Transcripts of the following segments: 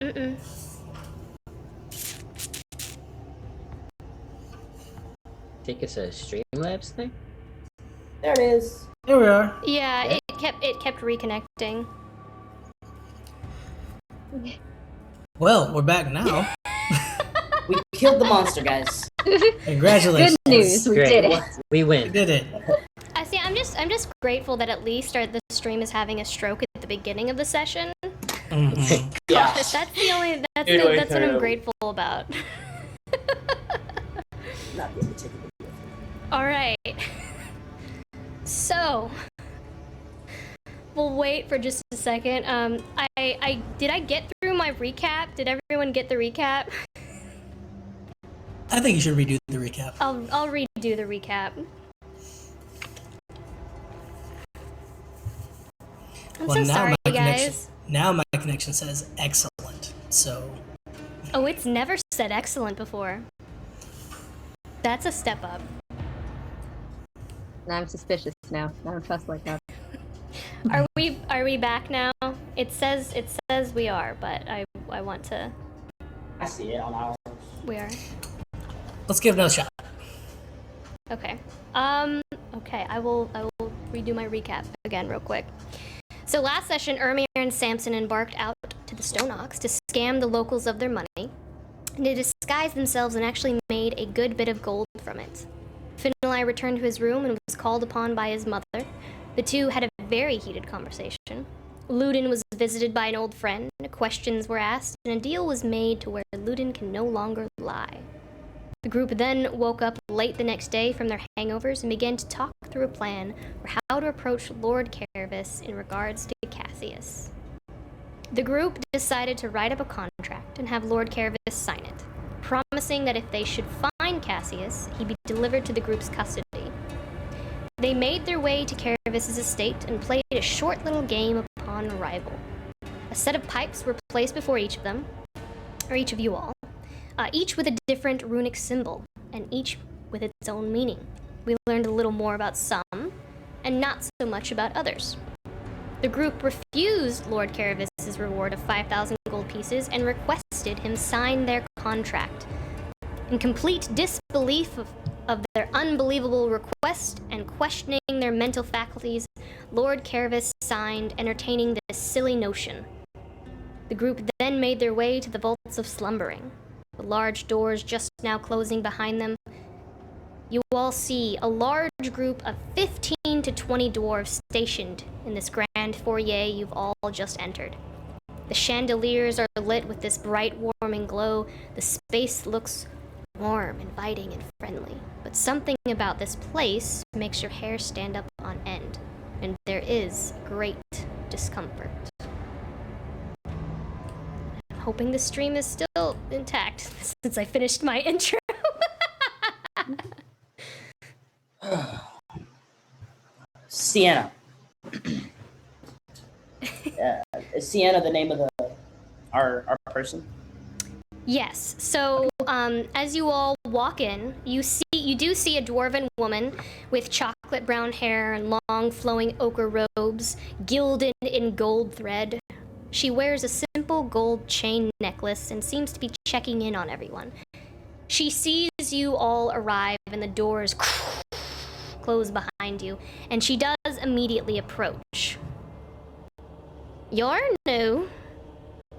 Mm-mm. Think it's a Streamlabs thing? There it is. Here we are. Yeah, it kept reconnecting. Well, we're back now. We killed the monster, guys. Congratulations. Good news, we did it. We We win. did it. I see. I'm just grateful that at least the stream is having a stroke at the beginning of the session. Mm-hmm. Yeah. That's the only. That's Anyway, that's what I'm Kyle. grateful about. Not being particularly. All right. So, we'll wait for just a second. I did I get through my recap? Did everyone get the recap? I think you should redo the recap. I'll redo the recap. I'm so sorry, guys. Now my connection says excellent. So. Oh, it's never said excellent before. That's a step up. Now I'm suspicious now. I don't trust like that. Are we back now? It says we are, but I want to. I see it on ours. We are. Let's give it another shot. Okay. Okay. I will redo my recap again real quick. So last session, Ermir and Samson embarked out to the Stone Ox to scam the locals of their money. And they disguised themselves and actually made a good bit of gold from it. Finlay returned to his room and was called upon by his mother. The two had a very heated conversation. Ludin was visited by an old friend, questions were asked, and a deal was made to where Ludin can no longer lie. The group then woke up late the next day from their hangovers and began to talk through a plan for how to approach Lord Caravis in regards to Cassius. The group decided to write up a contract and have Lord Caravis sign it, promising that if they should find Cassius, he'd be delivered to the group's custody. They made their way to Caravis's estate and played a short little game upon arrival. A set of pipes were placed before each of them, or each of you all, each with a different runic symbol, and each with its own meaning. We learned a little more about some, and not so much about others. The group refused Lord Caravis's reward of 5,000 gold pieces and requested him sign their contract. In complete disbelief of their unbelievable request and questioning their mental faculties, Lord Caravis signed, entertaining this silly notion. The group then made their way to the vaults of Slumbering. The large doors just now closing behind them, you all see a large group of 15 to 20 dwarves stationed in this grand foyer you've all just entered. The chandeliers are lit with this bright, warming glow. The space looks warm, inviting, and friendly. But something about this place makes your hair stand up on end, and there is great discomfort. I'm hoping the stream is still intact since I finished my intro. Sienna. Is Sienna the name of our person? Yes. So, as you all walk in, you do see a dwarven woman with chocolate brown hair and long flowing ochre robes, gilded in gold thread. She wears a simple gold chain necklace and seems to be checking in on everyone. She sees you all arrive and the doors close behind you, and she does immediately approach. You're new.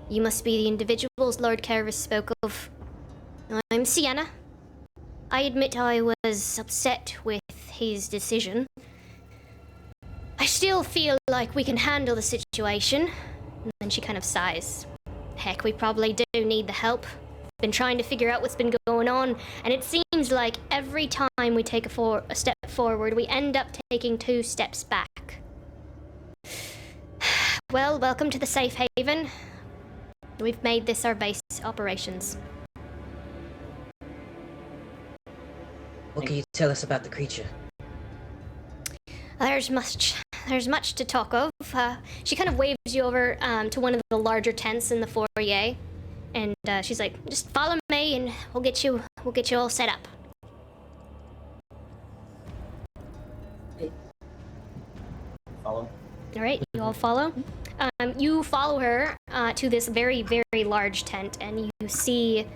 You must be the individuals Lord Caravis spoke of. I'm Sienna. I admit I was upset with his decision. I still feel like we can handle the situation. And then she kind of sighs. Heck, we probably do need the help. Been trying to figure out what's been going on, and it seems like every time we take a step forward, we end up taking 2 steps back. Well, welcome to the safe haven. We've made this our base operations. What can you tell us about the creature? There's much to talk of. She kind of waves you over to one of the larger tents in the foyer, and she's like, "Just follow me, and we'll get you all set up." Follow. All right, you all follow. You follow her, to this very, very large tent, and you see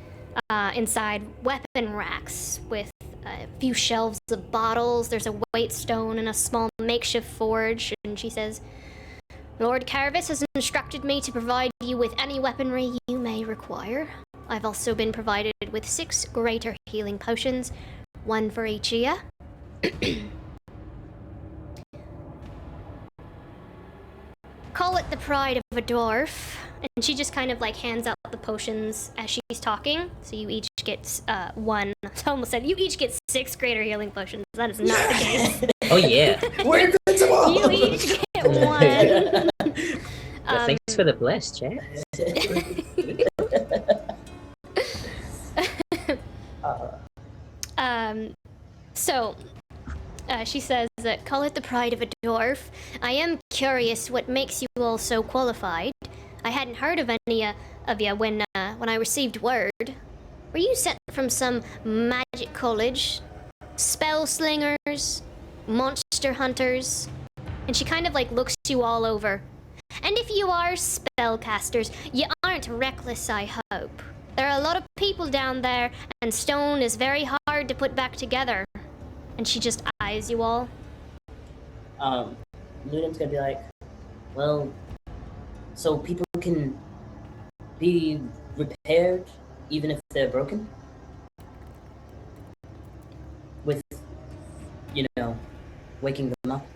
inside weapon racks with a few shelves of bottles. There's a weight stone and a small makeshift forge, and she says, Lord Caravis has instructed me to provide you with any weaponry you may require. I've also been provided with 6 greater healing potions, 1 for each ear. Call it the pride of a dwarf. And she just kind of like hands out the potions as she's talking. So you each get 1. I almost said you each get 6 greater healing potions. That is not the case. Oh yeah. We're invincible! You each get 1. Well, thanks for the bless, chat. So, she says, call it the pride of a dwarf. I am curious what makes you all so qualified. I hadn't heard of any of you when I received word. Were you sent from some magic college? Spell slingers? Monster hunters? And she kind of like looks you all over. And if you are spellcasters, you aren't reckless, I hope. There are a lot of people down there, and stone is very hard to put back together. And she just eyes you all. Ludum's gonna be like, well, so people can be repaired even if they're broken? With, waking them up?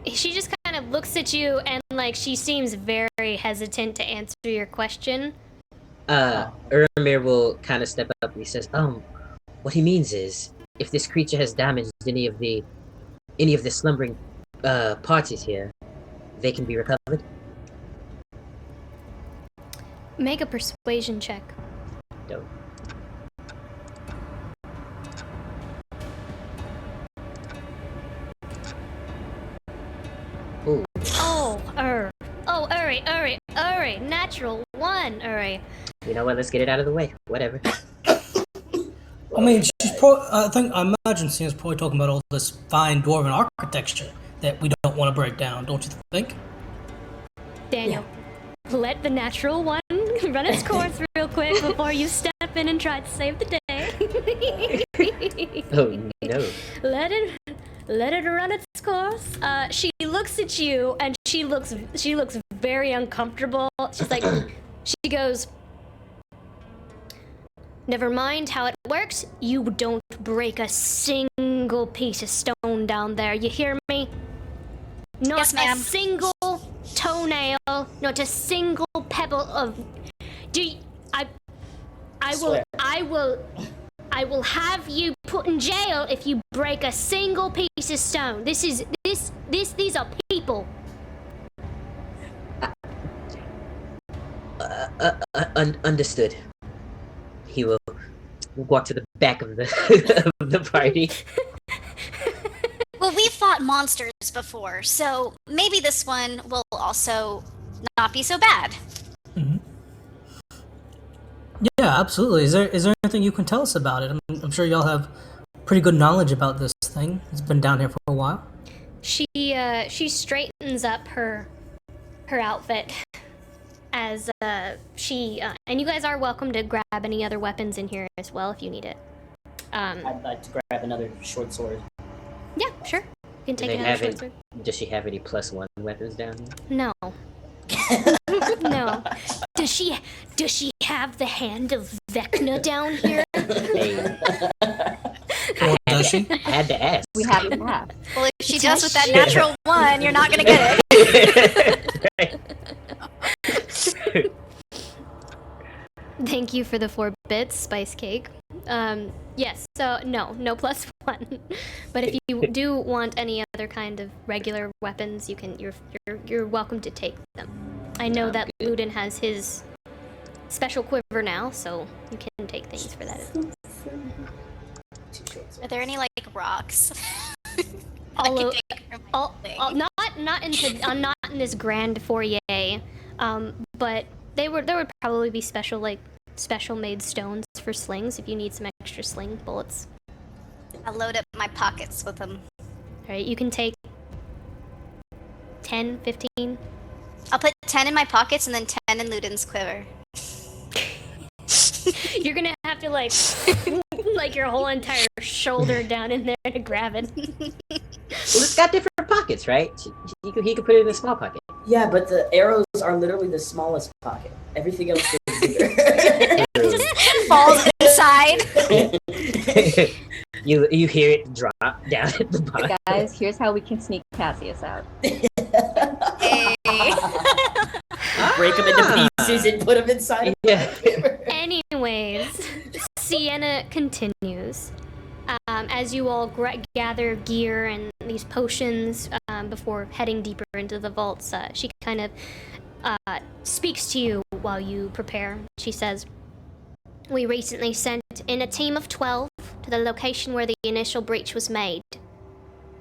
She just kind of looks at you and like she seems very hesitant to answer your question. Ermir will kind of step up and he says, what he means is, if this creature has damaged any of the slumbering parties here, they can be recovered. Make a persuasion check. Dope. Ooh. Alright, natural 1, alright. You know what? Let's get it out of the way. Whatever. I mean, I imagine Sienna's probably talking about all this fine dwarven architecture that we don't want to break down, don't you think? Daniel, let the natural 1 run its course real quick before you step in and try to save the day. Oh no. Let it run its course. She looks at you and she looks very uncomfortable. She's like, she goes, never mind how it works. You don't break a single piece of stone down there. You hear me? Not Yes, ma'am. a single toenail, not a single pebble of. I will have you put in jail if you break a single piece of stone. These are people. Understood. He will walk to the back of the of the party. Well, we've fought monsters before, so maybe this one will also not be so bad. Mm-hmm. Yeah, absolutely. Is there anything you can tell us about it? I'm sure y'all have pretty good knowledge about this thing. It's been down here for a while. She straightens up her outfit as she and you guys are welcome to grab any other weapons in here as well if you need it. I'd like to grab another short sword. Yeah, sure. You can take another short sword. Does she have any +1 weapons down here? No. No. Does she have the hand of Vecna down here? Hey, Or does she? I had to ask. We have to have. Well, if she does with that natural 1, you're not gonna get it. Right. Thank you for the 4 bits, Spice Cake. Yes, so no +1. But if you do want any other kind of regular weapons, you're welcome to take them. I know that Ludin has his special quiver now, so you can take things for that as well. Are there any, like, rocks? All I o- can take from my all, thing? not in this grand foyer, but there would probably be special made stones for slings if you need some extra sling bullets. I'll load up my pockets with them. All right, you can take 10, 15? I'll put 10 in my pockets and then 10 in Ludin's quiver. You're gonna have to like your whole entire shoulder down in there to grab it. Well, it's got different pockets, right? He could put it in a small pocket. Yeah, but the arrows are literally the smallest pocket. Everything else is bigger. Just falls inside. You hear it drop down at the bottom. Guys, here's how we can sneak Cassius out. Hey. Break them into pieces and put them inside of Yeah. Anyways, Sienna continues. As you all gather gear and these potions before heading deeper into the vaults, she kind of speaks to you while you prepare. She says, "We recently sent in a team of 12 to the location where the initial breach was made.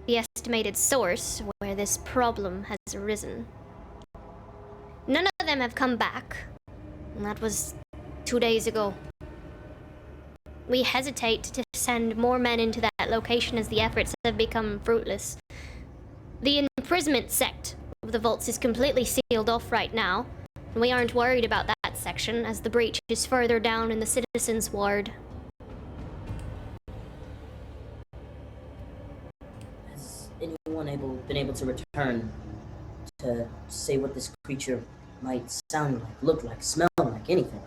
The estimated source where this problem has arisen. None of them have come back, and that was 2 days ago. We hesitate to send more men into that location as the efforts have become fruitless. The imprisonment sect of the vaults is completely sealed off right now, and we aren't worried about that section as the breach is further down in the citizens' ward." Has anyone been able to return to say what this creature might sound like, look like, smell like, anything?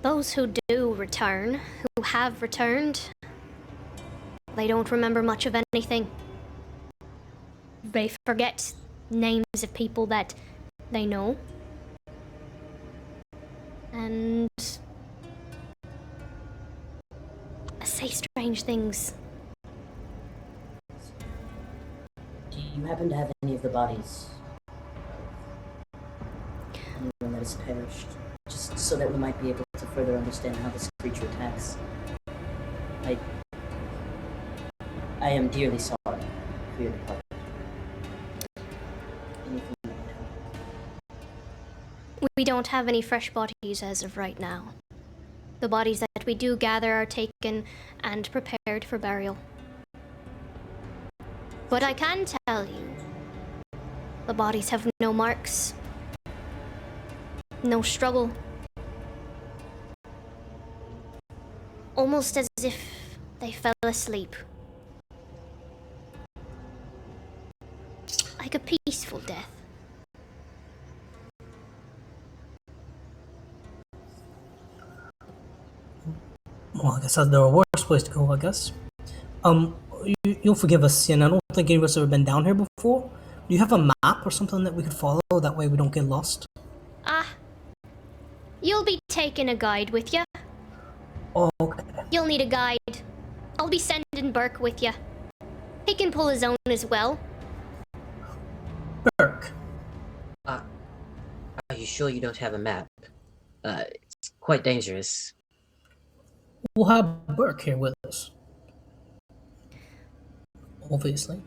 Those who do return, who have returned, they don't remember much of anything. They forget names of people that they know. And say strange things. Do you happen to have any of the bodies of anyone that has perished? Just so that we might be able to further understand how this creature attacks. I am dearly sorry for your departure. Anything that would help? We don't have any fresh bodies as of right now. The bodies that we do gather are taken and prepared for burial. But I can tell you, the bodies have no marks, no struggle. Almost as if they fell asleep. Like a peaceful death. Well, I guess there are worse place to go, I guess. You'll forgive us, and I don't think any of us have ever been down here before. Do you have a map or something that we could follow? That way we don't get lost. You'll be taking a guide with you. Oh, okay. You'll need a guide. I'll be sending Burke with you. He can pull his own as well. Burke. Are you sure you don't have a map? It's quite dangerous. We'll have Burke here with us. Obviously.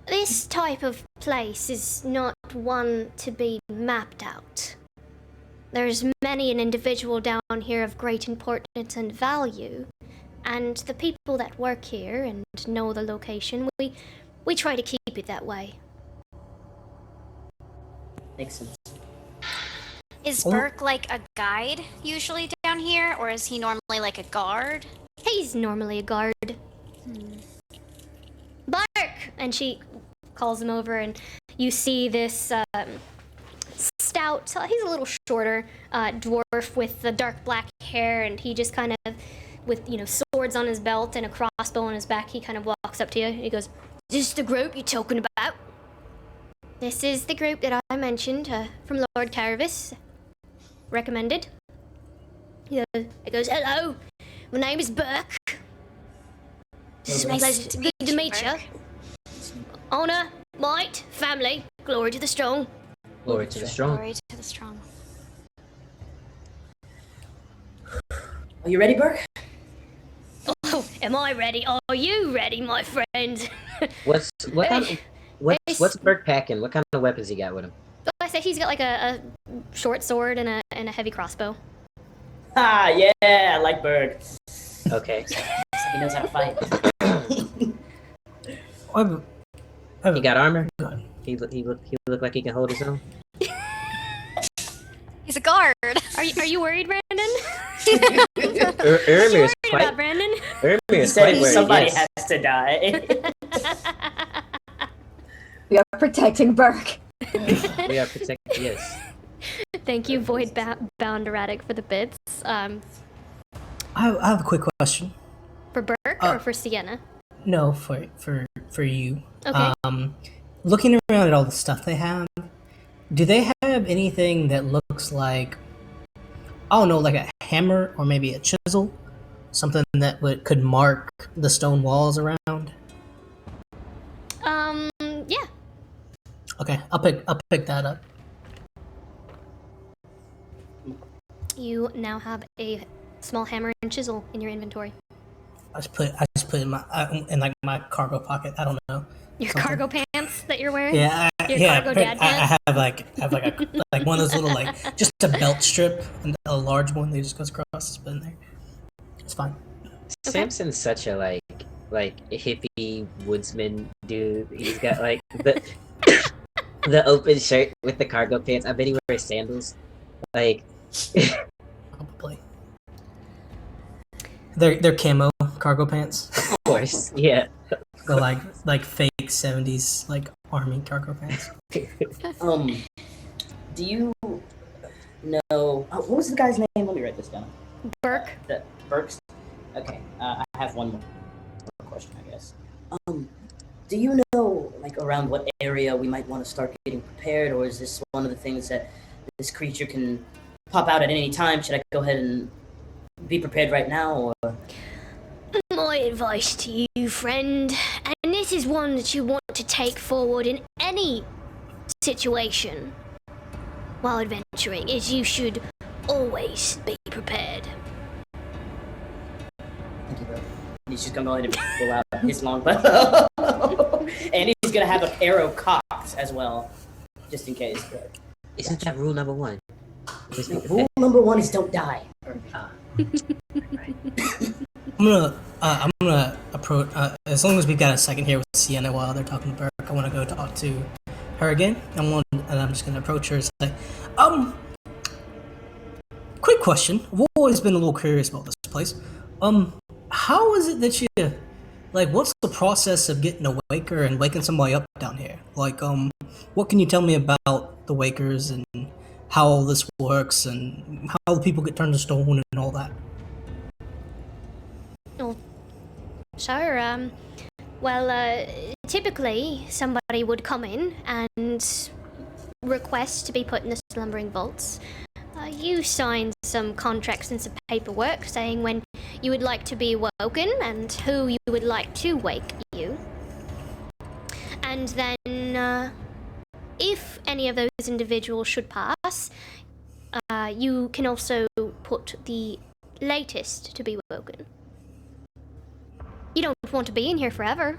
This type of place is not one to be mapped out. There's many an individual down here of great importance and value, and the people that work here and know the location, we try to keep it that way. Makes sense. Is Burke like a guide usually down here, or is he normally like a guard? He's normally a guard. Bark! And she calls him over, and you see this stout, he's a little shorter, dwarf with the dark black hair, and he just kind of, with, swords on his belt and a crossbow on his back, he kind of walks up to you, and he goes, "Is this the group you're talking about?" "This is the group that I mentioned, from Lord Caravis. Recommended." He goes, "Hello, my name is Burke. Nice to Good to meet you. Burke. Honor, might, family, glory to the strong." Glory to the strong. Glory to the strong. Are you ready, Burke? Oh, am I ready? Are you ready, my friend? What's Burke packing? What kind of weapons he got with him? I say he's got like a short sword and a heavy crossbow. Ah, yeah, I like Burke. Okay. He knows how to fight. He got armor. Go ahead. He look like he can hold his own. He's a guard. Are you worried, Brandon? Ermir is Worried quite. about Brandon? Ermir He is said quite worried. somebody Yes. has to die. We are protecting Burke. We are protected. Yes. Thank you, Void Bound Erratic, for the bits. I have a quick question. For Burke or for Sienna? No, for you. Okay. Looking around at all the stuff they have, do they have anything that looks like, I don't know, like a hammer or maybe a chisel? Something that could mark the stone walls around? Yeah. Okay, I'll pick that up. You now have a small hammer and chisel in your inventory. I just put it in my cargo pocket. I don't know. Your Something. cargo pants that you're wearing? Yeah, Your yeah. cargo dad I have like one of those little just a belt strip, and a large one that just goes across. It's been there. It's fine. Samson's such a like hippie woodsman dude. He's got like the open shirt with the cargo pants. I bet he wears sandals. Like Probably. They're camo cargo pants. of course, yeah. They're like fake 70s like army cargo pants. Do you know what was the guy's name? Let me write this down. Burke? The Burks. Okay, I have one more question, I guess. Do you know, like, around what area we might want to start getting prepared, or is this one of the things that this creature can pop out at any time? Should I go ahead and be prepared right now, or? My advice to you, friend, and this is one that you want to take forward in any situation while adventuring, is you should always be prepared. Thank you, bro. He's just gonna go ahead and pull out his longbow, and he's gonna have an arrow cocked as well, just in case. Isn't that rule number one? Rule number one is don't die. I'm gonna approach. As long as we've got a second here with Sienna while they're talking to Burke, I want to go talk to her again. And I'm just gonna approach her and say, quick question. I've always been a little curious about this place. How is it that you, like, what's the process of getting a waker and waking somebody up down here? Like, what can you tell me about the wakers and how all this works and how the people get turned to stone and all that? Oh, sure. Well, typically somebody would come in and request to be put in the Slumbering Vaults. You sign some contracts and some paperwork saying when you would like to be woken and who you would like to wake you. And then, if any of those individuals should pass, you can also put the latest to be woken. You don't want to be in here forever,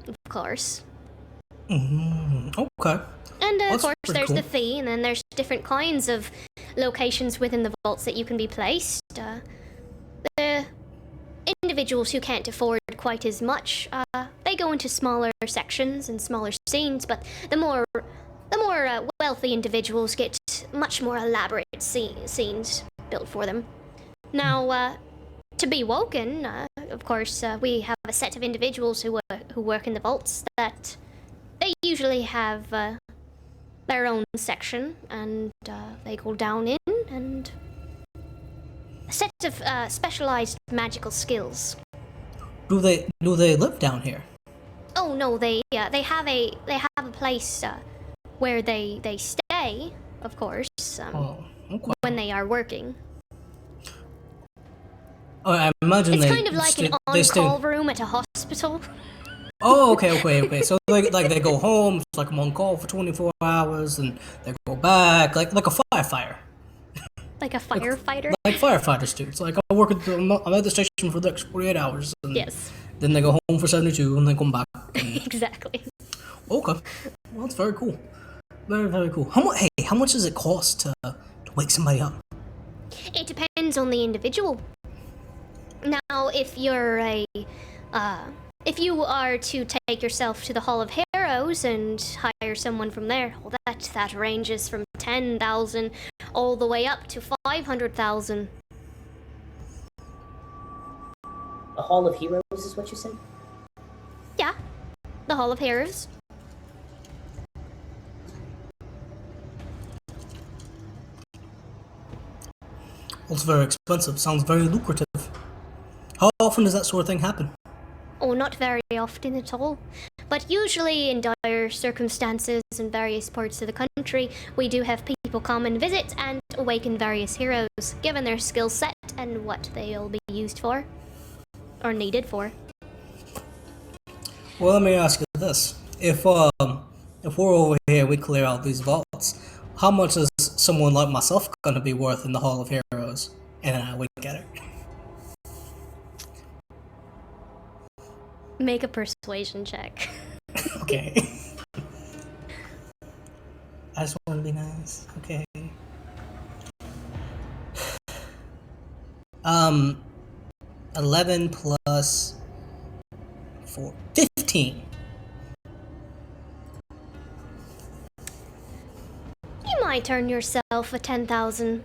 of course. Okay. And of That's course, pretty there's cool. the fee, and then there's different kinds of locations within the vaults that you can be placed. The individuals who can't afford quite as much, they go into smaller sections and smaller scenes, but the more wealthy individuals get much more elaborate scenes built for them. Now, to be woken, of course, we have a set of individuals who work in the vaults that they usually have their own section, and they go down in and a set of specialized magical skills. Do they live down here? Oh no, they have a place where they stay, of course, Okay. when they are working. Oh, I imagine It's they kind of like an they stay. on-call room at a hospital. Oh, okay. So they go home. It's like I'm on call for 24 hours, and they go back like a firefighter. Like a firefighter? Like firefighters do. It's like I work I'm at the station for the next 48 hours. And Yes. Then they go home for 72, and then come back. Exactly. Okay. Well, that's very cool. Very, very cool. How much does it cost to wake somebody up? It depends on the individual. Now, if you're If you are to take yourself to the Hall of Heroes and hire someone from there, well, that ranges from 10,000 all the way up to 500,000. The Hall of Heroes is what you said? Yeah, the Hall of Heroes. It's very expensive. Sounds very lucrative. How often does that sort of thing happen? Oh, not very often at all. But usually in dire circumstances in various parts of the country, we do have people come and visit and awaken various heroes, given their skill set and what they'll be used for. Or needed for. Well, let me ask you this: if we're over here, we clear out these vaults. How much is someone like myself gonna be worth in the Hall of Heroes? And I wink at her. Make a persuasion check. Okay. I just want to be nice. Okay. 11 plus 4. 15. You might earn yourself a 10,000.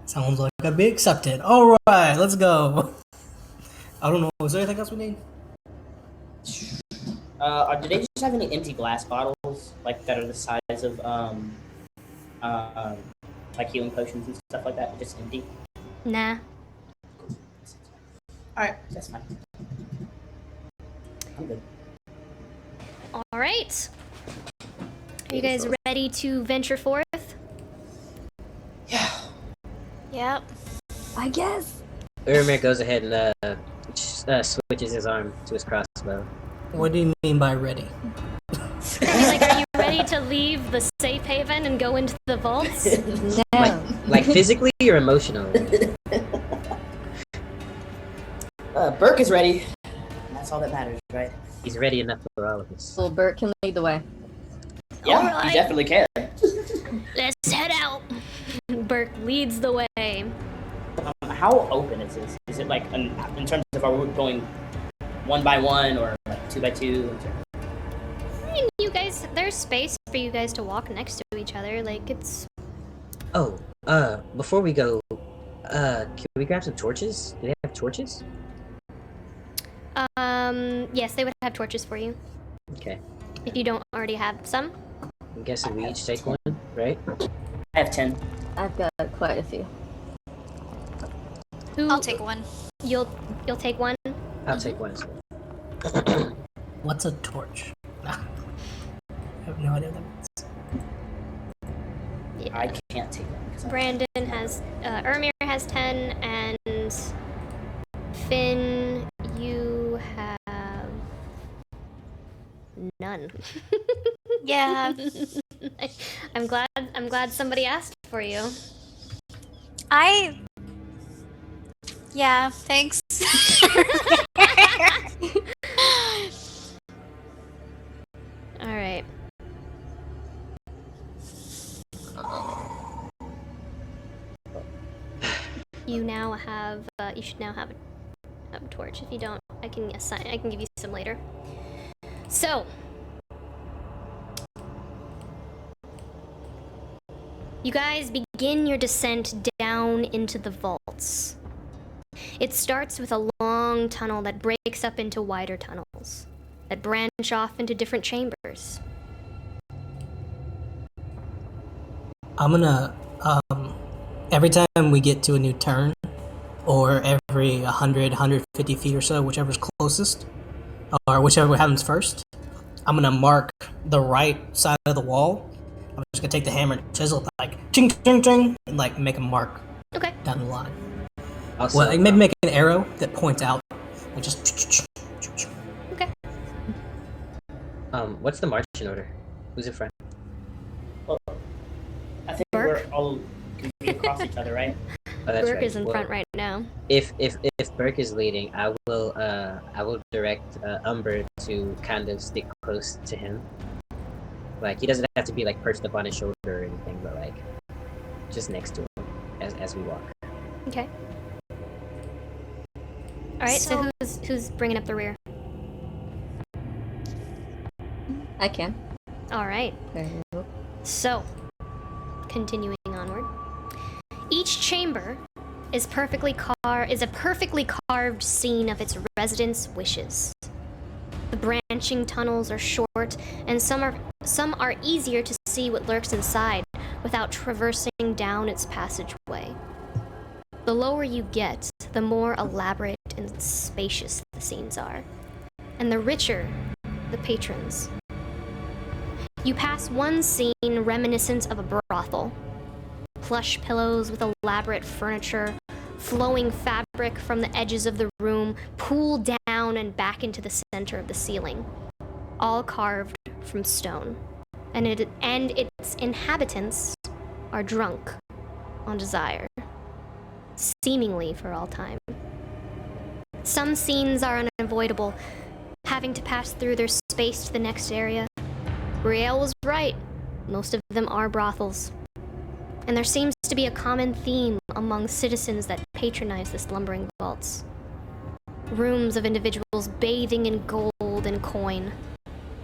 Sounds like I'd be accepted. Alright, let's go. I don't know, is there anything else we need? Do they just have any empty glass bottles, like, that are the size of, like healing potions and stuff like that? Just empty? Nah. Alright, that's fine. I'm good. Alright. Are you guys ready to venture forth? Yeah. Yep. I guess. Urmir goes ahead and switches his arm to his crossbow. What do you mean by ready? Are you ready to leave the safe haven and go into the vaults? No. Like physically or emotionally? Burke is ready. That's all that matters, right? He's ready enough for all of us. Well, Bert can lead the way. Yeah, Alright. you definitely can. Let's head out. Burke leads the way. How open is this? Is it like in terms of are we going one by one or like two by two? I mean, you guys, there's space for you guys to walk next to each other. Like, it's... Oh, before we go, can we grab some torches? Do they have torches? Yes, they would have torches for you. Okay. If you don't already have some. I'm guessing we each take one, right? I have 10. I've got quite a few. Who, I'll take one. You'll take one? I'll take one as well. What's a torch? I have no idea what that means. Yeah. I can't take one. 'Cause Brandon has... Ermir has 10, and... Finn, you have... none. Yeah. I'm glad somebody asked for you. Yeah, thanks. Alright. You now have, you should now have a torch. If you don't, I can give you some later. So. You guys begin your descent down into the vaults. It starts with a long tunnel that breaks up into wider tunnels that branch off into different chambers. I'm gonna, every time we get to a new turn, or every 100, 150 feet or so, whichever's closest, or whichever happens first, I'm gonna mark the right side of the wall. I'm just gonna take the hammer and chisel, like, ching, ching, ching, and, like, make a mark Okay. down the line. Also, Well, like, maybe make an arrow that points out, like, just... Okay. what's the marching order? Who's in front? Well, I think Burke? we're all gonna be across each other, right? Oh, that's Burke right. is in front right now. If Burke is leading, I will direct Umber to kind of stick close to him. Like, he doesn't have to be like perched up on his shoulder or anything, but like just next to him as we walk. Okay. All right, so So- who's bringing up the rear? I can. All right. There you go. So, continuing onward. Each chamber is a perfectly carved scene of its residents' wishes. The branching tunnels are short, and some are easier to see what lurks inside without traversing down its passageway. The lower you get, the more elaborate and spacious the scenes are, and the richer the patrons. You pass one scene reminiscent of a brothel. Plush pillows with elaborate furniture, flowing fabric from the edges of the room, pool down and back into the center of the ceiling, all carved from stone. And its inhabitants are drunk on desire, seemingly for all time. Some scenes are unavoidable, having to pass through their space to the next area. Riel was right. Most of them are brothels. And there seems to be a common theme among citizens that patronize the Slumbering Vaults. Rooms of individuals bathing in gold and coin.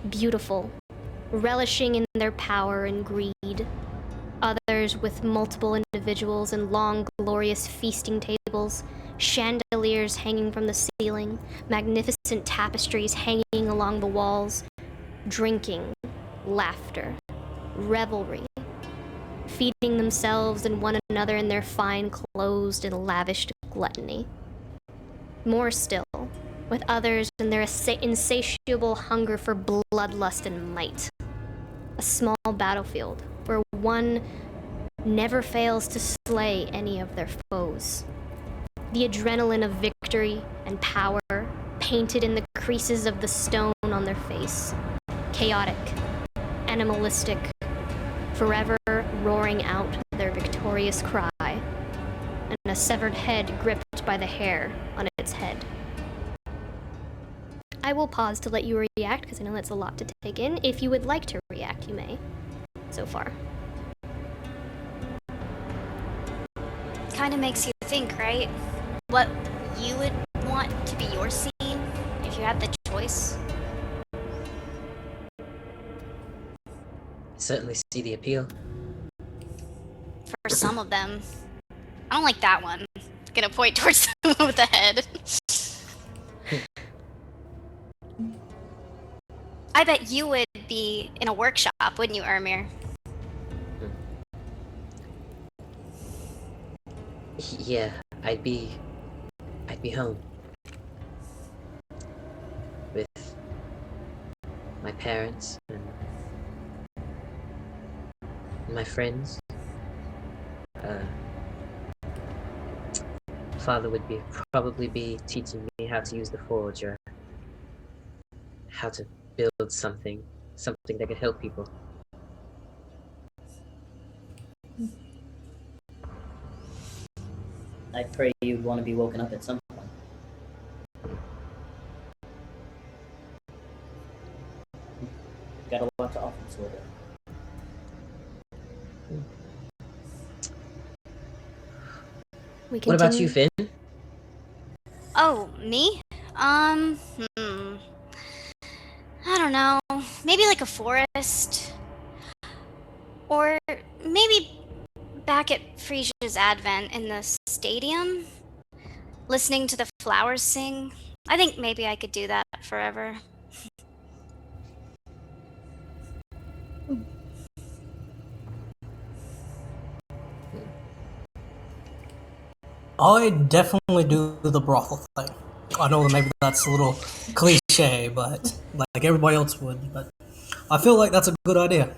Beautiful, relishing in their power and greed. Others with multiple individuals and long, glorious feasting tables, chandeliers hanging from the ceiling, magnificent tapestries hanging along the walls, drinking, laughter, revelry, feeding themselves and one another in their fine clothes and lavished gluttony. More still, with others in their insatiable hunger for bloodlust and might. A small battlefield where one never fails to slay any of their foes. The adrenaline of victory and power painted in the creases of the stone on their face. Chaotic, animalistic, forever roaring out their victorious cry, and a severed head gripped by the hair on its head. I will pause to let you react, because I know that's a lot to take in. If you would like to react, you may. So far. Kind of makes you think, right? What you would want to be your scene if you had the choice. Certainly see the appeal. For some of them. I don't like that one. Gonna point towards the one with the head. I bet you would be in a workshop, wouldn't you, Ermir? Yeah, I'd be home with my parents and my friends. Father would probably be teaching me how to use the forge or how to build something that could help people. I pray you'd want to be woken up at some point. Got a lot to offer, sort of. We What about you, continue- Finn? Oh, me? I don't know. Maybe like a forest. Or maybe back at Frisia's Advent in the stadium, listening to the flowers sing. I think maybe I could do that forever. I definitely do the brothel thing. I know that maybe that's a little cliche, but like everybody else would. But I feel like that's a good idea.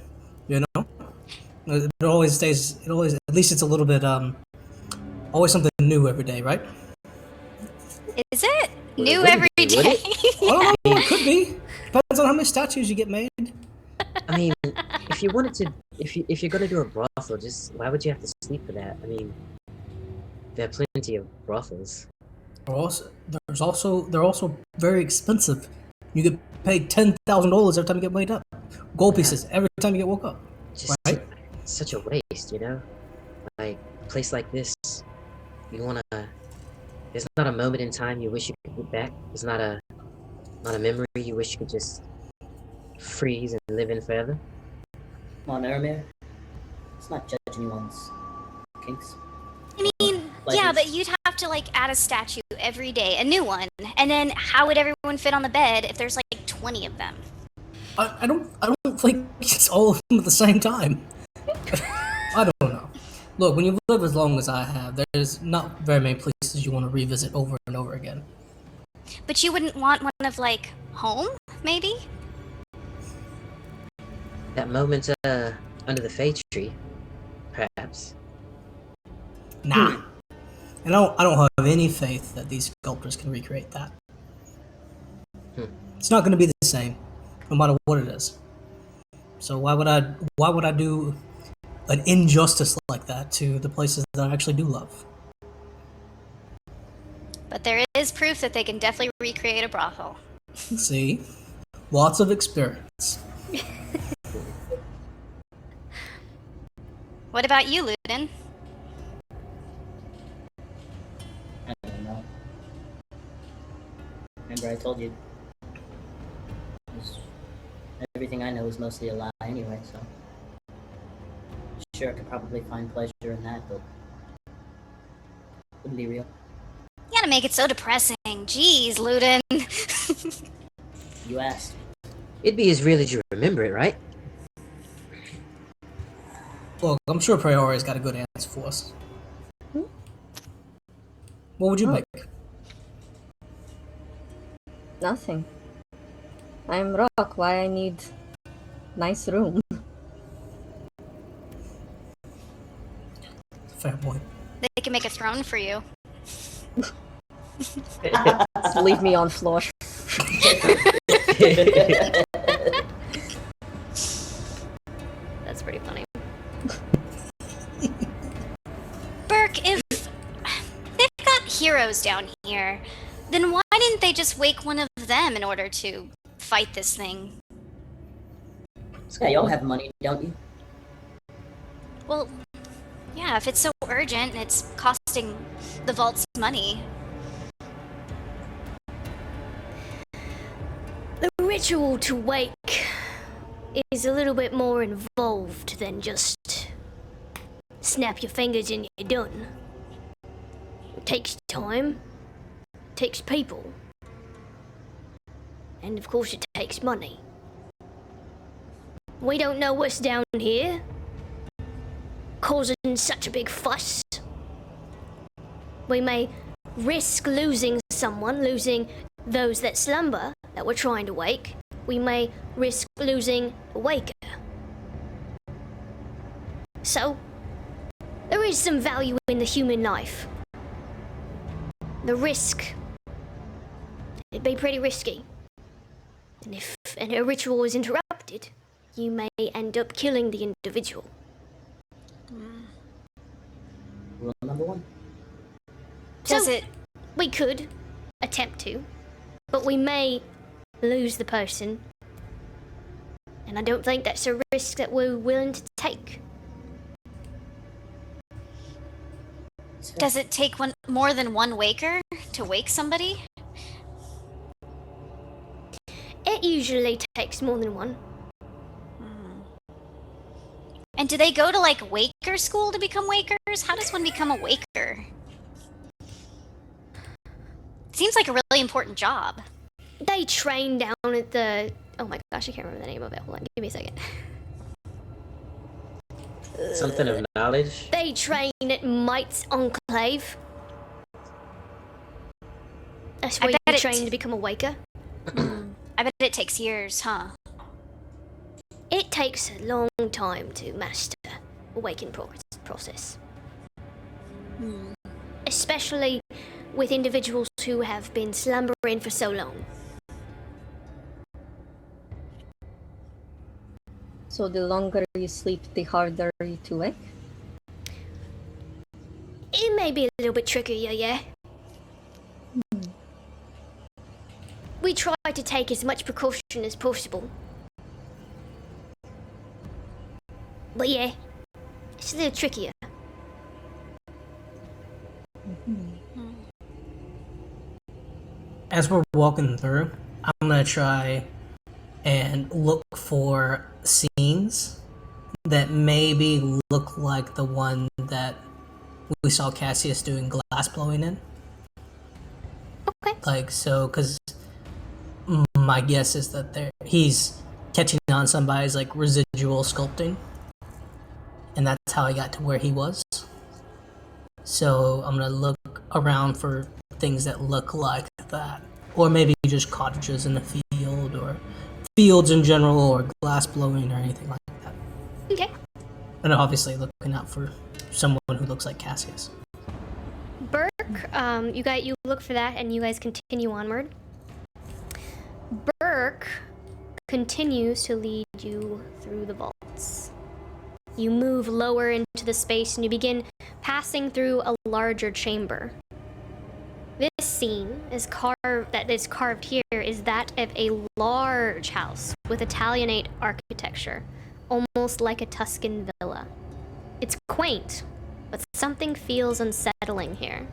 You know, it always stays. It always, at least it's a little bit always something new every day, right? Is it? Well, New would it every be, day? would it? I don't know. It could be. Depends on how many statues you get made. I mean, if you wanted to, if you're gonna do a brothel, just why would you have to sleep for that? I mean, there are plenty of brothels. They're also very expensive. You get paid $10,000 every time you get made up. Gold pieces every time you get woke up. Just Right. such a waste, you know. Like a place like this, you wanna There's not a moment in time you wish you could get back. There's not a memory you wish you could just freeze and live in forever. Come on, Ermir. Let's not judge anyone's kinks. I mean, yeah, but you'd have to like add a statue every day, a new one, and then how would everyone fit on the bed if there's like 20 of them? I don't think it's all of them at the same time. I don't know. Look, when you live as long as I have, there's not very many places you want to revisit over and over again. But you wouldn't want one of like home, maybe? That moment under the Fade Tree, perhaps. Nah. And I don't have any faith that these sculptors can recreate that. It's not going to be the same, no matter what it is. So why would I do an injustice like that to the places that I actually do love? But there is proof that they can definitely recreate a brothel. See? Lots of experience. What about you, Ludin? I don't know. Remember I told you. Everything I know is mostly a lie anyway, so... Sure, I could probably find pleasure in that, but... Wouldn't be real. You gotta make it so depressing. Jeez, Ludin. You asked. It'd be as real as you remember it, right? Look, I'm sure Priori's got a good answer for us. What would you make? Nothing. I'm rock. Why I need nice room? Fair point. They can make a throne for you. Just leave me on floor. That's pretty funny. Burke, if they've got heroes down here, then why didn't they just wake one of them in order to fight this thing? Yeah, y'all have money, don't you? Well, yeah, if it's so urgent and it's costing the vaults money. The ritual to wake is a little bit more involved than just snap your fingers and you're done. It takes time, it takes people, and of course it takes money. We don't know what's down here, causing such a big fuss. We may risk losing someone, losing those that slumber, that we're trying to wake. We may risk losing the waker. So, there is some value in the human life. The risk, it'd be pretty risky. And if a ritual is interrupted, you may end up killing the individual. Rule number one. Does So, it? we could attempt to, but we may lose the person. And I don't think that's a risk that we're willing to take. Does it take more than one waker to wake somebody? It usually takes more than one. And do they go to like waker school to become wakers? How does one become a waker? Seems like a really important job. They train down at the... Oh my gosh, I can't remember the name of it. Hold on, give me a second. Something of knowledge. They train at Might's Enclave. That's I where bet you it- train to become a waker. I bet it takes years, huh? It takes a long time to master a waking process. Especially with individuals who have been slumbering for so long. So the longer you sleep, the harder to wake? It may be a little bit trickier, yeah. We try to take as much precaution as possible. But yeah, it's a little trickier. as we're walking through, I'm gonna try and look for scenes that maybe look like the one that we saw Cassius doing glass blowing in. Okay. Like, so, because my guess is that he's catching on somebody's, like, residual sculpting. And that's how he got to where he was. So I'm gonna look around for things that look like that. Or maybe just cottages in the field, or fields in general, or glass blowing, or anything like that. Okay. And obviously looking out for someone who looks like Cassius. Burke, you look for that, and you guys continue onward. Burke continues to lead you through the vaults. You move lower into the space, and you begin passing through a larger chamber. This scene that is carved here is that of a large house with Italianate architecture, almost like a Tuscan villa. It's quaint, but something feels unsettling here.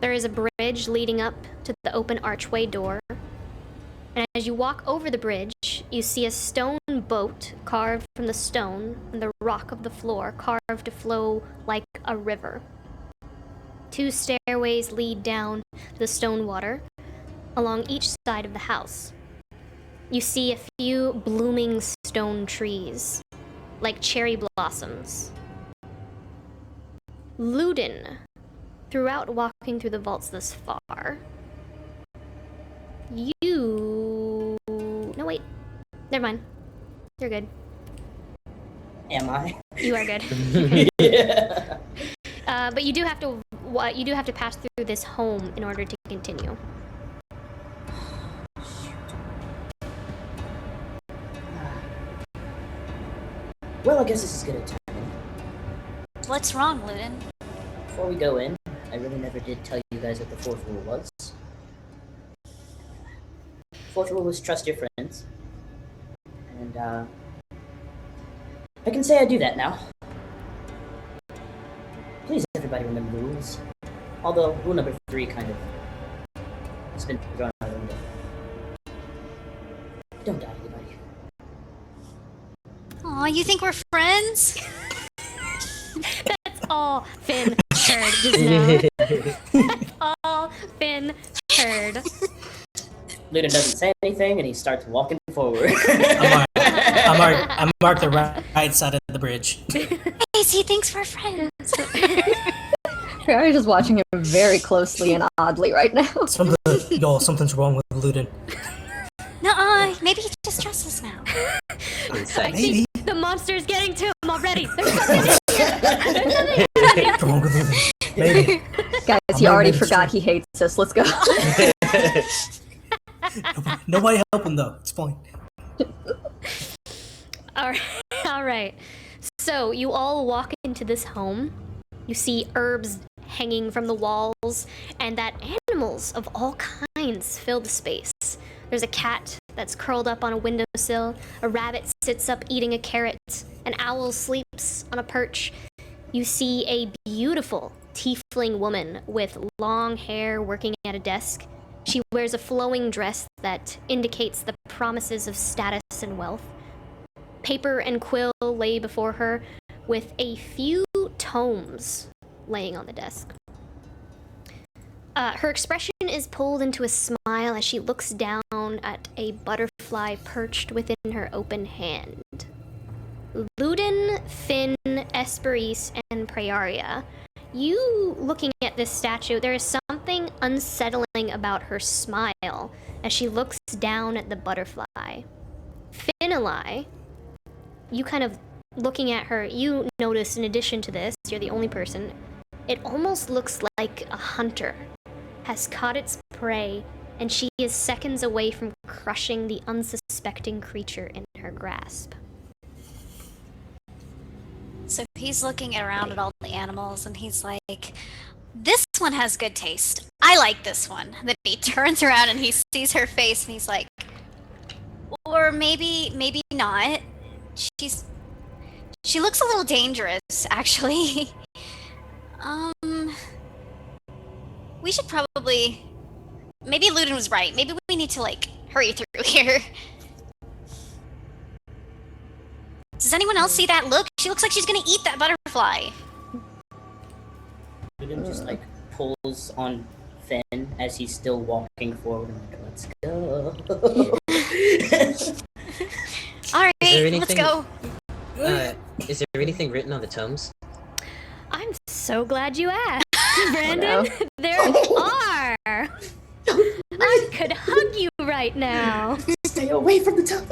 There is a bridge leading up to the open archway door, and as you walk over the bridge, you see a stone boat carved from the stone and the rock of the floor carved to flow like a river. 2 stairways lead down to the stone water along each side of the house. You see a few blooming stone trees, like cherry blossoms. Luden, throughout walking through the vaults this far, No, wait. Never mind. You're good. Am I? You are good. Yeah. But you do have to pass through this home in order to continue. Well, I guess this is good at timing. What's wrong, Luden? Before we go in, I really never did tell you guys what the 4th rule was. 4th rule is trust your friends. And, I can say I do that now. Please, everybody, remember the rules. Although, rule number 3 kind of has been thrown out of the window. Don't die, anybody. Aw, you think we're friends? That's all Finn heard just now. That's all Finn heard. Luna doesn't say anything, and he starts walking forward. I mark the right side of the bridge. Guys, he thinks we're friends. I'm just watching him very closely and oddly right now. Something's wrong with Luden. Nuh-uh, maybe he just trusts us now. Maybe. The monster's getting to him already. There's something in here. What's wrong with Luden? Maybe. Guys, he already forgot he hates us. Let's go. Nobody help him though. It's fine. All right. So you all walk into this home. You see herbs hanging from the walls, and that animals of all kinds fill the space. There's a cat that's curled up on a windowsill. A rabbit sits up eating a carrot. An owl sleeps on a perch. You see a beautiful tiefling woman with long hair working at a desk. She wears a flowing dress that indicates the promises of status and wealth. Paper and quill lay before her, with a few tomes laying on the desk. Her expression is pulled into a smile as she looks down at a butterfly perched within her open hand. Luden, Finn, Esperise, and Praeria, you looking at this statue, there is something unsettling about her smile as she looks down at the butterfly. Finali, you kind of looking at her, you notice in addition to this, you're the only person, it almost looks like a hunter has caught its prey, and she is seconds away from crushing the unsuspecting creature in her grasp. So he's looking around at all the animals, and he's like, this one has good taste. I like this one. Then he turns around and he sees her face, and he's like, or maybe not. She looks a little dangerous, actually. We should probably maybe Ludin was right. Maybe we need to, like, hurry through here. Does anyone else see that look? She looks like she's gonna eat that butterfly. Ludin just like pulls on Finn as he's still walking forward and like, let's go. Alright, let's anything- go. Is there anything written on the tomes? I'm so glad you asked, Brandon. There are. I could hug you right now. Stay away from the top.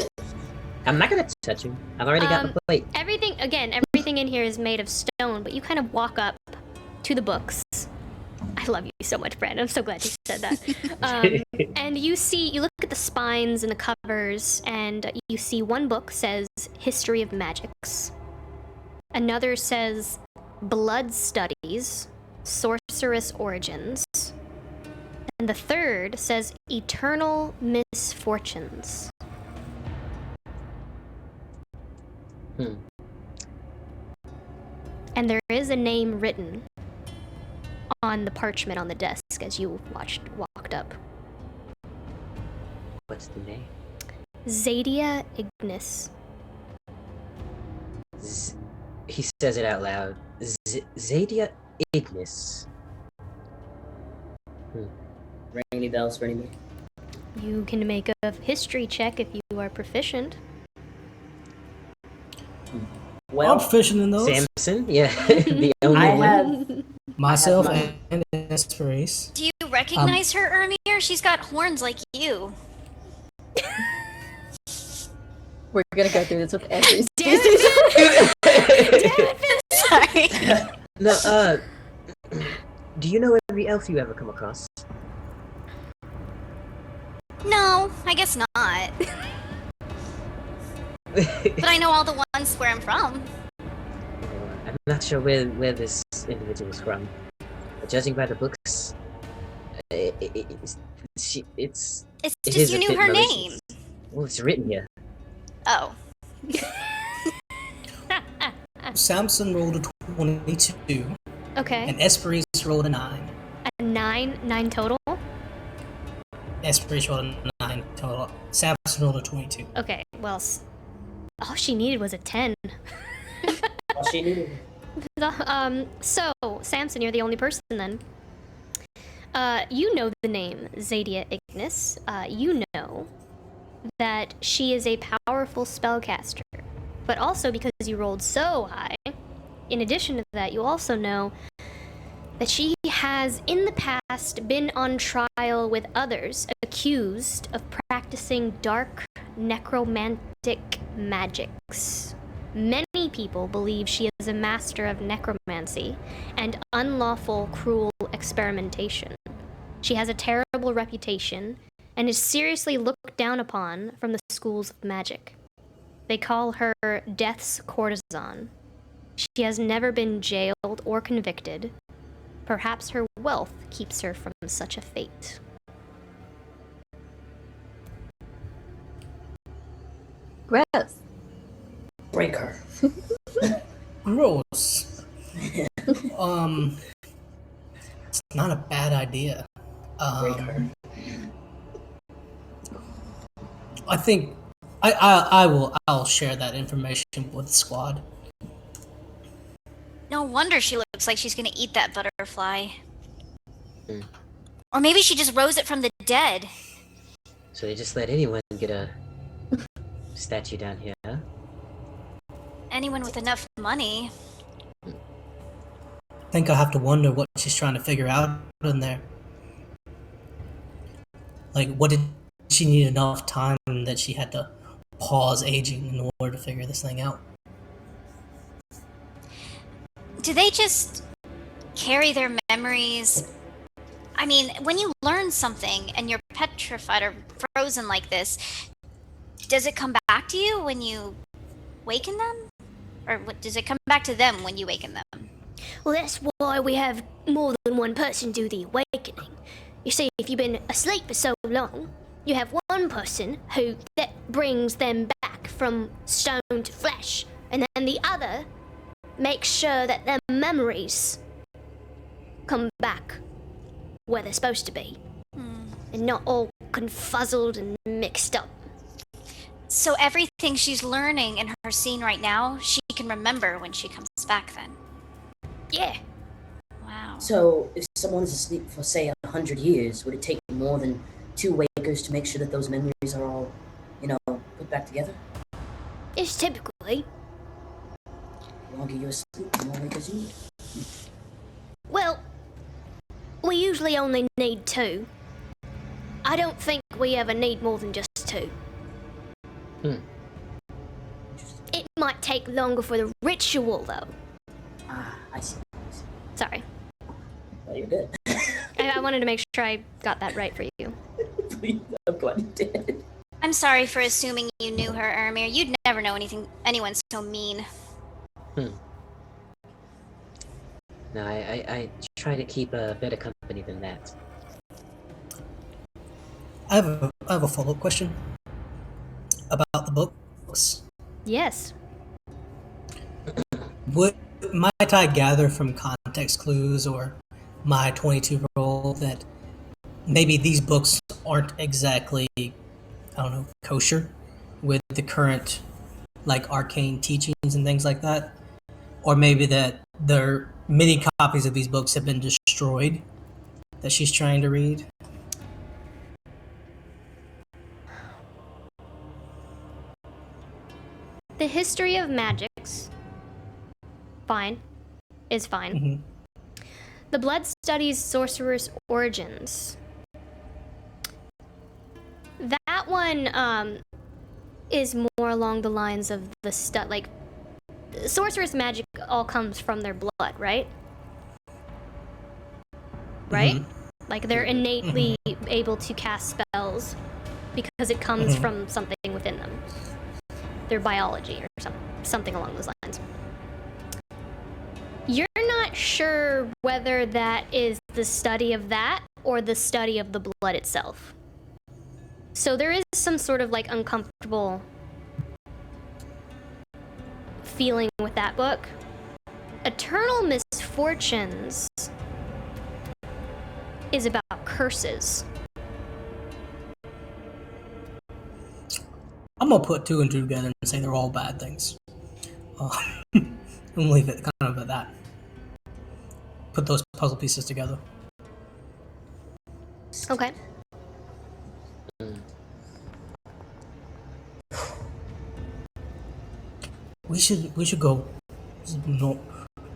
I'm not gonna touch him. I've already got the plate. Everything in here is made of stone, but you kind of walk up to the books. I love you so much, Brandon. I'm so glad you said that. And you look at the spines and the covers, and you see one book says History of Magics. Another says Blood Studies, Sorceress Origins. And the third says Eternal Misfortunes. And there is a name written on the parchment on the desk as you walked up. What's the name? Zadia Ignis. He says it out loud. Zadia Ignis. Ring any bells for anybody? You can make a history check if you are proficient. Well, I'm fishing in those. Samson? Yeah, the only I one. have. Myself I have and Esperace. Do you recognize her, Ermir? She's got horns like you. We're gonna go through this with every Damn it! Sorry. No, do you know every elf you ever come across? No, I guess not. But I know all the ones where I'm from. I'm not sure where this individual is from. But judging by the books, it's It's It just is you a knew bit her malicious. name. Well, it's written here. Oh. Samson rolled a 22, Okay. and Esperace rolled a 9. A nine total? Esperace rolled a 9 total. Samson rolled a 22. Okay, well, all she needed was a 10. All she needed. So, Samson, you're the only person then. You know the name Zadia Ignis. You know that she is a powerful spellcaster. But also because you rolled so high, in addition to that, you also know that she has in the past been on trial with others accused of practicing dark necromantic magics. Many people believe she is a master of necromancy and unlawful cruel experimentation. She has a terrible reputation and is seriously looked down upon from the schools of magic. They call her Death's Courtesan. She has never been jailed or convicted. Perhaps her wealth keeps her from such a fate. Gross. Break her. Gross. It's not a bad idea. Break her. I think I'll share that information with the squad. No wonder she looks like she's gonna eat that butterfly. Mm. Or maybe she just rose it from the dead. So they just let anyone get a statue down here, huh? Anyone with enough money. I think I'll have to wonder what she's trying to figure out in there. Like, what did she need enough time that she had to pause aging in order to figure this thing out? Do they just carry their memories? I mean, when you learn something and you're petrified or frozen like this, does it come back to you when you waken them? Or does it come back to them when you waken them? Well, that's why we have more than one person do the awakening. You see, if you've been asleep for so long, you have one person that brings them back from stone to flesh, and then the other makes sure that their memories come back where they're supposed to be. and not all confuzzled and mixed up. So everything she's learning in her scene right now, she can remember when she comes back then. Yeah. Wow. So, if someone's asleep for, say, 100 years, would it take more than 2 wakers to make sure that those memories are all, put back together? It's typically. The longer you're asleep, the more wakers you need. Well, we usually only need 2. I don't think we ever need more than just 2. Interesting. It might take longer for the ritual, though. Ah, I see. Sorry. Well, you're good. I wanted to make sure I got that right for you. Please, I'm glad you did. I'm sorry for assuming you knew her, Ermir. You'd never know anyone so mean. No, I try to keep a better company than that. I have a follow-up question about the books. Yes. Might I gather from context clues or my 22 roll that maybe these books aren't exactly, kosher with the current, arcane teachings and things like that? Or maybe that many copies of these books have been destroyed that she's trying to read? The history of magics. Is fine. Mm-hmm. The blood studies sorcerer's origins. That one is more along the lines of the sorcerer's magic all comes from their blood, right? Right? Mm-hmm. Like they're innately able to cast spells because it comes from something within them. Their biology or something along those lines. You're not sure whether that is the study of that or the study of the blood itself. So there is some sort of uncomfortable feeling with that book. Eternal Misfortunes is about curses. I'm gonna put 2 and 2 together and say they're all bad things. And leave it kind of at that. Put those puzzle pieces together. Okay. We should go.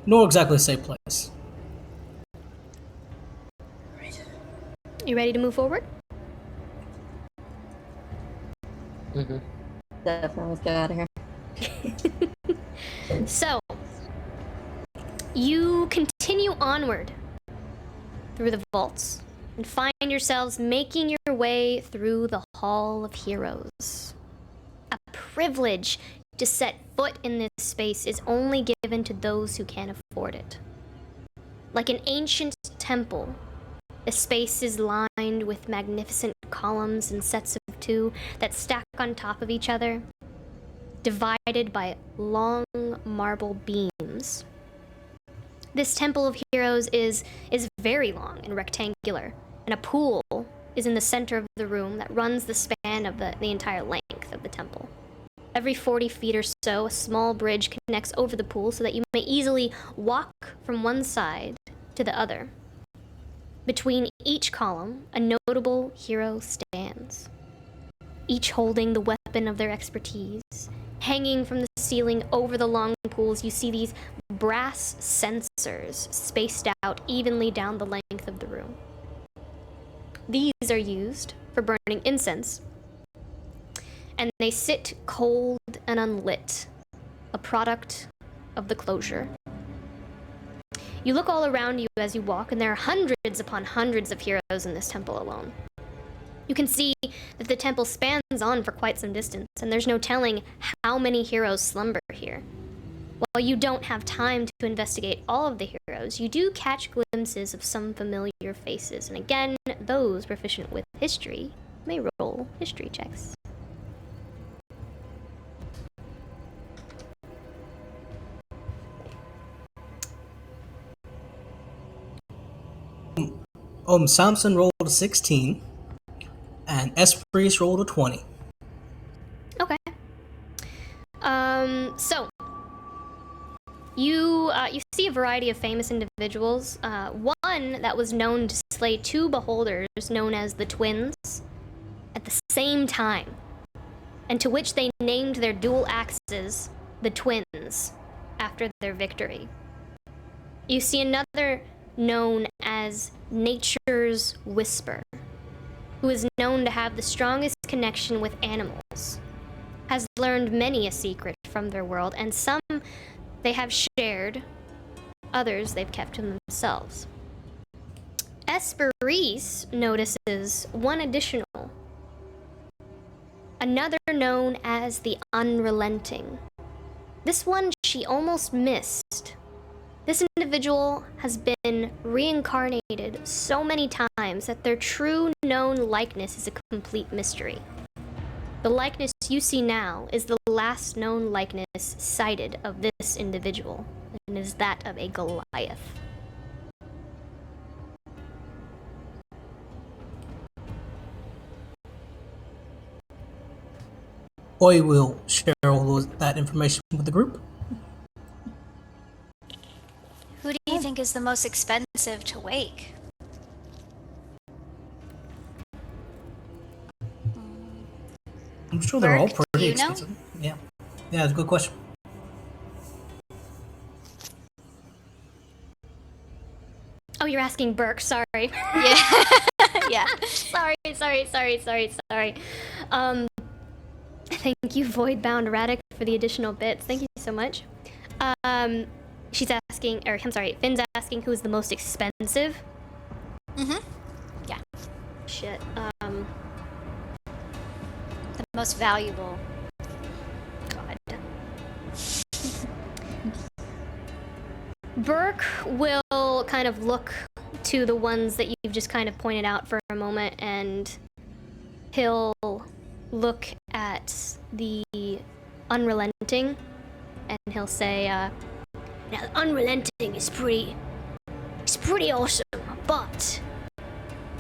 No exactly safe place. Right. You ready to move forward? Mm-hmm. Definitely, let's get out of here. So, you continue onward through the vaults and find yourselves making your way through the Hall of Heroes. A privilege to set foot in this space is only given to those who can afford it. Like an ancient temple, the space is lined with magnificent columns and sets of 2 that stack on top of each other, divided by long marble beams. This Temple of Heroes is very long and rectangular, and a pool is in the center of the room that runs the span of the entire length of the temple. Every 40 feet or so, a small bridge connects over the pool so that you may easily walk from one side to the other. Between each column, a notable hero stands, each holding the weapon of their expertise. Hanging from the ceiling over the long pools, you see these brass censers spaced out evenly down the length of the room. These are used for burning incense, and they sit cold and unlit, a product of the closure. You look all around you as you walk, and there are hundreds upon hundreds of heroes in this temple alone. You can see that the temple spans on for quite some distance, and there's no telling how many heroes slumber here. While you don't have time to investigate all of the heroes, you do catch glimpses of some familiar faces, and again, those proficient with history may roll history checks. Samson rolled a 16. and Esprit rolled a 20. Okay. So you see a variety of famous individuals. One that was known to slay 2 beholders known as the Twins at the same time, and to which they named their dual axes the Twins after their victory. You see another known as Nature's Whisper, who is known to have the strongest connection with animals, has learned many a secret from their world, and some they have shared, others they've kept to themselves. Esperise notices one additional, another known as the Unrelenting. This one she almost missed. This individual has been reincarnated so many times that their true known likeness is a complete mystery. The likeness you see now is the last known likeness sighted of this individual, and is that of a Goliath. I will share all that information with the group. Who do you think is the most expensive to wake? I'm sure they're all Burke, do pretty you know? expensive. Yeah, it's a good question. Oh, you're asking Burke, sorry. Yeah. Yeah. Sorry. Thank you, Voidbound Radic, for the additional bits. Thank you so much. She's asking, or I'm sorry, Finn's asking who's the most expensive. Mm-hmm. Yeah. Shit. The most valuable. God. Burke will kind of look to the ones that you've just kind of pointed out for a moment, and he'll look at the Unrelenting, and he'll say, now the Unrelenting is pretty awesome, but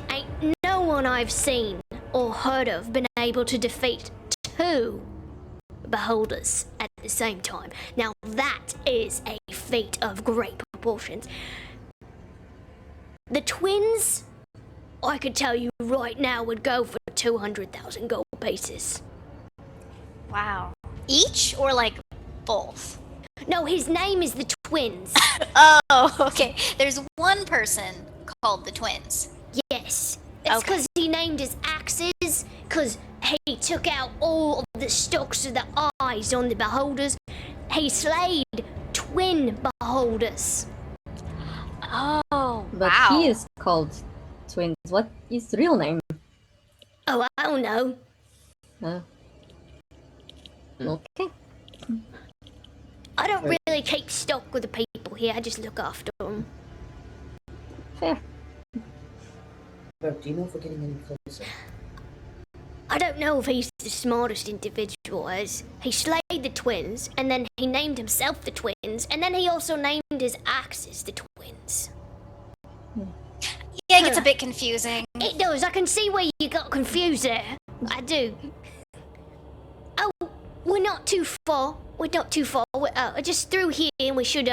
ain't no one I've seen or heard of been able to defeat 2 beholders at the same time. Now that is a feat of great proportions. The Twins, I could tell you right now, would go for 200,000 gold pieces. Wow. Each or like both? No, his name is the Twins. Oh, okay. There's one person called the Twins. Yes. It's Okay. because he named his axes, because he took out all of the stalks of the eyes on the beholders. He slayed 2 beholders. Oh, But wow. he is called Twins. What is the real name? Oh, I don't know. Okay. I don't really keep stock with the people here. I just look after them. Fair. Burke, do you know if we're getting any closer? I don't know if he's the smartest individual, as he slayed the Twins, and then he named himself the Twins, and then he also named his axes the Twins. Yeah, it gets a bit confusing. It does. I can see where you got confused there. I do. Oh, we're not too far. We're not too far. We're just through here, and we should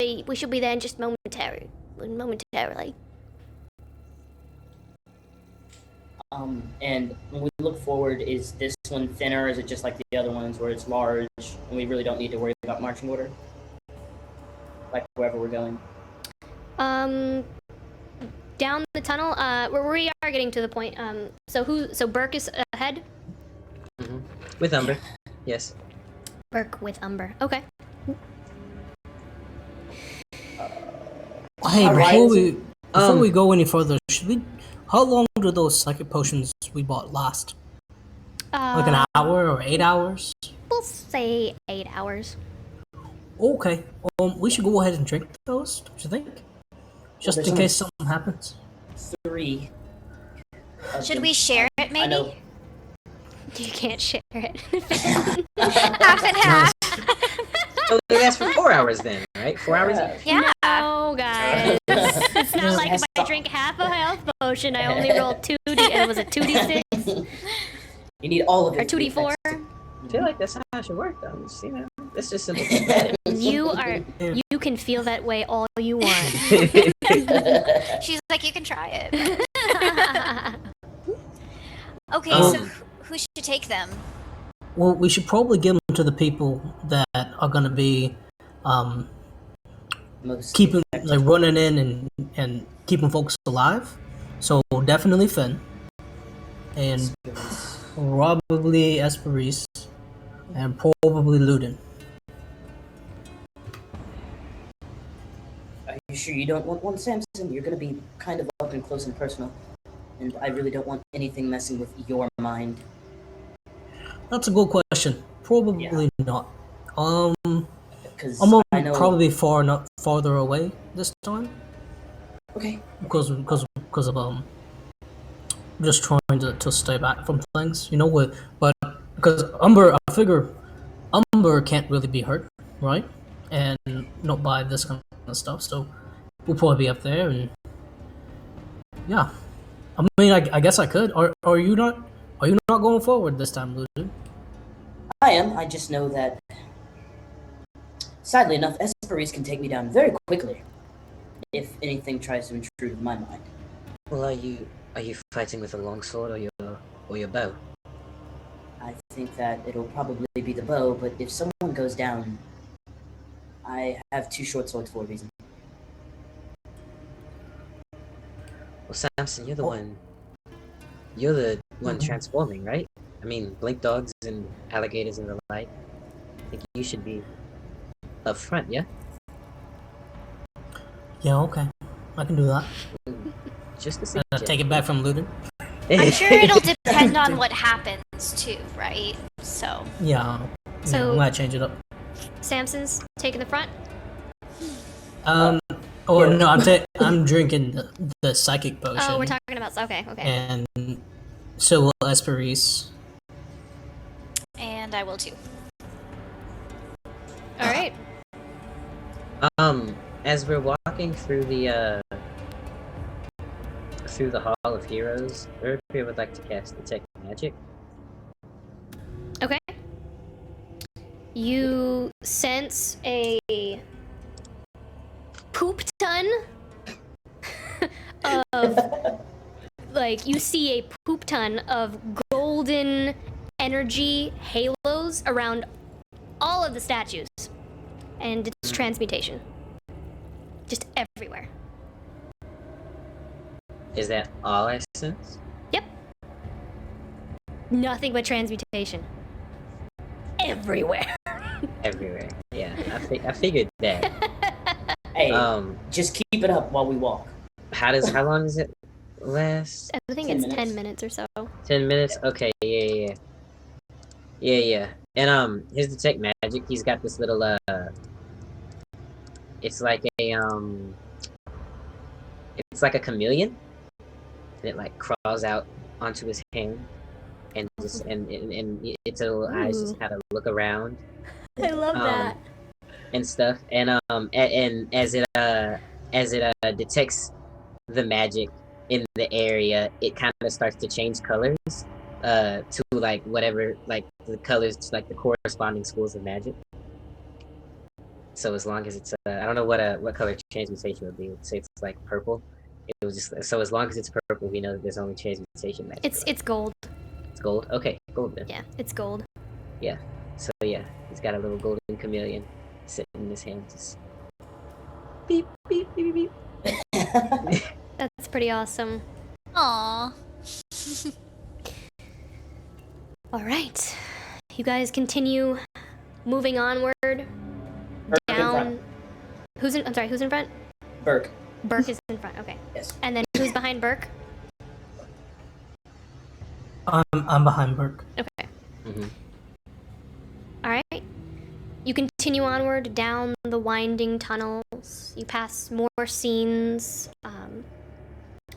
be there in just momentarily. And when we look forward, is this one thinner? Is it just like the other ones where it's large and we really don't need to worry about marching order? Like wherever we're going. Down the tunnel. We are getting to the point. So Burke is ahead. Mm-hmm. With Umber, yes. Burke with Umber. Okay. Hey, Alright. before we go any further, should we? How long do those psychic potions we bought last? Like an hour or 8 hours? We'll say 8 hours. Okay. We should go ahead and drink those. Don't you think? Just there's in only case something happens. 3. Should we share it, I maybe? know. You can't share it. Half and half. So they last for 4 hours then, right? 4 hours each? Yeah. No, guys. It's not like if I drink half a health potion, I only rolled 2d, and it was a 2d6. You need all of it. Or 2d4. I feel like that's how it should work, though. Just, it's just simple. You can feel that way all you want. She's like, you can try it. Okay, Um, so who should take them? Well, we should probably give them to the people that are going to be Most keeping, effective. like, running in and keeping folks alive. So definitely Finn, and probably Esperise, and probably Ludin. Are you sure you don't want one, Samson? You're gonna be kind of up and close and personal, and I really don't want anything messing with your mind. That's a good question. Probably not. Because I'm I know. probably farther away this time Okay. because of just trying to stay back from things, but because Umber, I figure Umber can't really be hurt, right? And not by this kind of stuff, so we'll probably be up there, and yeah. I mean, I guess I could. Are you not going forward this time, Ludo? I am. I just know that, sadly enough, Esperise can take me down very quickly if anything tries to intrude in my mind. Well, are you fighting with a longsword or your bow? I think that it'll probably be the bow, but if someone goes down, I have two short swords for a reason. Well, Samson, you're the one. You're the one transforming, right? I mean, blink dogs and alligators and the like. I think you should be up front, yeah? Yeah, okay, I can do that. Just to see. Take it back from Ludin. I'm sure it'll depend on what happens too, right? So. Yeah. So- I might change it up. Samson's taking the front. No, I'm drinking the psychic potion. Oh, we're talking about. Okay. And so will Esperise. And I will too. All right. As we're walking through the Hall of Heroes, Urpia would like to cast Detect Magic. Okay. You sense a poop ton of, like, you see a poop ton of golden energy halos around all of the statues. And it's transmutation. Just everywhere. Is that all I sense? Yep. Nothing but transmutation. Everywhere. Everywhere. Yeah, I figured that. Hey, just keep it up while we walk. How long does it last? I think 10 it's minutes. 10 minutes or so. 10 minutes? Okay, yeah. And his Detect Magic, he's got this little it's like a chameleon. And it like crawls out onto his hand and just and its little eyes just kind of look around. I love that. And stuff. And as it detects the magic in the area, it kind of starts to change colors to like whatever, like the colors to like the corresponding schools of magic. So as long as it's I don't know what color transmutation would be. Let's say it's like purple. It was just so as long as it's purple, we know that there's only transmutation magic. It's gold. It's gold. Okay, gold then. Yeah, it's gold. Yeah. So yeah, he's got a little golden chameleon sitting in his hand, just beep beep beep beep. That's pretty awesome. Aww. All right, you guys continue moving onward In down. front. Who's in front? Burke. Burke is in front. Okay. Yes. And then who's behind Burke? I'm behind Burke. Okay. Mm-hmm. All right. You continue onward down the winding tunnels. You pass more scenes,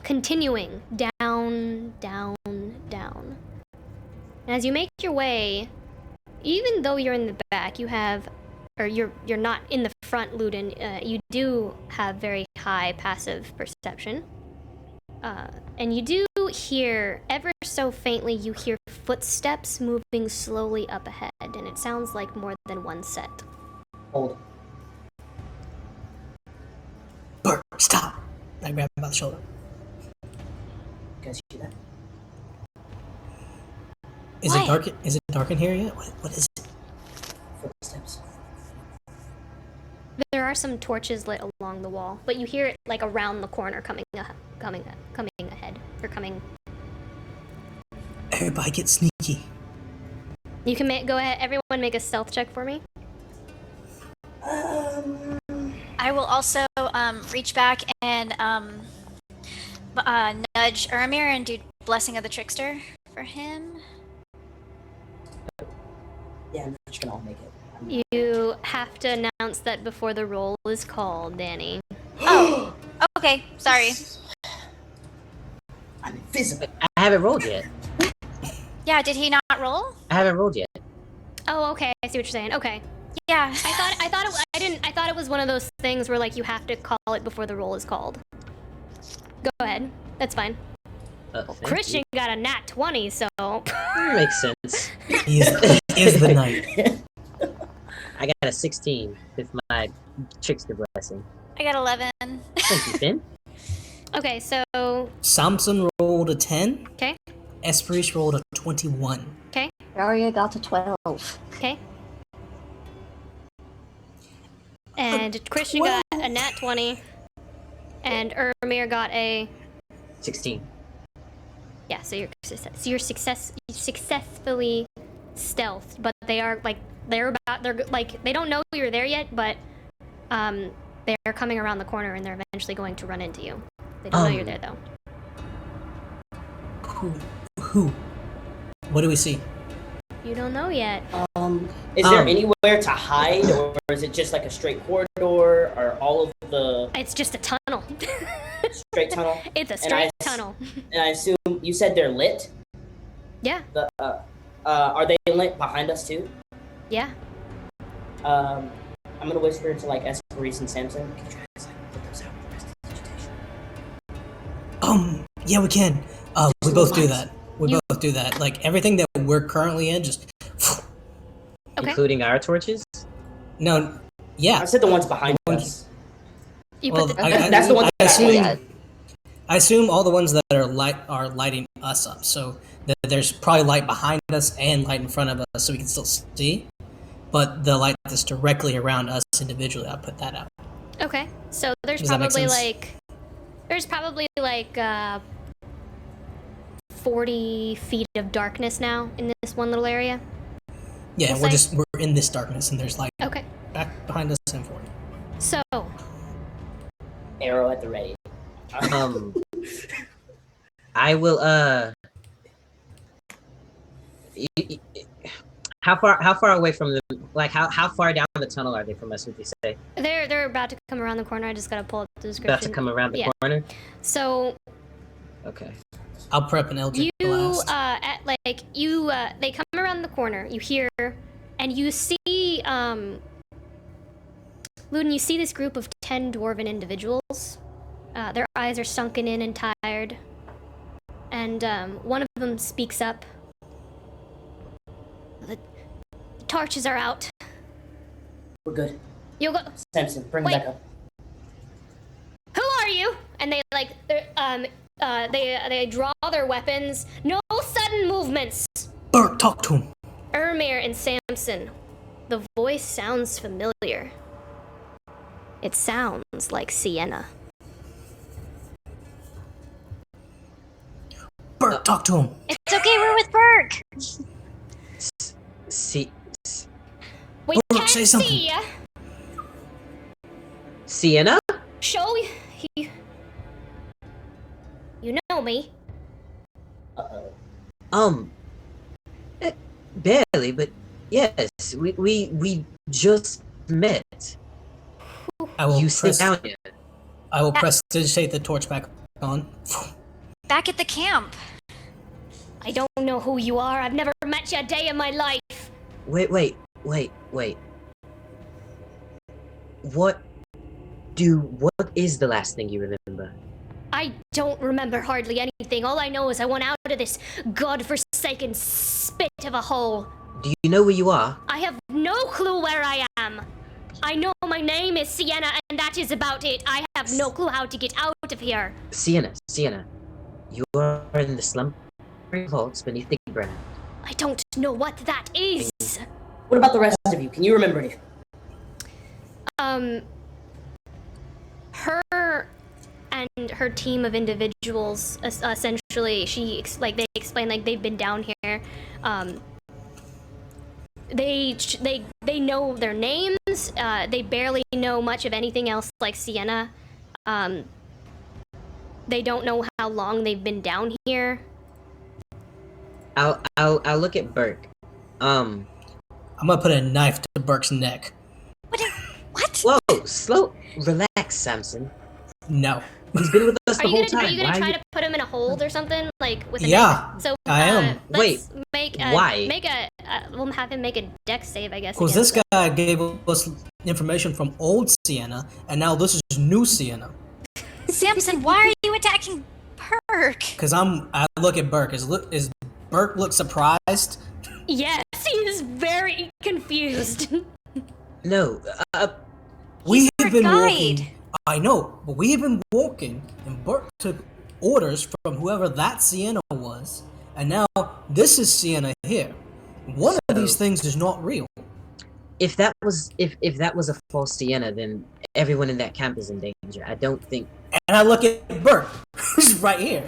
continuing down, down, down. And as you make your way, even though you're in the back, you have, or you're not in the front, Ludin. You do have very high passive perception, and you do hear, ever so faintly, you hear footsteps moving slowly up ahead, and it sounds like more than one set. Hold. Bert, stop! I grab him by the shoulder. You guys hear that? Is What? it dark? Is it dark in here yet? What is it? Footsteps. There are some torches lit along the wall, but you hear it like around the corner coming ahead, or coming. Everybody get sneaky. You can go ahead, everyone make a stealth check for me. I will also reach back and nudge Ermir and do Blessing of the Trickster for him. Yeah, I'm not gonna all make it. You have to announce that before the roll is called, Danny. Oh, okay. Sorry. I'm invisible. I haven't rolled yet. Yeah, did he not roll? I haven't rolled yet. Oh, okay. I see what you're saying. Okay. Yeah. I thought it was one of those things where like you have to call it before the roll is called. Go ahead. That's fine. Thank Christian you. got a nat 20, so Makes sense. He is the knight. I got a 16 with my trickster blessing. I got 11. Thank you, Finn. Okay, so Samson rolled a 10. okay. Esperish rolled a 21. Arya got a 12. Okay. And Christian got a nat 20. And Ermir got a 16. yeah. So you're successfully stealthed, but they are like they're like they don't know you're there yet, but they're coming around the corner and they're eventually going to run into you. They don't know you're there though. Who? What do we see? You don't know yet. Is there anywhere to hide, or is it just like a straight corridor, or all of the It's just a tunnel. straight tunnel? It's a straight tunnel. And I assume you said they're lit. Yeah. Are they lit behind us too? Yeah. I'm gonna whisper to like Esperis and Samson. Can you guys like put those out with the rest of the vegetation? Yeah, we can. We Just both do lights. that. We both do that. Like everything that we're currently in, just Okay. Including our torches? no. Yeah. I said the ones behind Ones- us. You Well, put the That's the ones I that assume. Yeah. I assume all the ones that are lighting us up. So there's probably light behind us and light in front of us, so we can still see. But the light that's directly around us individually, I'll put that out. Okay. So there's Does that make probably sense? like 40 feet of darkness now in this one little area. Yeah, We'll we're in this darkness, and there's light Okay. back behind us and forward. So Arrow at the ready. I will how far away from the how far down the tunnel are they from us, would you say? they're about to come around the corner. I just gotta pull up the description. About to come around the Yeah. corner? So Okay. I'll prep an Eldritch Blast. they come around the corner. You hear, and you see, Luden, you see this group of 10 dwarven individuals. Their eyes are sunken in and tired. And one of them speaks up. The torches are out. We're good. You'll go. Samson, bring Wait. them back up. Who are you? And they they draw their weapons. No sudden movements. Bert, talk to him. Ermir and Samson. The voice sounds familiar. It sounds like Sienna. Bert, talk to him. It's okay, we're with Burke. See, We Look, can't say something. see ya. Sienna? Show you. You know me. Uh-oh. Barely, but yes, we just met. I will You sit down here. I will prestidigitate the torch back on. Back at the camp. I don't know who you are. I've never met you a day in my life. Wait. What is the last thing you remember? I don't remember hardly anything. All I know is I want out of this godforsaken spit of a hole. Do you know where you are? I have no clue where I am. I know my name is Sienna, and that is about it. I have no clue how to get out of here. Sienna, you are in the slumbering vaults beneath the ground. I don't know what that is. What about the rest of you? Can you remember anything? Her and her team of individuals, essentially, they explain like they've been down here. They know their names. They barely know much of anything else like Sienna. They don't know how long they've been down here. I'll look at Burke. I'm gonna put a knife to Burke's neck. What? Whoa, relax, Samson. No. He's been with us the whole time. Are you gonna try to put him in a hold or something, like with a Yeah, knife? So I am. Let's make why? We'll have him make a dex save, I guess. Because this guy gave us information from old Sienna, and now this is new Sienna. Samson, why are you attacking Burke? Because I look at Burke. Is Burke look surprised? Yes, he is very confused. No, We our have been guide. walking. I know, but we have been walking, and Burke took orders from whoever that Sienna was, and now this is Sienna here. One of these things is not real. if that was a false Sienna, then everyone in that camp is in danger. I don't think. And I look at Burke, who's right here.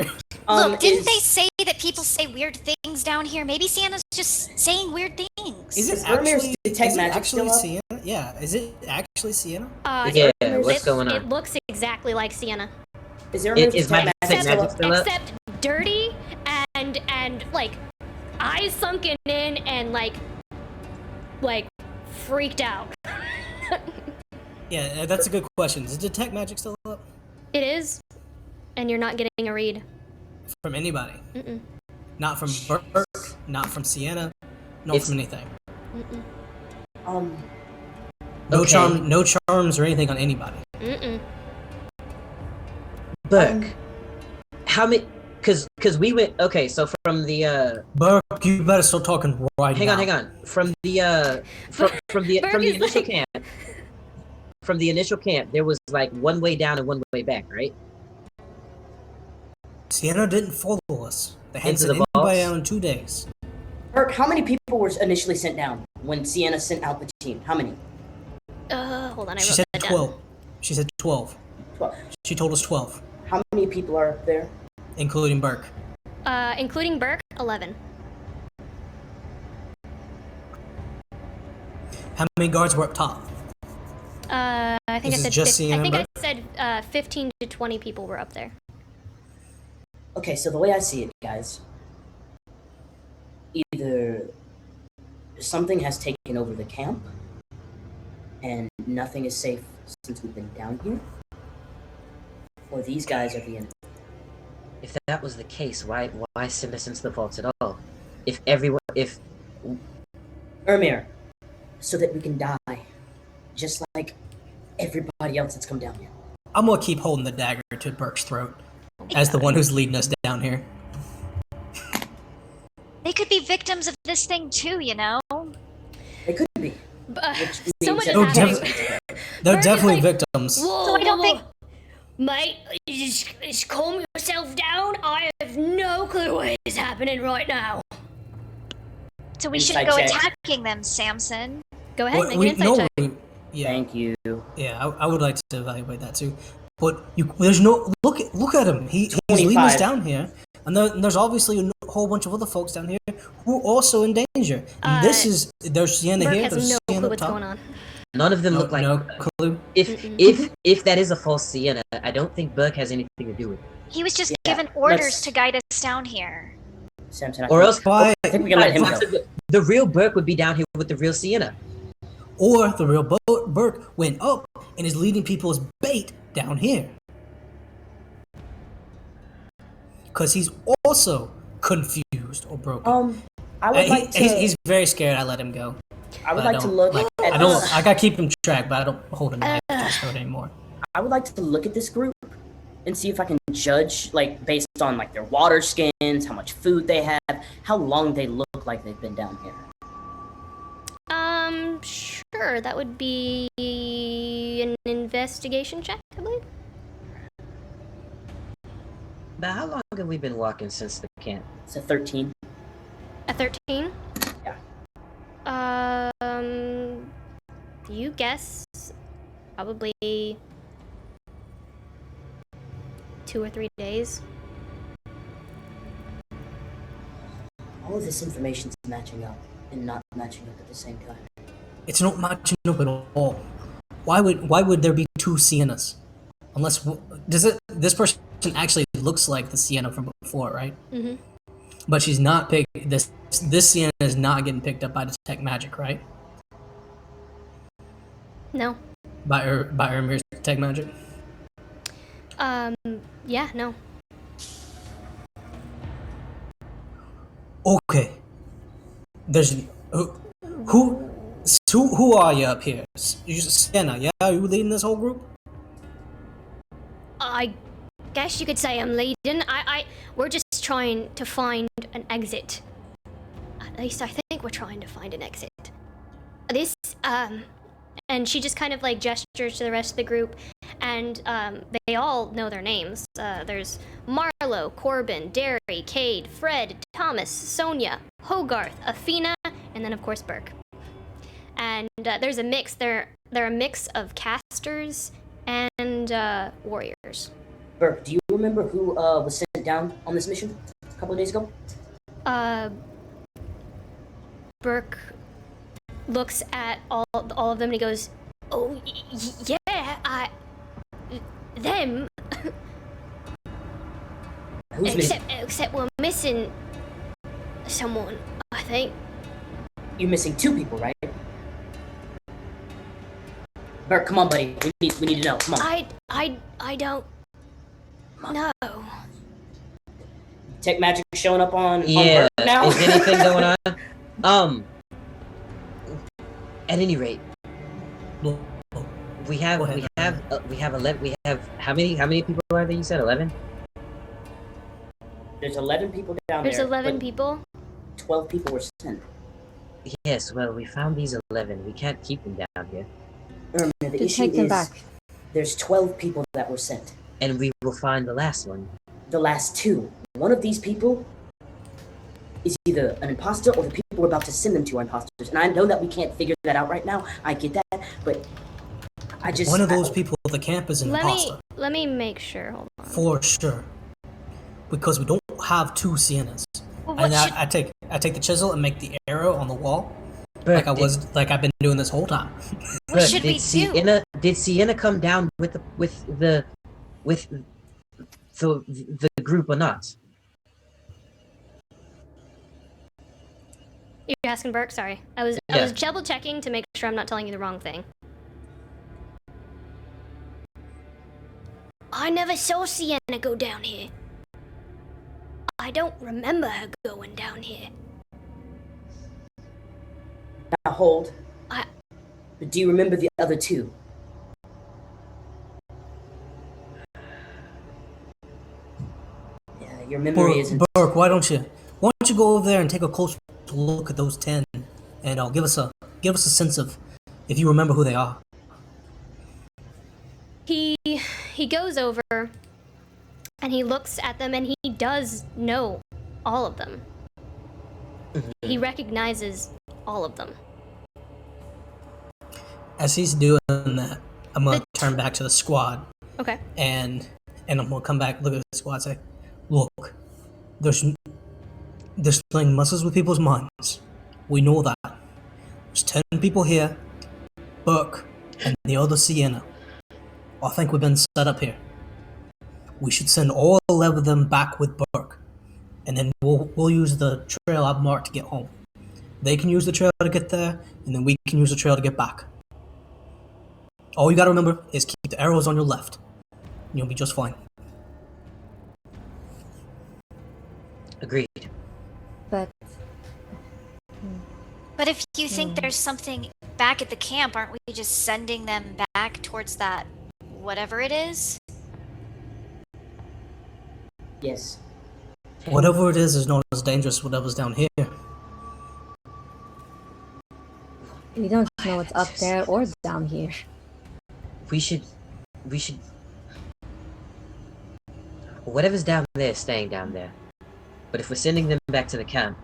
Look, didn't they say that people say weird things down here? Maybe Sienna's just saying weird things. Is it Vermeer's actually, detect is it magic actually still up? Sienna? Yeah, is it actually Sienna? Yeah, what's going on? It looks exactly like Sienna, Is there Is my detect magic still up? except dirty and like eyes sunken in and like freaked out. Yeah, that's a good question. Is detect magic still up? It is, and you're not getting a read. From anybody? Mm-mm. Not from Burke, not from Sienna, not from anything. Mm-mm. No Okay. no charms or anything on anybody. Mm-mm. Burke, how many? Cause we went. Okay, so from the Burke, you better start talking right now. hang on. From the from the Burke is initial like- camp. From the initial camp, there was like one way down and one way back, right? Sienna didn't follow us. They hadn't Into sent the anybody vaults? out in 2 days. Burke, how many people were initially sent down when Sienna sent out the team? How many? Hold on, I She wrote said that 12. down. She said 12. 12. She told us 12, How many people are up there? including Burke. Including Burke, 11. How many guards were up top? I think Is I it said. just Sienna I think and I said 15 to 20 people were up there. Okay, so the way I see it, guys, either something has taken over the camp and nothing is safe since we've been down here, or these guys are the enemy. If that was the case, why send us into the vaults at all? If Ermir, so that we can die, just like everybody else that's come down here. I'm gonna keep holding the dagger to Burke's throat as the one who's leading us down here. They could be victims of this thing too, you know? They could be. Which Which so means much that is Oh, happening. They're Burke is definitely like, victims. Whoa, So I don't whoa, think- whoa. Mate, just calm yourself down. I have no clue what is happening right now. So we should Inside go check. attacking them, Samson. Go ahead, What- make we- an insight no, check. we- yeah, Thank you. yeah. I would like to evaluate that too. But there's no look at him. He's leading us 25. down here, and there's obviously a whole bunch of other folks down here who are also in danger. And there's Sienna Burke here. has There's no Sienna clue up what's top. going on. none of them look like. no clue. If that is a false Sienna, I don't think Burke has anything to do with it. He was just Yeah, given orders let's- to guide us down here. Samson, Or else, Why? I think we can let him go. the real Burke would be down here with the real Sienna. Or the real Burke went up and is leading people as bait down here. Because he's also confused or broken. I would like to. He's very scared I let him go. I would but I like to don't- look like, at. I don't. I gotta keep him track, but I don't hold him back to his throat anymore. I would like to look at this group and see if I can judge, like, based on, like, their water skins, how much food they have, how long they look like they've been down here. Sure. That would be an investigation check, I believe. But how long have we been walking since the camp? It's a 13. A 13? Yeah. You guess probably 2 or 3 days. All of this information's matching up and not matching up at the same time. It's not matching up at all. Why would there be two Siennas? Unless this person actually looks like the Sienna from before, right? Mm-hmm. But she's not this Sienna is not getting picked up by detect magic, right? No. By Ermir's detect magic. Yeah, no. Okay. There's who are you up here? You Sienna, yeah? Are you leading this whole group? I guess you could say I'm leading. We're just trying to find an exit. At least I think we're trying to find an exit. This, and she just kind of like gestures to the rest of the group, and they all know their names. There's Marlowe, Corbin, Derry, Cade, Fred, Thomas, Sonia, Hogarth, Athena, and then of course Burke. And there's a mix. They're a mix of casters and warriors. Burke, do you remember who was sent down on this mission a couple of days ago? Burke looks at all of them and he goes, "Oh, yeah, them." Who's missing? Except we're missing someone, I think. You're missing 2 people, right? Burke, come on, buddy. We need to know. Come on. I don't know. Tech magic showing up on Yeah, Burke now? is anything going on? At any rate, we have 11. We have how many people are there? You said 11. There's 11 people down There's there. 11 but people. 12 people were sent. Yes, well, we found these 11. We can't keep them down here, The To issue take them is back. there's 12 people that were sent. and we will find the last one. The last 2. One of these people is either an imposter or the people we're about to send them to are imposters. And I know that we can't figure that out right now. I get that, but I just... One of those people at the camp is an imposter. Let me make sure. Hold on. For sure. Because we don't have 2 Siennas. Well, And I take the chisel and make the arrow on the wall. But I've been doing this whole time. What should we do? Did Sienna come down with the group or not? You're asking Burke? Sorry. I was double checking to make sure I'm not telling you the wrong thing. I never saw Sienna go down here. I don't remember her going down here. Now hold. I- But do you remember the other 2? Yeah, your memory isn't... Burke, why don't you go over there and take a close look at those 10, and give us a sense of if you remember who they are. He goes over and he looks at them and he does know all of them. He recognizes all of them. As he's doing that, I'm gonna turn back to the squad. Okay. And I'm gonna come back, look at the squad, and say, "Look, there's playing muscles with people's minds. We know that. There's 10 people here, Burke and the other Sienna. I think we've been set up here. We should send all 11 of them back with Burke, and then we'll use the trail I've marked to get home. They can use the trail to get there, and then we can use the trail to get back. All you gotta remember is keep the arrows on your left. And you'll be just fine." Agreed. But But if you think there's something back at the camp, aren't we just sending them back towards that whatever it is? Yes. Whatever it is not as dangerous as whatever's down here. We don't know what's up there or down here. We should. Whatever's down there is staying down there. But if we're sending them back to the camp,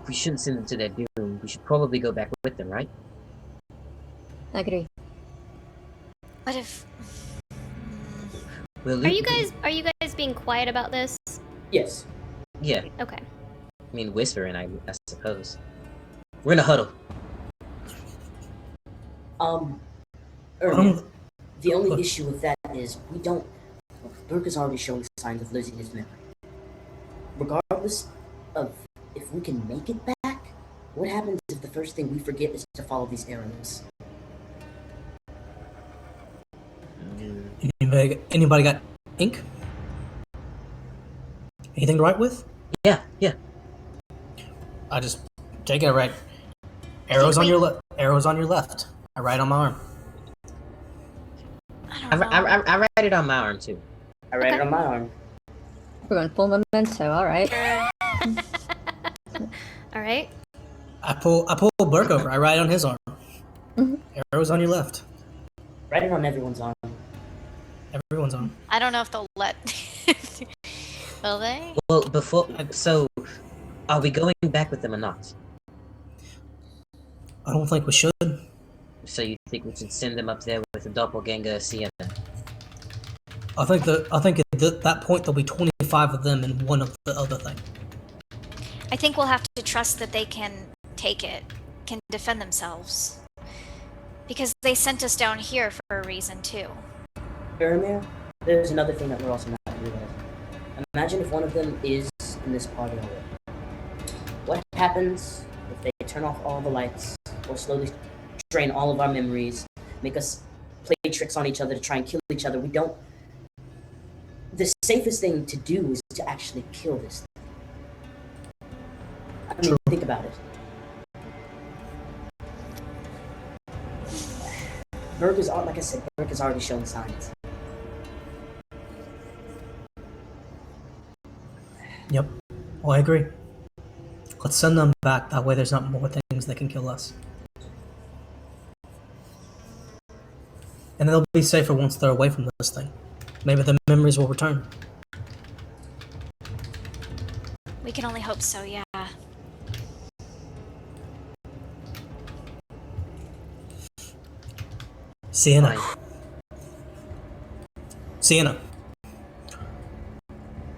we shouldn't send them to their doom. We should probably go back with them, right? Agree. What if? We'll Are you guys being quiet about this? Yes. Yeah. Okay. I mean, whispering, I suppose. We're in a huddle. Erwin, the only issue with that is we don't. Burke is already showing signs of losing his memory. Regardless of if we can make it back, what happens if the first thing we forget is to follow these arrows? Anybody got ink? Anything to write with? Yeah. I just take it. I write arrows on your left. Arrows on your left. I write on my arm. I write it on my arm too. I write it on my arm. We're going full memento, alright. All right. I pull Burke over. I write on his arm. Arrows on your left. Write it on everyone's arm. Everyone's arm. I don't know if they'll let. Will they? Well, so, are we going back with them or not? I don't think we should. So you think we should send them up there with a doppelganger Sienna? I think at that point there'll be 25 of them and one of the other thing. I think we'll have to trust that they can take it, can defend themselves. Because they sent us down here for a reason too. Faramir, there's another thing that we're also not realizing. Imagine if one of them is in this party already. What happens if they turn off all the lights, or slowly drain all of our memories, make us play tricks on each other to try and kill each other? We don't... The safest thing to do is to actually kill this thing. I mean, think about it. Like I said, Burke has already shown signs. Yep. Well, I agree. Let's send them back. That way there's not more things that can kill us. And they'll be safer once they're away from this thing. Maybe the memories will return. We can only hope so, yeah. Sienna.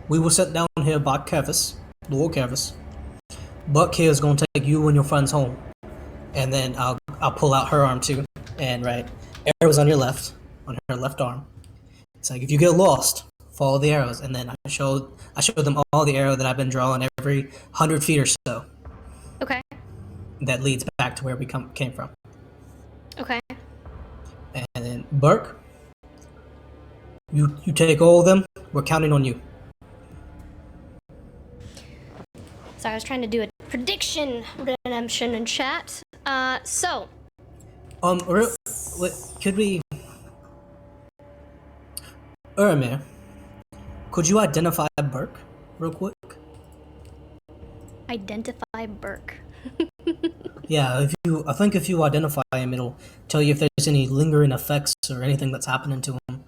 We were sent down here by Kevis, Lord Kevis. Buck here is going to take you and your friends home. And then I'll pull out her arm too. And write arrows on your left, on her left arm. It's like if you get lost, follow the arrows. And then I showed them all the arrow that I've been drawing every 100 feet or so. Okay. That leads back to where we came from. Okay. And then Burke, you take all of them. We're counting on you. Sorry, I was trying to do a prediction redemption in chat. So. Could we... Uramir, could you identify Burke real quick? Identify Burke. Yeah, I think if you identify him, it'll tell you if there's any lingering effects or anything that's happening to him.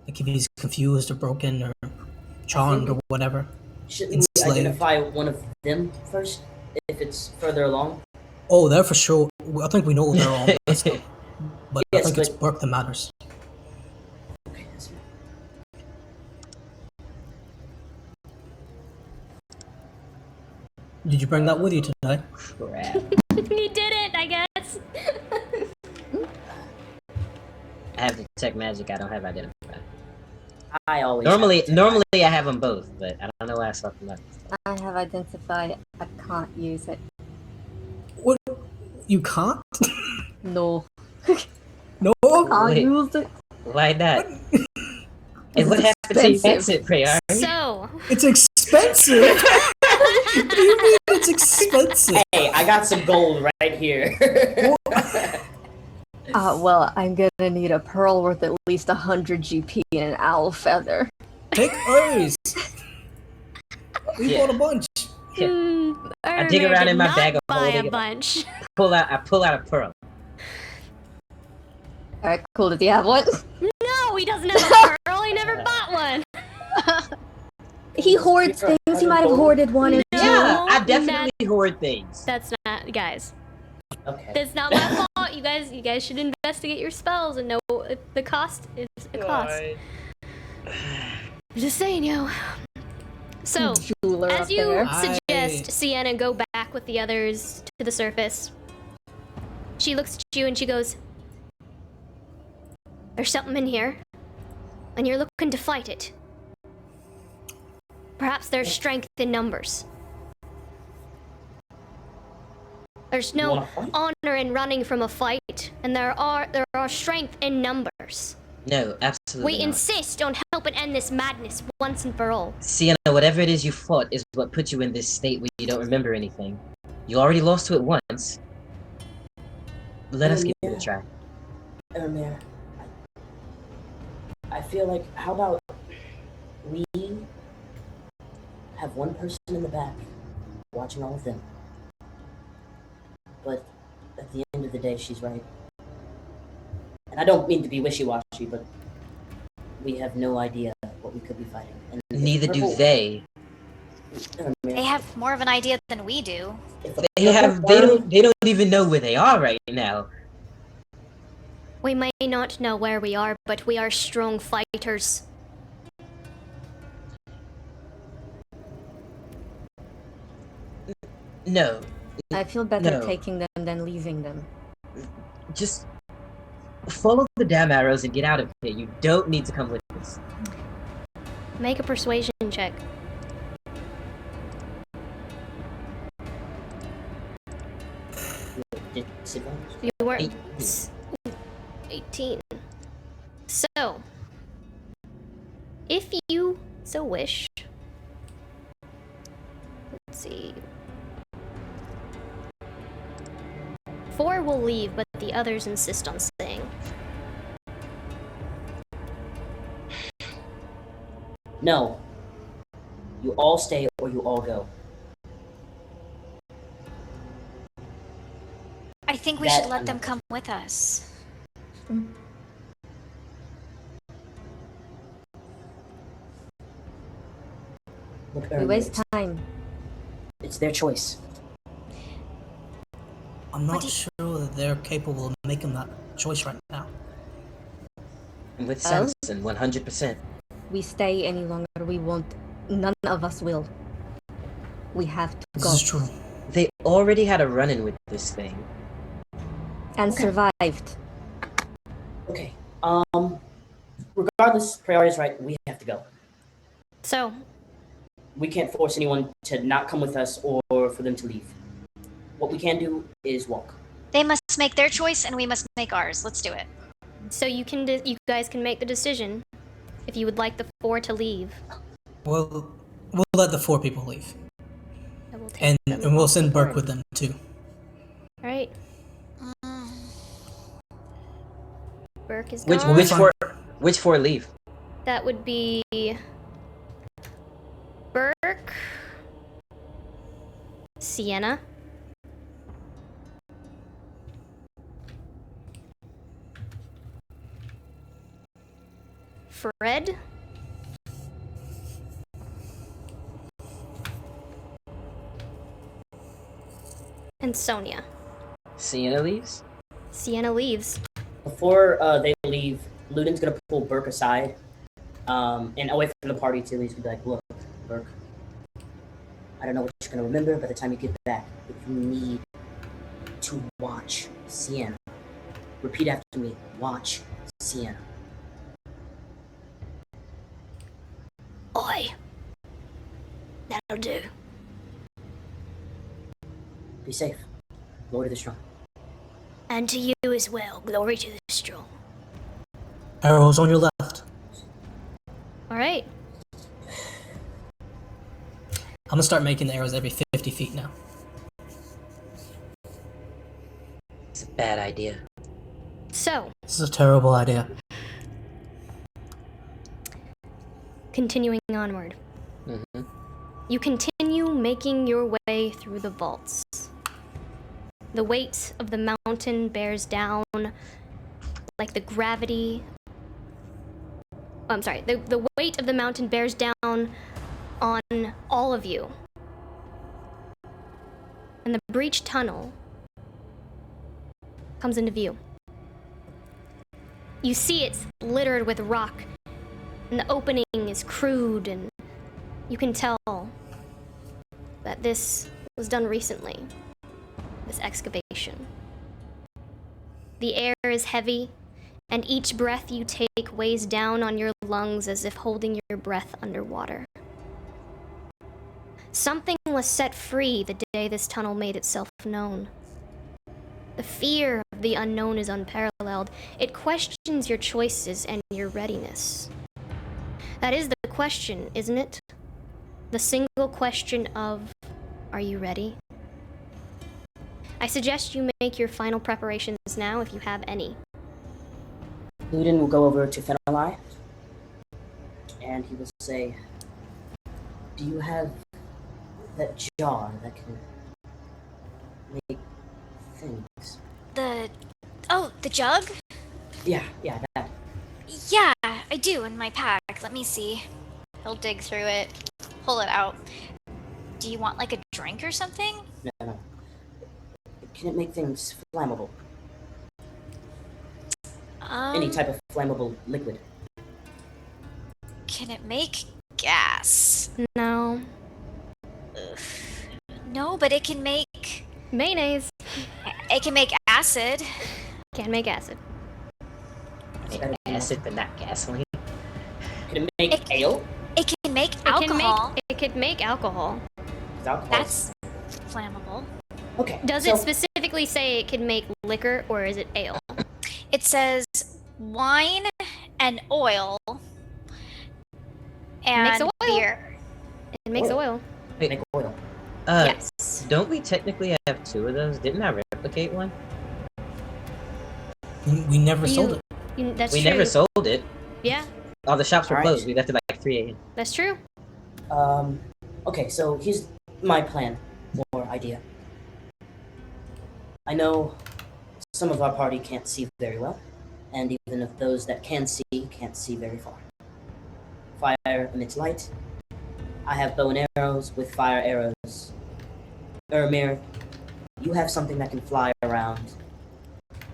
Like if he's confused or broken or charmed or whatever. Shouldn't we identify one of them first, if it's further along? Oh, they're for sure. I think we know they're all messed up. But Yes, I think it's Burke that matters. Okay, that's right. Did you bring that with you today? Crap. You did it, I guess. I have detect magic. I don't have identify. I always Normally I have them both, but I don't know why I swapped them up. I have identified. I can't use it. What? You can't? No. No? Can't Wait. use it. Why not? And what It's happened to your expensive. exit, Prayar? So. It's expensive! What do you mean it's expensive? Hey, I got some gold right here. Well, I'm gonna need a pearl worth at least 100 GP and an owl feather. Take hers. We Yeah. bought a bunch. I dig around in my bag of buy a holding. bunch. I pull out a pearl. Alright, cool. Does he have one? No, he doesn't have a pearl. He never bought one. He hoards things. He might have hoarded one or two. Yeah, I No, definitely hoard things. That's not, guys. Okay. That's not my fault. You guys should investigate your spells and know if the cost is a cost. Just saying, yo. So, Jeweler as up you there. suggest Sienna go back with the others to the surface, she looks at you and she goes, "There's something in here, and you're looking to fight it. Perhaps there's strength in numbers. There's You no wanna fight? honor in running from a fight, and there are strength in numbers. No, absolutely We not. insist on helping end this madness once and for all." Sienna, whatever it is you fought is what put you in this state where you don't remember anything. You already lost to it once. Let us give it a try. Mayor, I feel like, how about we have one person in the back watching all of them? But at the end of the day, she's right. And I don't mean to be wishy-washy, but we have no idea what we could be fighting. And if Neither do purple- they. Mayor, They have more of an idea than we do. if a They don't even know where they are right now. We may not know where we are, but we are strong fighters. No, I feel better No. taking them than leaving them. just follow the damn arrows and get out of here. You don't need to come with us. Make a persuasion check. disadvantage. You weren't 18. 18. So, if you so wish, let's see. 4 will leave, but the others insist on staying. No. You all stay or you all go. I think we That should let I'm them not- come with us. Look, We Ermi, waste time. it's their choice. I'm not do you- sure that they're capable of making that choice right now. I'm with Oh? Samson, 100%. We stay any longer, we won't. None of us will. We have to This go. is true. They already had a run-in with this thing. And survived. Okay. Regardless, priorities right, we have to go. So, We can't force anyone to not come with us or for them to leave. What we can do is walk. They must make their choice and we must make ours. Let's do it. so you guys can make the decision if you would like the 4 to leave. We'll let the 4 people leave, I will take and them we'll on send Burke board. with them too. All right. Burke is Which gone. which fine. 4 which 4 leave? That would be Burke, Sienna, Fred, and Sonia. Sienna leaves? Sienna leaves. Before they leave, Ludin's gonna pull Burke aside and away from the party till he's gonna be like, "Look, Burke, I don't know what you're gonna remember by the time you get back, but you need to watch Sienna. Repeat after me. Watch Sienna." Oi. That'll do. Be safe. Glory to the strong. And to you as well. Glory to the strong. Arrows on your left. All right. I'm gonna start making the arrows every 50 feet now. It's a bad idea. So, This is a terrible idea. continuing onward. You continue making your way through the vaults. The weight of the mountain bears down like the gravity. Oh, I'm sorry. The weight of the mountain bears down on all of you. And the breached tunnel comes into view. You see it's littered with rock, and the opening is crude, and you can tell that this was done recently, this excavation. The air is heavy, and each breath you take weighs down on your lungs as if holding your breath underwater. Something was set free the day this tunnel made itself known. The fear of the unknown is unparalleled. It questions your choices and your readiness. That is the question, isn't it? The single question of, are you ready? I suggest you make your final preparations now if you have any. Ludin will go over to Fenelai, and he will say, do you have that jar that can make things? The jug? Yeah, that. Yeah, I do in my pack. Let me see. He'll dig through it, pull it out. Do you want like a drink or something? No. Can it make things flammable? Any type of flammable liquid. Can it make gas? No. Ugh. No, but it can make... Mayonnaise. It can make acid. Can make acid. Acid, but not gasoline. Can it make ale? It can make alcohol. It could make alcohol. Is alcohol? That's flammable. Okay. Does it specifically say it can make liquor, or is it ale? It says wine and oil and Makes oil. beer. It makes oil. Make oil. Yes. Don't we technically have two of those? Didn't I replicate one? We never sold it. That's We true. never sold it. Yeah, All the shops were Alright. closed. We left at like 3 a.m. that's true. Okay, so here's my plan or idea. I know some of our party can't see very well, and even if those that can see can't see very far. Fire emits light. I have bow and arrows with fire arrows. Ermir, you have something that can fly around.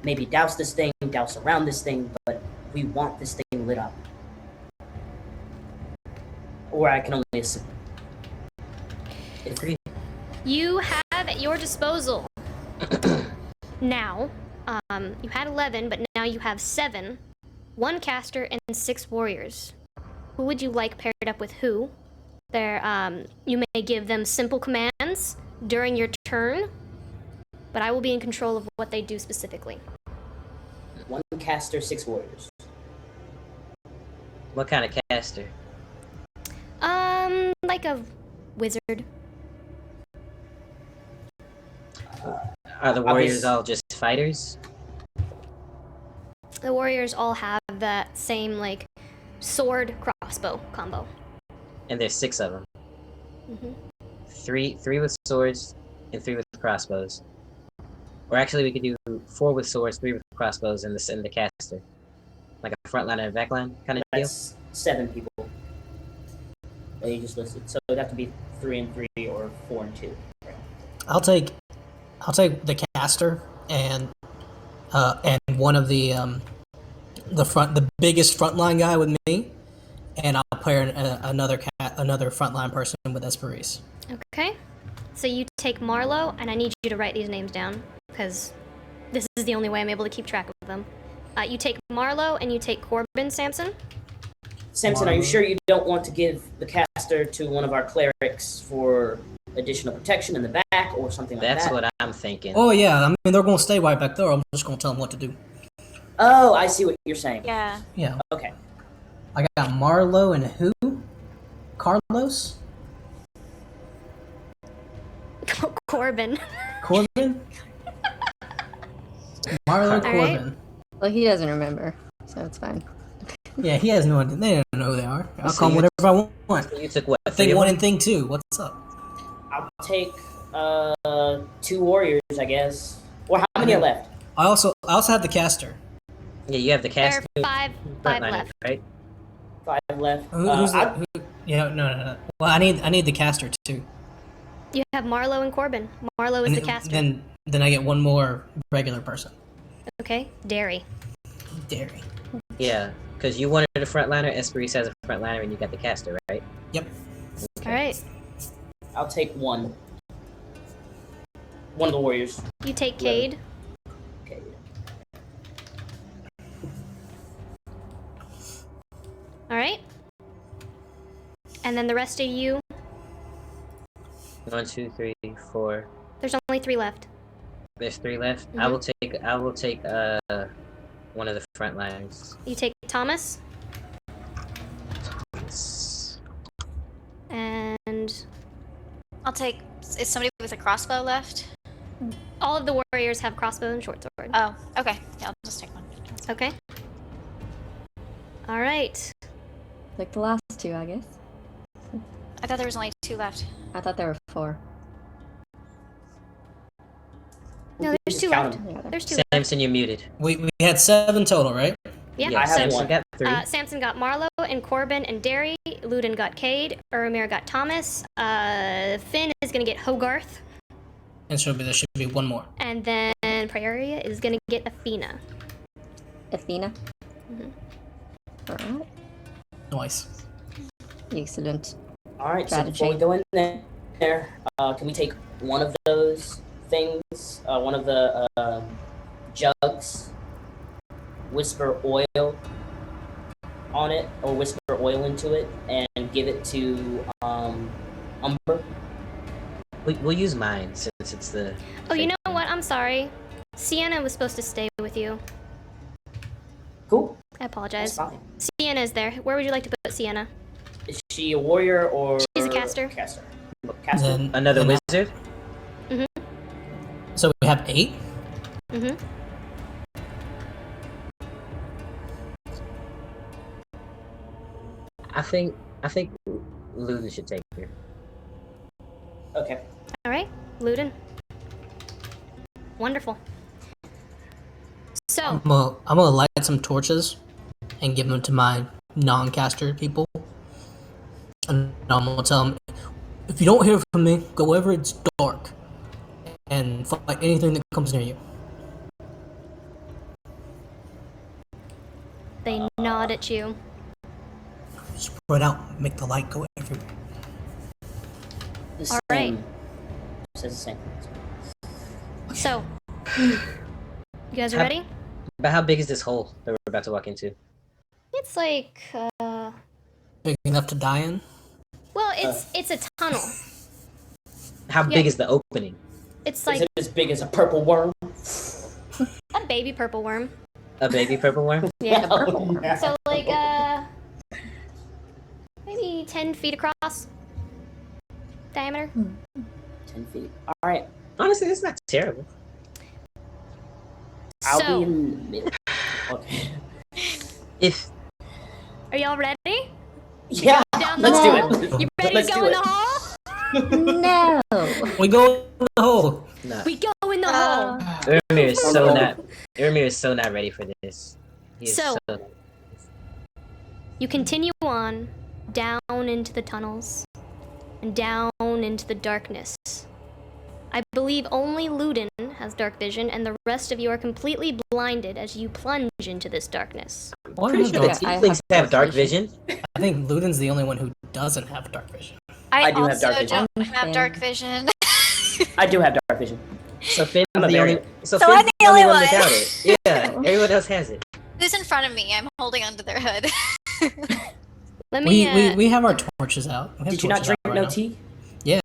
Maybe douse this thing, douse around this thing, but we want this thing lit up. Or I can only assume. Agreed. You have at your disposal now, you had 11, but now you have 7, 1 caster and 6 warriors. Who would you like paired up with who? You may give them simple commands during your turn, but I will be in control of what they do specifically. 1 caster, 6 warriors. What kind of caster? Like a wizard. Are the warriors all just fighters? The warriors all have that same, like, sword crossbow combo. And there's 6 of them. Mm-hmm. Three with swords and 3 with crossbows. Or actually, we could do 4 with swords, 3 with crossbows, and the caster, like a front line and a back line kind of deal. That's 7 people that you just listed. So it'd have to be 3 and 3 or 4 and 2. I'll take the caster and one of the biggest frontline guy with me, and I'll pair another frontline person with Esperise. Okay. So you take Marlowe, and I need you to write these names down, because this is the only way I'm able to keep track of them. You take Marlowe, and you take Corbin, Samson. Samson, are you sure you don't want to give the caster to one of our clerics for additional protection in the back or something like That's that? what I'm thinking. Oh yeah, I mean they're gonna stay right back there. I'm just gonna tell them what to do. Oh, I see what you're saying. Yeah. Yeah. Okay. I got Marlowe and who? Carlos? Corbin. Corbin? Marlowe All right. Corbin. Well, he doesn't remember, so it's fine. Yeah, he has no idea. They don't know who they are. I'll So call them you- whatever I want. You took what? Thing three of 1 them? and thing 2. What's up? I'll take 2 warriors, I guess. Or how many are left? I also have the caster. Yeah, you have the There cast. are five frontliners, left. right? 5 left. Who's the? Yeah, no. Well, I need the caster too. You have Marlowe and Corbin. Marlowe is And the caster. Then I get one more regular person. Okay, Derry. Dairy. Yeah, because you wanted a frontliner. Esperise has a frontliner, and you got the caster, right? Yep. All right, I'll take 1. One of the warriors. you take Cade. Okay. All right, and then the rest of you. 1, 2, 3, 4. There's only 3 left. There's 3 left. Mhm. I will take one of the frontliners. You take Thomas and I'll take. Is somebody with a crossbow left? all of the warriors have crossbow and short sword. Oh, okay. Yeah, I'll just take one. Okay. All right. Like the last 2, I guess. I thought there was only 2 left. I thought there were 4. No, there's Just 2 count left. 'em. Yeah, There's 2 left. Samson, you're muted. We had 7 total, right? Yeah. Yeah, I have Samson one. got 3. Samson got Marlowe and Corbin and Derry. Ludin got Cade. Urmir got Thomas. Finn is gonna get Hogarth, And so there should be one more. and then Praeria is gonna get Athena. Athena. Mhm. Alright. Nice. Excellent. Alright, so Strategy. before we go in there, can we take one of those things, one of the jugs, whisper oil on it, or whisper oil into it, and give it to Umber? We'll use mine since it's the. Oh, you know what? I'm sorry. Sienna was supposed to stay with you. Cool, I that's apologize. fine. Sienna is there. Where would you like to put Sienna? Is she a warrior or She's a caster. Caster. And Caster. then Another then wizard. So we have 8. Mm-hmm. I think Luna should take her. Okay. All right, Ludin. Wonderful. So, I'm gonna light some torches and give them to my non-caster people. And I'm gonna tell them, if you don't hear from me, go wherever it's dark and fight anything that comes near you. they nod at you. Spread out, make the light go everywhere. The All right. same. Says the same. So, you guys are How- ready? But how big is this hole that we're about to walk into? It's like, Big enough to die in? well, it's a tunnel. How big is the opening? It's Is like it as big as a purple worm? a baby purple worm. A baby purple worm? Yeah. Oh, no. So like maybe 10 feet across diameter. 10 feet. Alright. Honestly, it's not terrible. I'll So, be in the middle. Okay. If are y'all ready? Yeah. Down the Let's hall? do it. You ready Let's to do go in it. the hall? No! We go in the hole. no, We go in the hall. Urmir is so not ready for this. He is So- You continue on down into the tunnels and down into the darkness. I believe only Ludin has dark vision, and the rest of you are completely blinded as you plunge into this darkness. Well, I pretty have sure the dark- I have tieflings have dark dark vision. vision. I think Ludin's the only one who doesn't have dark vision. I do have also dark vision. don't have dark vision. I do have dark vision. So Finn's I'm a the only. variant. So So Finn's I'm the only one. without it. Yeah, everyone else has it. Who's in front of me? I'm holding onto their hood. Let me. We have our torches out. We have Did you not torches drink out no right now. tea? Yeah,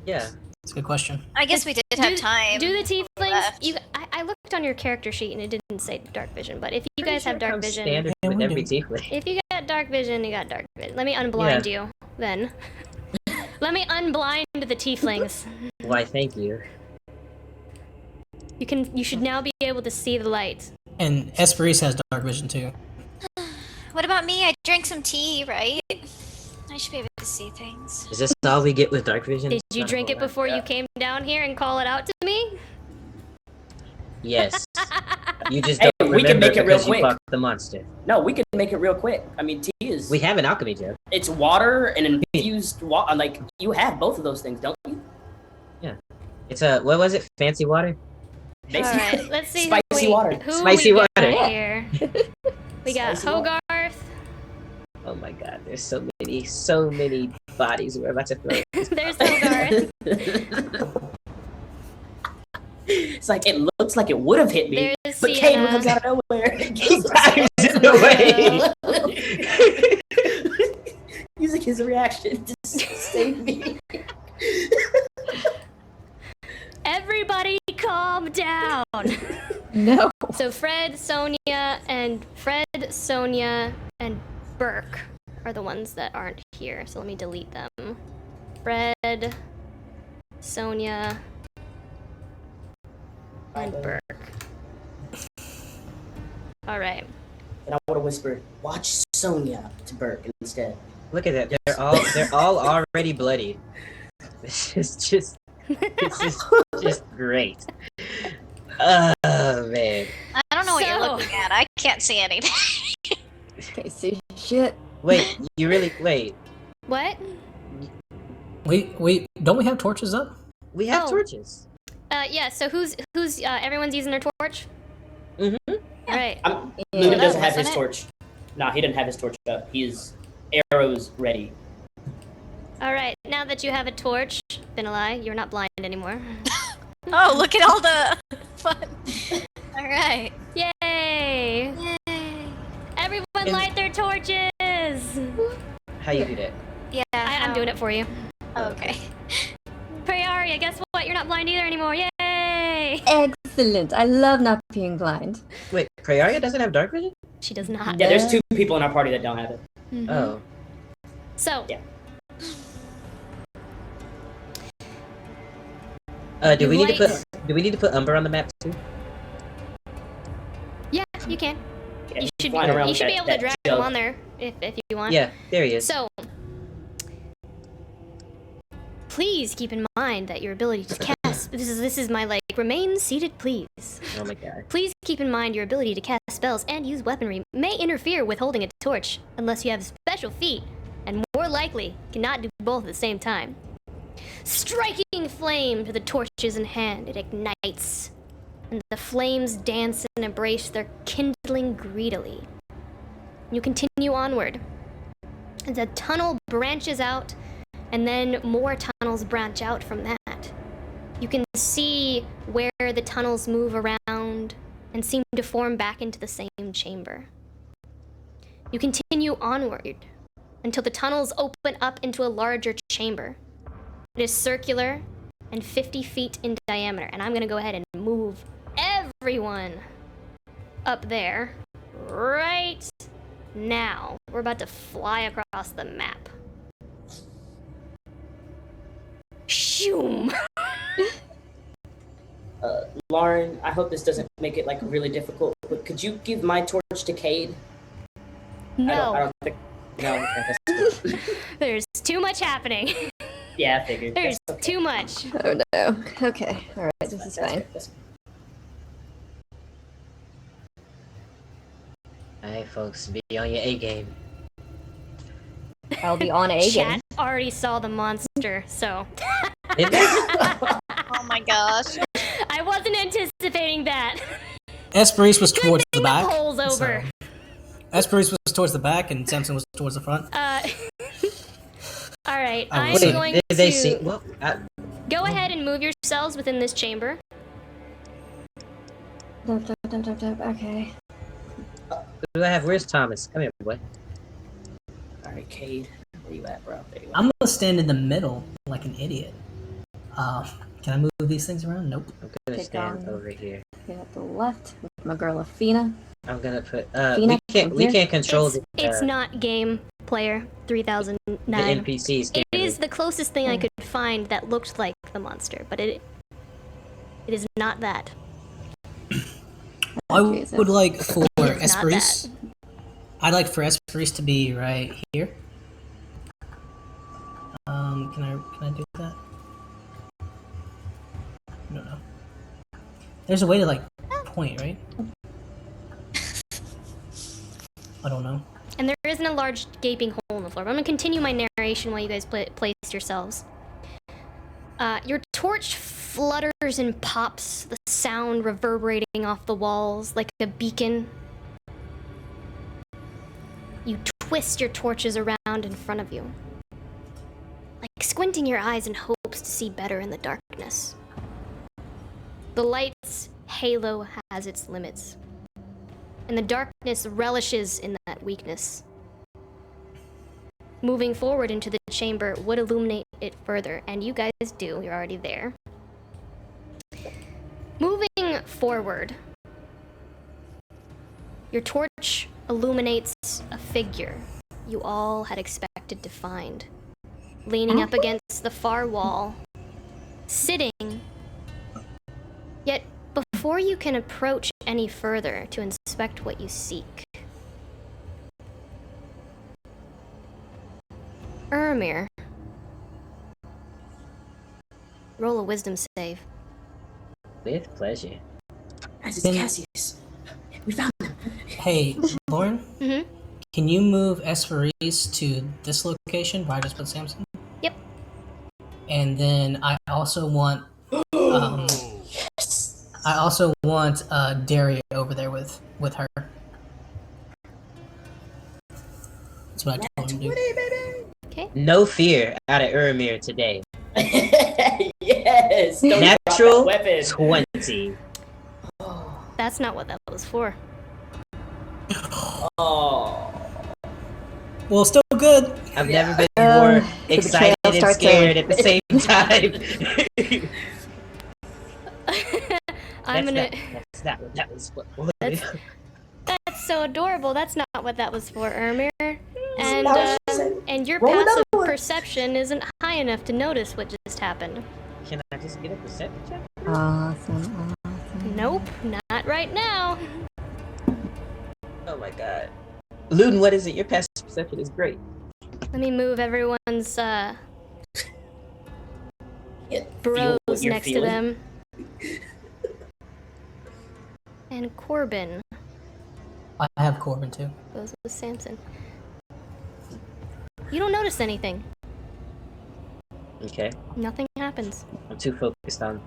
Yeah. that's a good question. I guess we did have time. Do the tieflings? left. I looked on your character sheet and it didn't say dark vision, but if you guys have dark vision, Standard Yeah, with we every do. tiefling. if you got dark vision, you got dark vision. Let me unblind you then. Let me unblind the tieflings. Why? Thank you. You should now be able to see the light. And Esperise has dark vision too. What about me. I drank some tea, right? I should be able to see things. Is this all we get with dark vision? Did you drink it before you came down here and call it out to me? Yes. You just Hey, don't we can remember make it real because you quick. fucked the monster. No, we can make it real quick. I mean, tea is... We have an alchemy joke. It's water and infused water. Like, you have both of those things, don't you? It's a, what was it? Fancy water? Basically. Alright, let's see Spicy water. who Spicy we got water. here. We got Spicy water. Hogarth. Oh my god, there's so many bodies we're about to throw. There's Hogarth. It's like, it looks like it would have hit me, There's but Sienna. Cade comes out of nowhere. He dives in the way. Using his reaction to save me. Everybody calm down. No. So Fred, Sonia, and Burke are the ones that aren't here. So let me delete them. Fred, Sonia, and Burke. All right. And I would have whispered, "Watch Sonia" to Burke instead. Look at that. They're all already bloodied. This is just great. Oh man. I don't know what you're So- looking at. I can't see anything. Okay, see shit. Wait, you really wait. What? Wait, don't we have torches up? We have Oh. torches. Yeah. So who's everyone's using their torch? Mhm. All right. Luna Yeah. doesn't have his Wasn't it? torch. Nah, he didn't have his torch up. He's arrows ready. All right. Now that you have a torch, Finalai, you're not blind anymore. Oh, look at all the fun. All right. Yay! Yay. Everyone light their torches. How you do that? Yeah. I'm doing it for you. Okay. Prayaria, guess what? You're not blind either anymore. Yay! Excellent. I love not being blind. Wait, Prayaria doesn't have dark vision? She does not. Yeah, there's 2 people in our party that don't have it. Mhm. Oh. So, Yeah. Do we need to Light- put Umber on the map too? yeah, you can. Yeah, You should flying around be with able to that drag jug. them on there if you want. Yeah, there he is. So, please keep in mind that your ability to cast this is my like remain seated, please. Oh my god. Please keep in mind your ability to cast spells and use weaponry may interfere with holding a torch unless you have special feat, and more likely cannot do both at the same time. Striking flame to the torches in hand, it ignites, and the flames dance and embrace their kindling greedily. You continue onward. And the tunnel branches out, and then more tunnels branch out from that. You can see where the tunnels move around and seem to form back into the same chamber. You continue onward until the tunnels open up into a larger chamber. It is circular and 50 feet in diameter, and I'm gonna go ahead and move everyone up there right now. We're about to fly across the map. Shoom! Lauren, I hope this doesn't make it like really difficult, but could you give my torch to Cade? I No, don't think. No, okay, that's good. there's too much happening. Yeah, I figured. There's That's okay. too much. Oh no. Okay. Alright, this is That's fine. good, that's good. Alright folks, be on your A game. I'll be on A Chat game. already saw the monster, so Did they? Oh my gosh. I wasn't anticipating that. Esperise was towards the The back. poll's over. Esperise was towards the back, and Samson was towards the front. All right, Oh, I'm wait, going Did to they see? Well, go ahead and move yourselves within this chamber. Okay. who do I have? Where's Thomas? Come here, boy. Alright, Cade, where you at, bro? There you are. I'm gonna stand in the middle like an idiot. Can I move these things around? Nope. I'm gonna Take stand on- over here. Okay, at the left, with my girl Athena. I'm gonna put. Fina, We here. can't control It's not game player the 3009. NPCs. Can It we? is the closest thing I could find that looked like the monster, but it is not that. I Jesus. would like for It's not Esperise I'd like for Esperis to be right here. Can I do that? No. There's a way to like point, right? I don't know. And there isn't a large gaping hole in the floor. But I'm gonna continue my narration while you guys place yourselves. Your torch flutters and pops, the sound reverberating off the walls like a beacon. You twist your torches around in front of you, like squinting your eyes in hopes to see better in the darkness. The light's halo has its limits, and the darkness relishes in that weakness. Moving forward into the chamber would illuminate it further, and you guys do. You're already there. Moving forward, your torch illuminates a figure you all had expected to find, leaning up against the far wall, sitting. Yet, before you can approach any further to inspect what you seek, Ermir, roll a wisdom save. With pleasure. As it's Cassius. We found him. Hey, Lauren. Mm-hmm. Can you move Esperis to this location where I just put Samson? Yep. And then I also want Yes. I also want Daria over there with her. That's what I told him to do. Okay. No fear out of Uramir today. Yes. Don't drop Natural that weapon. 20. That's not what that was for. Oh. Well, still good. I've never been more the excited betrayal and starts scared early. at the same time. That's not what that was for. That's so adorable. That's not what that was for, Ermir. And your Roll another passive one. perception isn't high enough to notice what just happened. Can I just get a perception check? Awesome. Nope, not right now. Oh my god. Luden, what is it? Your passive perception is great. Let me move everyone's Yeah, bros what you're next to feeling. them. And Corbin I have Corbin too. goes with Samson. You don't notice anything. Okay. Nothing happens. I'm too focused on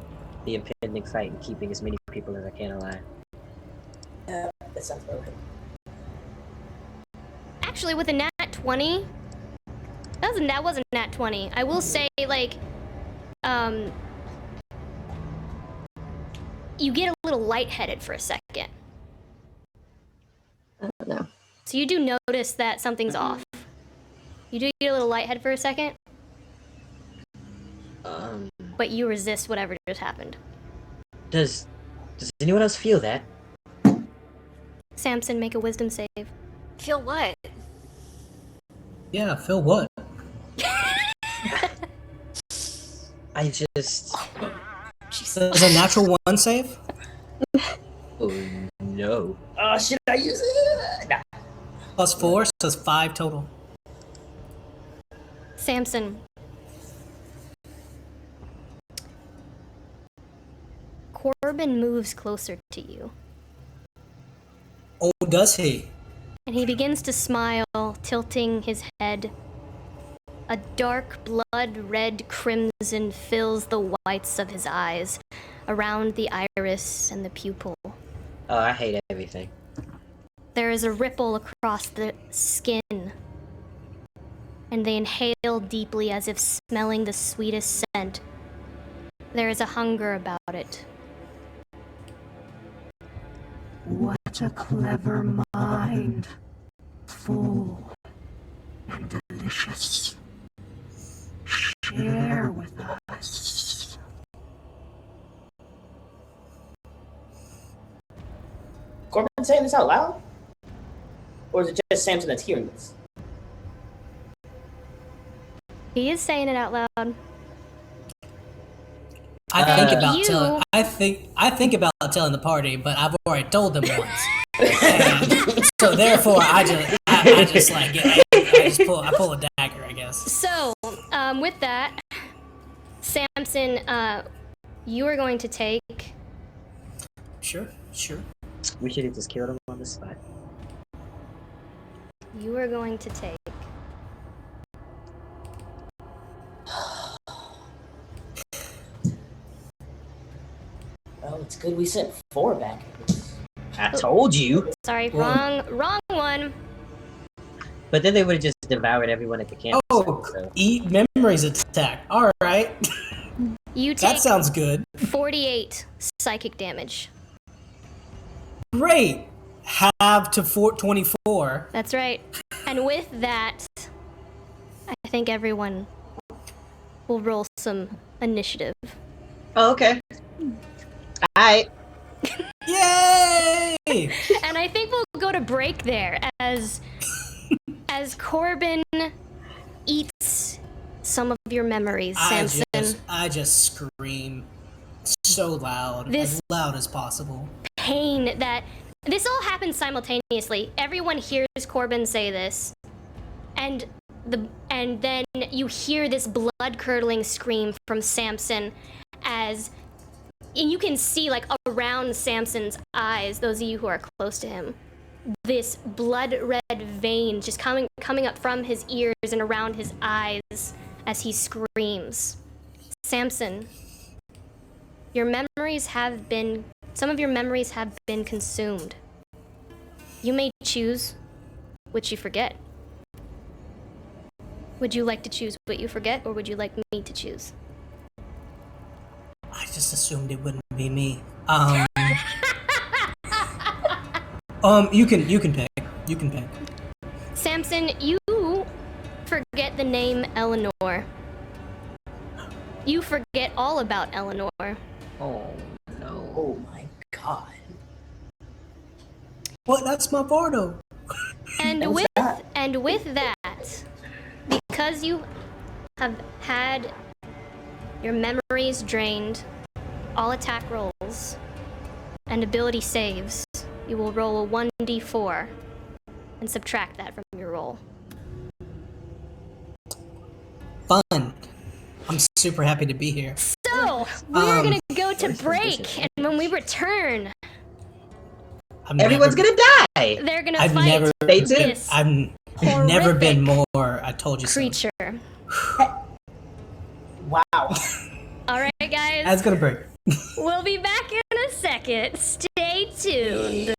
the impending fight and keeping as many people as I can alive. That sounds about right. Actually, with a nat 20, that wasn't nat 20. I will say, like, you get a little lightheaded for a second. No. So you do notice that something's off. You do get a little lightheaded for a second, but you resist whatever just happened. Does anyone else feel that? Samson, make a wisdom save. Feel what? Yeah, Phil, what? I just... Jeez. Is a natural 1 save? Oh no. Should I use it? Nah. Plus 4, so it's 5 total. Samson. Corbin moves closer to you, Oh, does he? and he begins to smile, tilting his head. A dark blood-red crimson fills the whites of his eyes, around the iris and the pupil. Oh, I hate everything. There is a ripple across the skin, and they inhale deeply as if smelling the sweetest scent. There is a hunger about it. What a clever mind. Full and delicious. Share with us. Corbin saying this out loud? Or is it just Samson that's hearing this? He is saying it out loud. I think about you- telling. I think about telling the party, but I've already told them once. And so therefore, I I just like I pull a dagger, I guess. So, with that, Samson, you are going to take. Sure. We should have just killed him on the spot. You are going to take. Well, it's good we sent 4 back. I told you. Sorry, Well- wrong one. But then they would have just devoured everyone at the camp. Oh, so. eat memories attack. All right, You take that sounds good. 48 psychic damage. Great. Half to 24. That's right. And with that, I think everyone will roll some initiative. Oh, okay. Alright. Yay! And I think we'll go to break there as Corbin eats some of your memories, Samson. I just scream so loud, as loud as possible. Pain that this all happens simultaneously. Everyone hears Corbin say this, and then you hear this blood-curdling scream from Samson and you can see, like, around Samson's eyes, those of you who are close to him, this blood-red vein just coming up from his ears and around his eyes as he screams. Samson, some of your memories have been consumed. You may choose which you forget. Would you like to choose what you forget, or would you like me to choose? I just assumed it wouldn't be me. You can pick. You can pick. Samson, you forget the name Eleanor. You forget all about Eleanor. Oh no. Oh my god. What? That's my Bardo. And What was with that? that, because you have had your memories drained, all attack rolls and ability saves, you will roll a 1d4 and subtract that from your roll. Fun. I'm super happy to be here. So, we're gonna go to break, and when we return, Everyone's gonna die. they're gonna I've fight never this I've never been horrific more. I told you so. creature. Wow. Alright, guys. That's gonna break. We'll be back in a second. Stay tuned.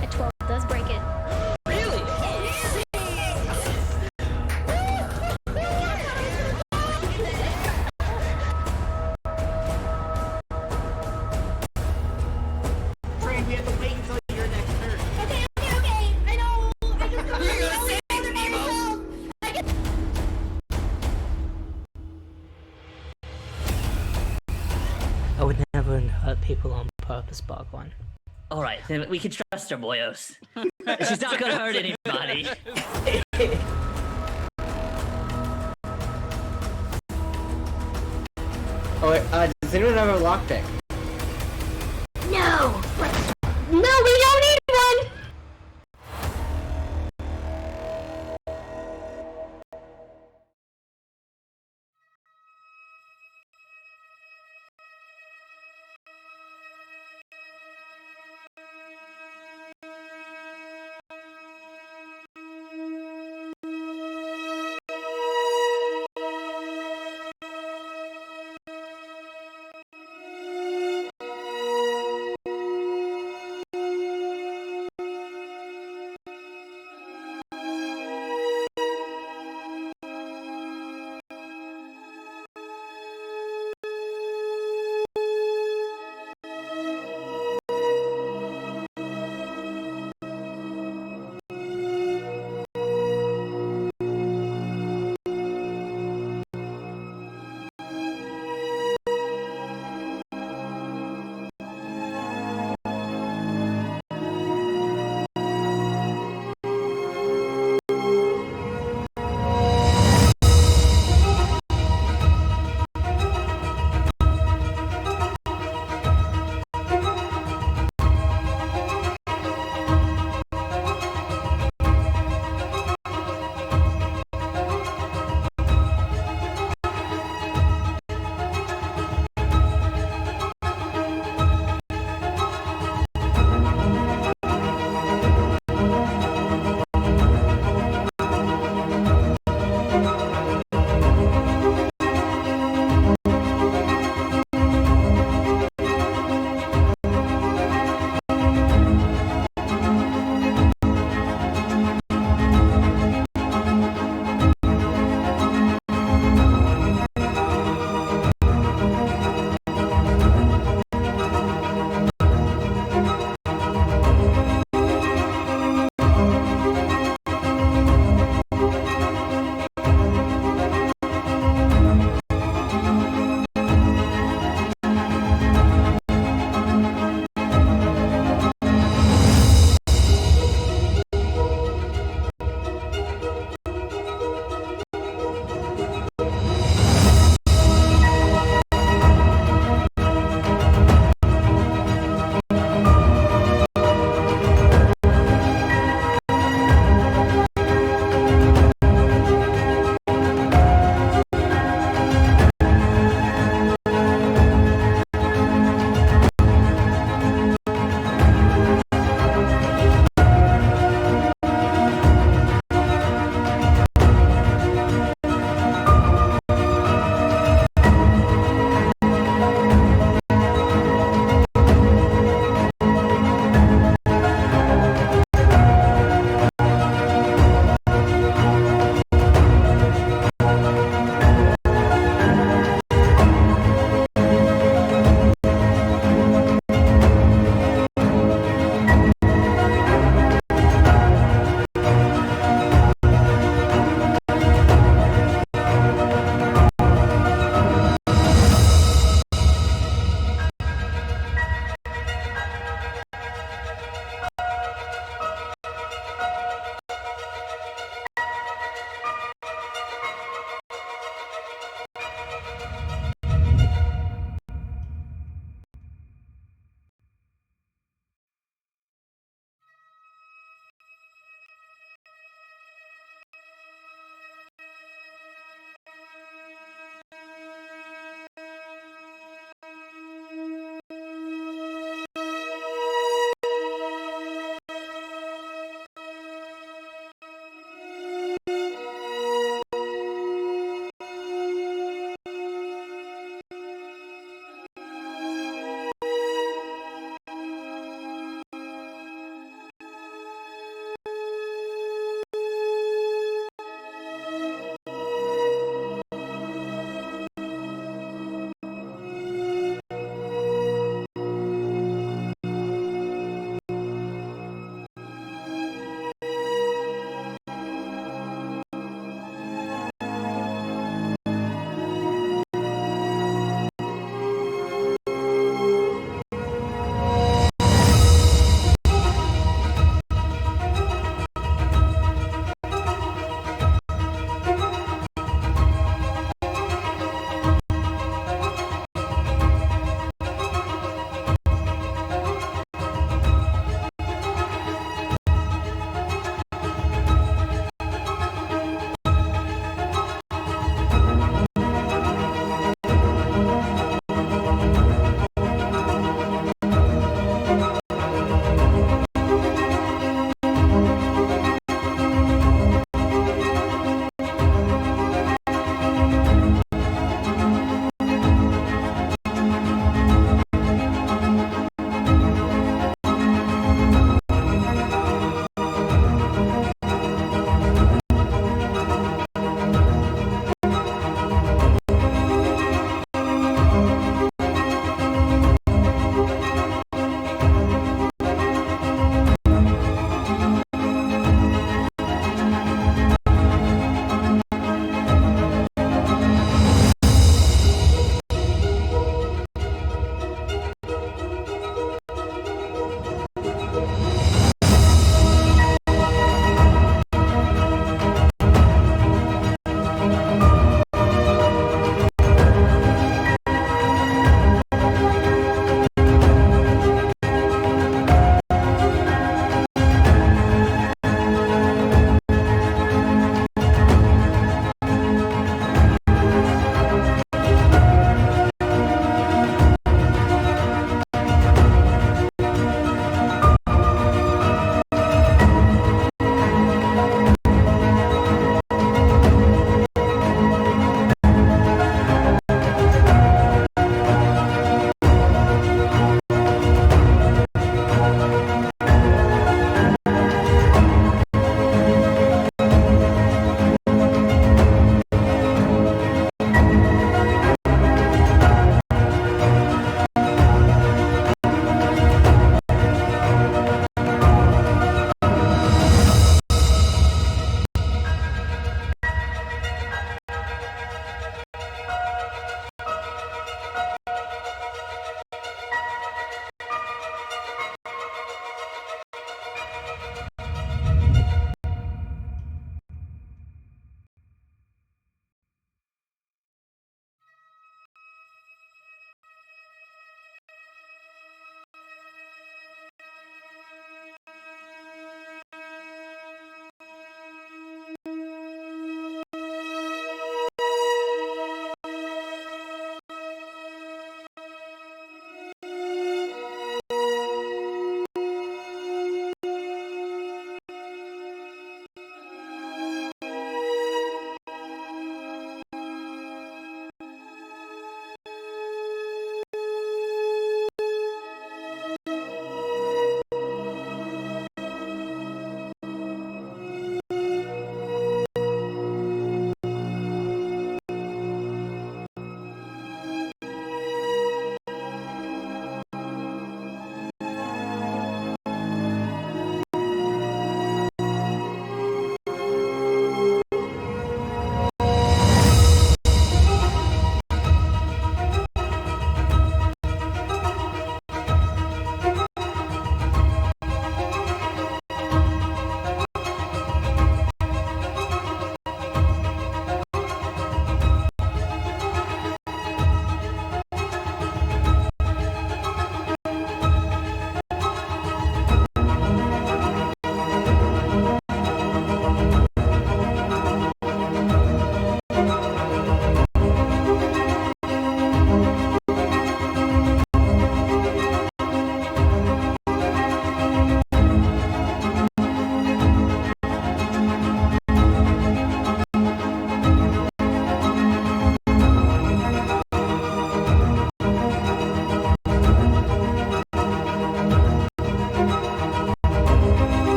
A 12 does break it. I would never hurt people on purpose, Bhagwan. Alright, then we can trust her, boyos. She's not gonna hurt anybody. Oh, wait, does anyone have a lockpick? No! No, we don't need one!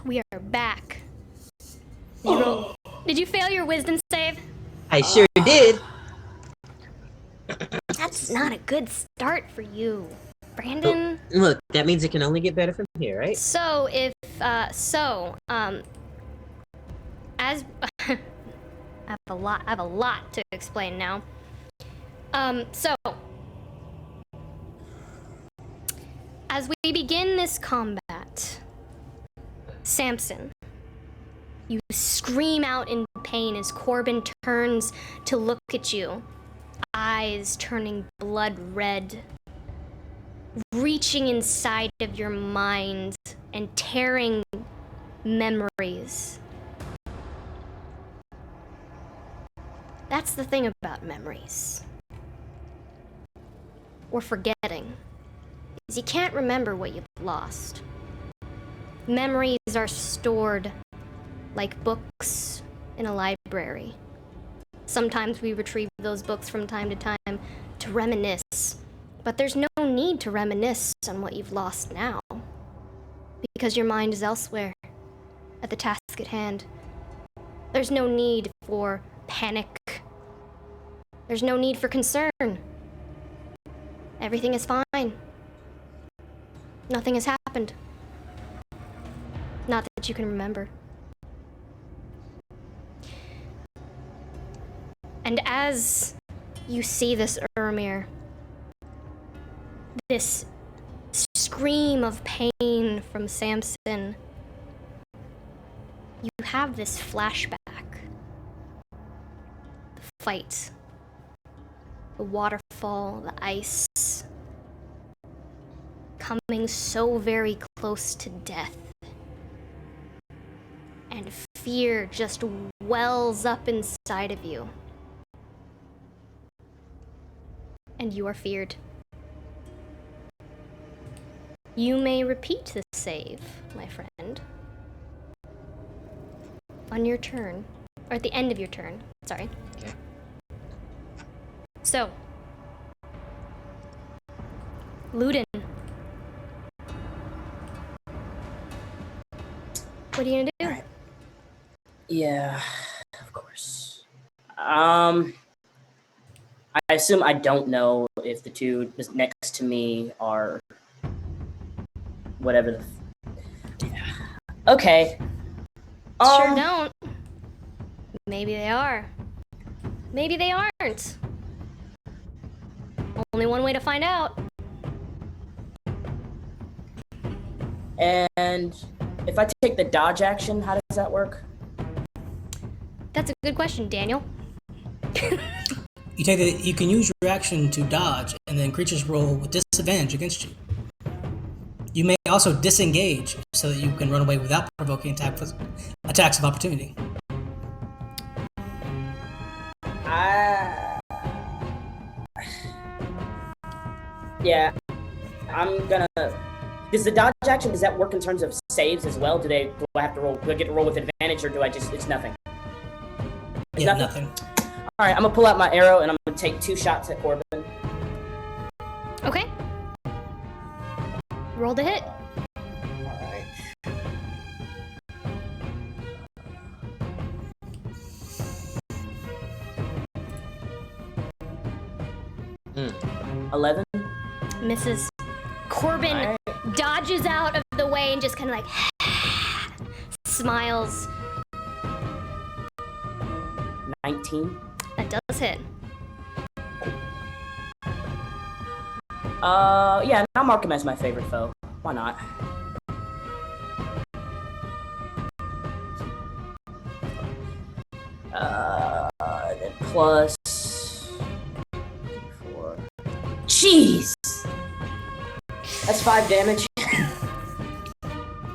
We are back. Did you fail your wisdom save? I sure did. That's not a good start for you, Brandon. Look, that means it can only get better from here, right? So if as I have a lot to explain now. So as we begin this combat, Samson, you scream out in pain as Corbin turns to look at you, eyes turning blood red, reaching inside of your mind and tearing memories. That's the thing about memories. Or forgetting. Is you can't remember what you've lost. Memories are stored like books in a library. Sometimes we retrieve those books from time to time to reminisce, but there's no need to reminisce on what you've lost now, because your mind is elsewhere, at the task at hand. There's no need for panic. There's no need for concern. Everything is fine. Nothing has happened. Not that you can remember. And as you see this Ermir, this scream of pain from Samson, you have this flashback. The fight, the waterfall, the ice, coming so very close to death. And fear just wells up inside of you. And you are feared. You may repeat the save, my friend. On your turn. Or at the end of your turn. Sorry. Okay. So. Ludin. What are you gonna do? Right. Yeah, of course. I assume I don't know if the two next to me are whatever the. Yeah. Okay. Sure don't. Maybe they are. Maybe they aren't. Only one way to find out. And if I take the dodge action, how does that work? That's a good question, Daniel. You can use your action to dodge, and then creatures roll with disadvantage against you. You may also disengage so that you can run away without provoking attacks of opportunity. Yeah, I'm gonna. Does the dodge action, does that work in terms of saves as well? Do I have to roll? Do I get to roll with advantage, or do I just? It's nothing. It's nothing. All right, I'm gonna pull out my arrow and I'm gonna take 2 shots at Corbin. Okay. Roll to hit. Alright. 11. Misses. Corbin dodges out of the way and just kind of like smiles. 19. That does hit. Yeah, I'll mark him as my favorite foe. Why not? Then plus 4. Jeez! That's 5 damage.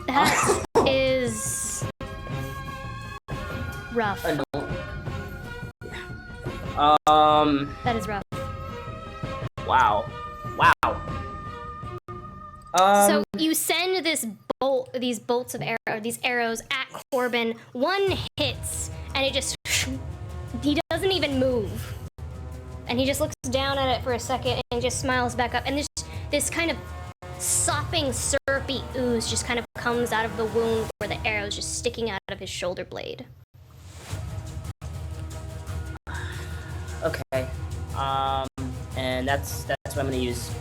That is rough. That is rough. Wow. So you send these bolts of these arrows at Corbin. One hits, and it just, he doesn't even move. And he just looks down at it for a second and just smiles back up. And there's this kind of sopping, syrupy ooze just kind of comes out of the wound where the arrow is just sticking out of his shoulder blade. Okay. And that's what I'm gonna use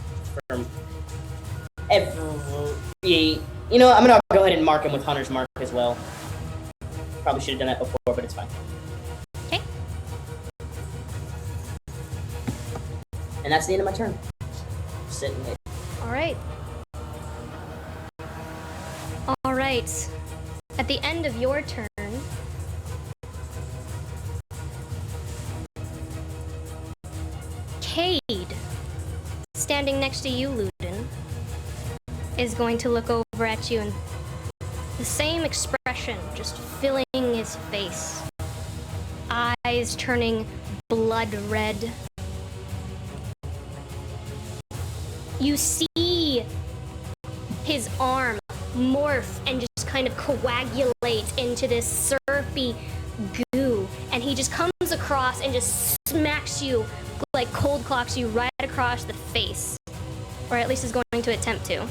for every. You know, I'm gonna go ahead and mark him with Hunter's Mark as well. Probably should have done that before, but it's fine. Okay. And that's the end of my turn. Sit and wait. Alright. Alright. At the end of your turn, Cade, standing next to you, Ludin, is going to look over at you and the same expression just filling his face. Eyes turning blood red. You see his arm morph and just kind of coagulate into this syrupy goo, and he just comes across and just smacks you, like cold clocks you right across the face, or at least is going to attempt to.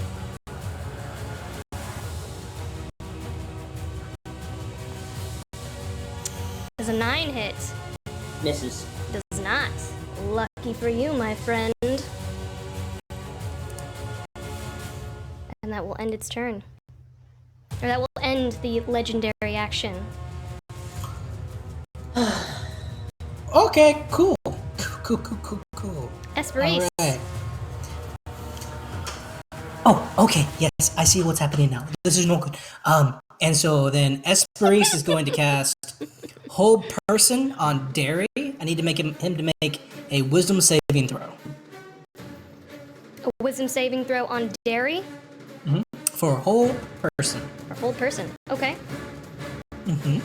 Does a 9 hit? Misses. Does not. Lucky for you, my friend. And that will end its turn. Or that will end the legendary action. Okay, cool. Cool. Esperise. Alright. Oh, okay, yes, I see what's happening now. This is no good. And so then Esperise is going to cast Hold Person on Derry. I need to make him to make a Wisdom saving throw. A Wisdom saving throw on Derry? Mm-hmm. For Hold Person. For Hold Person. Okay. Mm-hmm.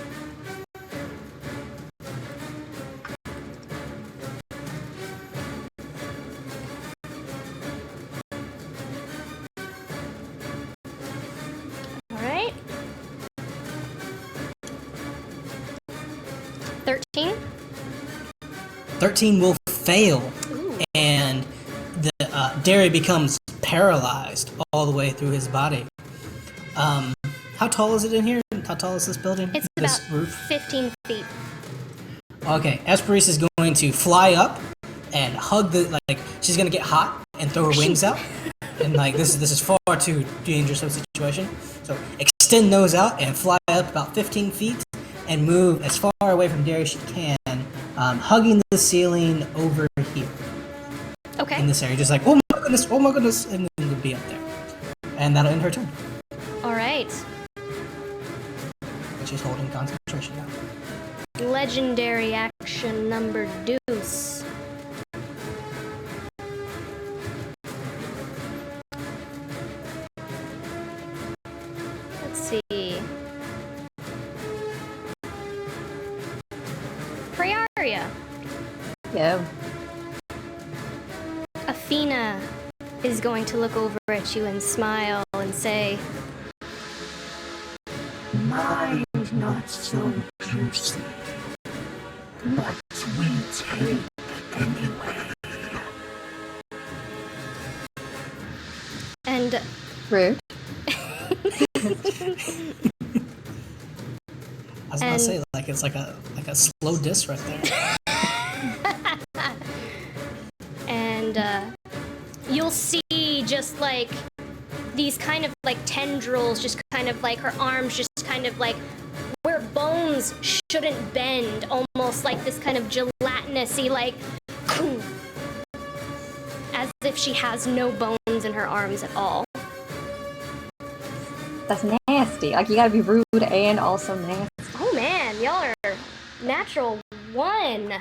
Alright. 13? 13 will fail. Ooh. And the Derry becomes paralyzed all the way through his body. How tall is it in here? How tall is this building? It's this about roof? 15 feet. Okay, Esperise is going to fly up and hug she's gonna get hot and throw her wings out. And this is far too dangerous of a situation. So extend those out and fly up about 15 feet and move as far away from Derry as she can, hugging the ceiling over here. Okay. In this area, just like, oh my goodness, and then to be up there. And that'll end her turn. Alright. But she's holding concentration now. Legendary action number deuce. Let's see. Priaria. Yeah. Athena is going to look over at you and smile and say, Mind not so juicy, but we take anyway. and Rude. I was gonna say, it's like a slow diss right there. and you'll see just like these kind of like tendrils, just kind of like her arms just kind of like where bones shouldn't bend, almost like this kind of gelatinousy, like as if she has no bones in her arms at all. That's nasty. Like, you gotta be rude and also nasty. Oh man, y'all are natural 1.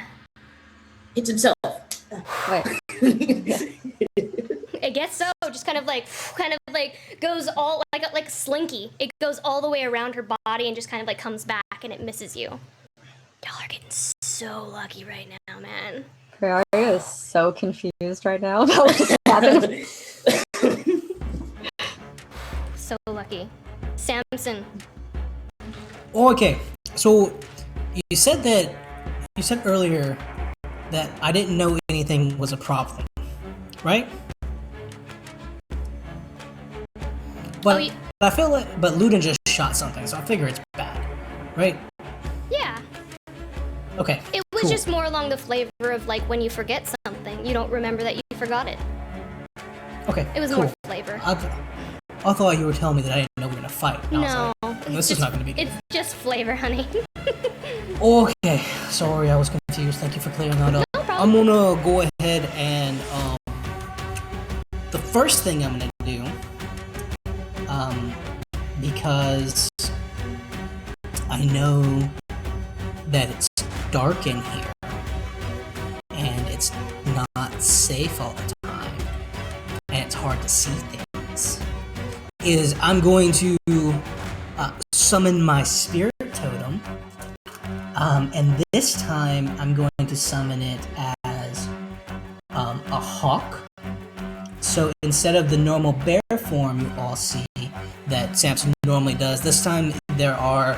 Hits himself. Wait. I guess so. Just kind of like goes all like Slinky. It goes all the way around her body and just kind of like comes back and it misses you. Y'all are getting so lucky right now, man. Priaria is so confused right now about what just happened. So lucky. Samson. Okay, so you said earlier that I didn't know anything was a problem, right? But I feel like, but Ludin just shot something, so I figure it's bad, right? Yeah. Okay. It was cool. just more along the flavor of like when you forget something, you don't remember that you forgot it. Okay. It was cool. more flavor. I thought you were telling me that I didn't know we were gonna fight. And I was like, this is not gonna be good. It's just flavor, honey. Okay. Sorry, I was confused. Thank you for clearing that up. No problem. I'm gonna go ahead and the first thing I'm gonna do, because I know that it's dark in here and it's not safe all the time and it's hard to see things, is I'm going to summon my spirit totem, and this time I'm going to summon it as a hawk. So instead of the normal bear form you all see that Samson normally does, this time there are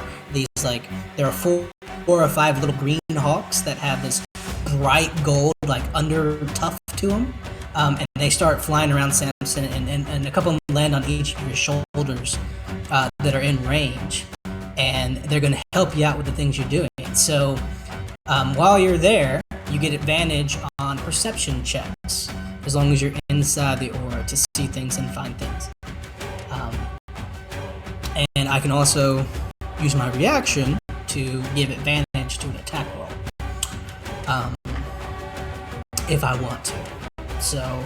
four or five little green hawks that have this bright gold like under tuft to them, and they start flying around Samson, and a couple of them land on each of your shoulders that are in range, and they're going to help you out with the things you're doing. So while you're there, you get advantage on perception checks as long as you're inside the aura to see things and find things. And I can also use my reaction to give advantage to an attack roll, if I want to. So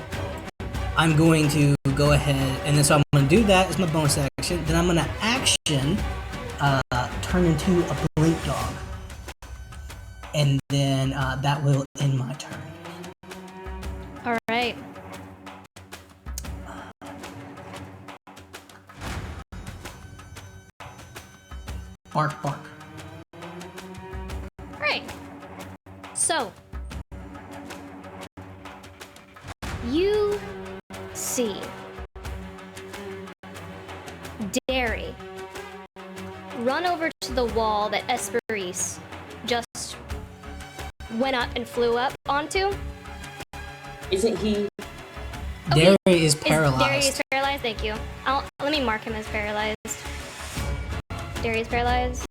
I'm going to go ahead, and then so I'm going to do that as my bonus action. Then I'm going to action turn into a blink dog, and then that will end my turn. All right. Bark, bark. All right. So you see Derry run over to the wall that Esperise just went up and flew up onto. Isn't he? Derry is paralyzed. Derry is paralyzed. Thank you. Let me mark him as paralyzed. Derry is paralyzed.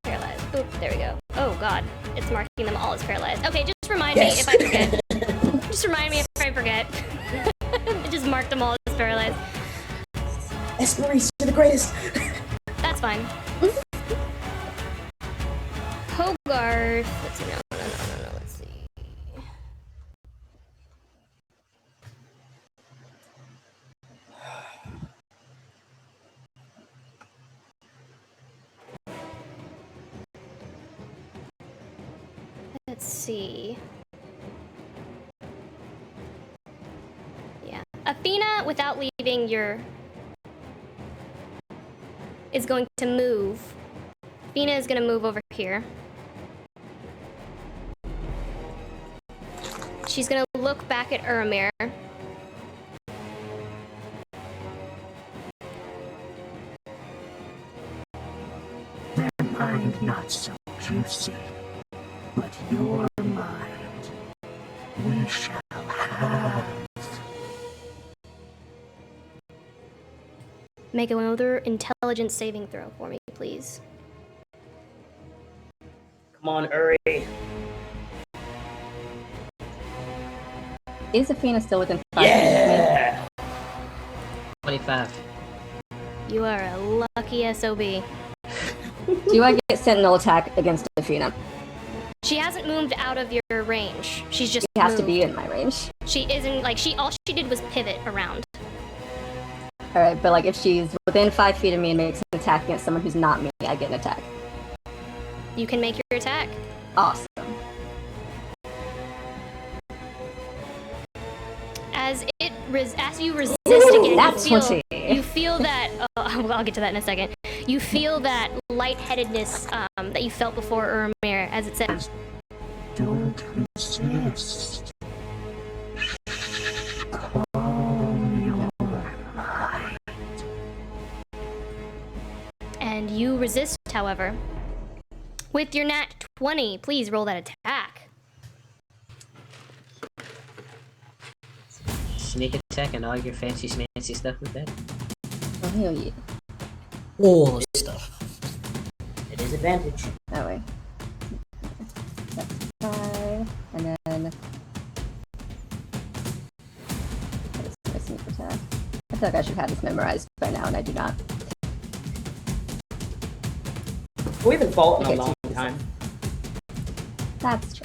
Paralyzed. Oop, there we go. Oh god, it's marking them all as paralyzed. Okay, just remind me if I forget. Just remind me if I forget. It just marked them all as paralyzed. Esperise, you're the greatest. That's fine. Hogarth. Let's see. No. Let's see. Let's see. Yeah. Athena, without leaving your... is going to move. Athena is going to move over here. She's going to look back at Uramir. Their mind not so juicy, but your mind we shall have. Make another intelligence saving throw for me, please. Come on, Uri. Is Athena still within 5 Yeah! 25. You are a lucky SOB. Do I get sentinel attack against Athena? She hasn't moved out of your range. She's just She has to moved. be in my range. She isn't, like, all she did was pivot around. Alright, but like if she's within 5 feet of me and makes an attack against someone who's not me, I get an attack. You can make your attack. Awesome. As you resist again, That's you feel that. Oh, well, I'll get to that in a second. You feel that lightheadedness that you felt before Uramir, as it says. Don't resist. Calm your mind. And you resist, however. With your nat 20, please roll that attack. Sneak attack and all your fancy schmancy stuff with that. Oh, he'll eat. All the stuff. It is advantage. That way. That's 5, and then. What is my sneak attack? I feel like I should have this memorized by now, and I do not. We've been faulting Okay, a long two. time. That's true.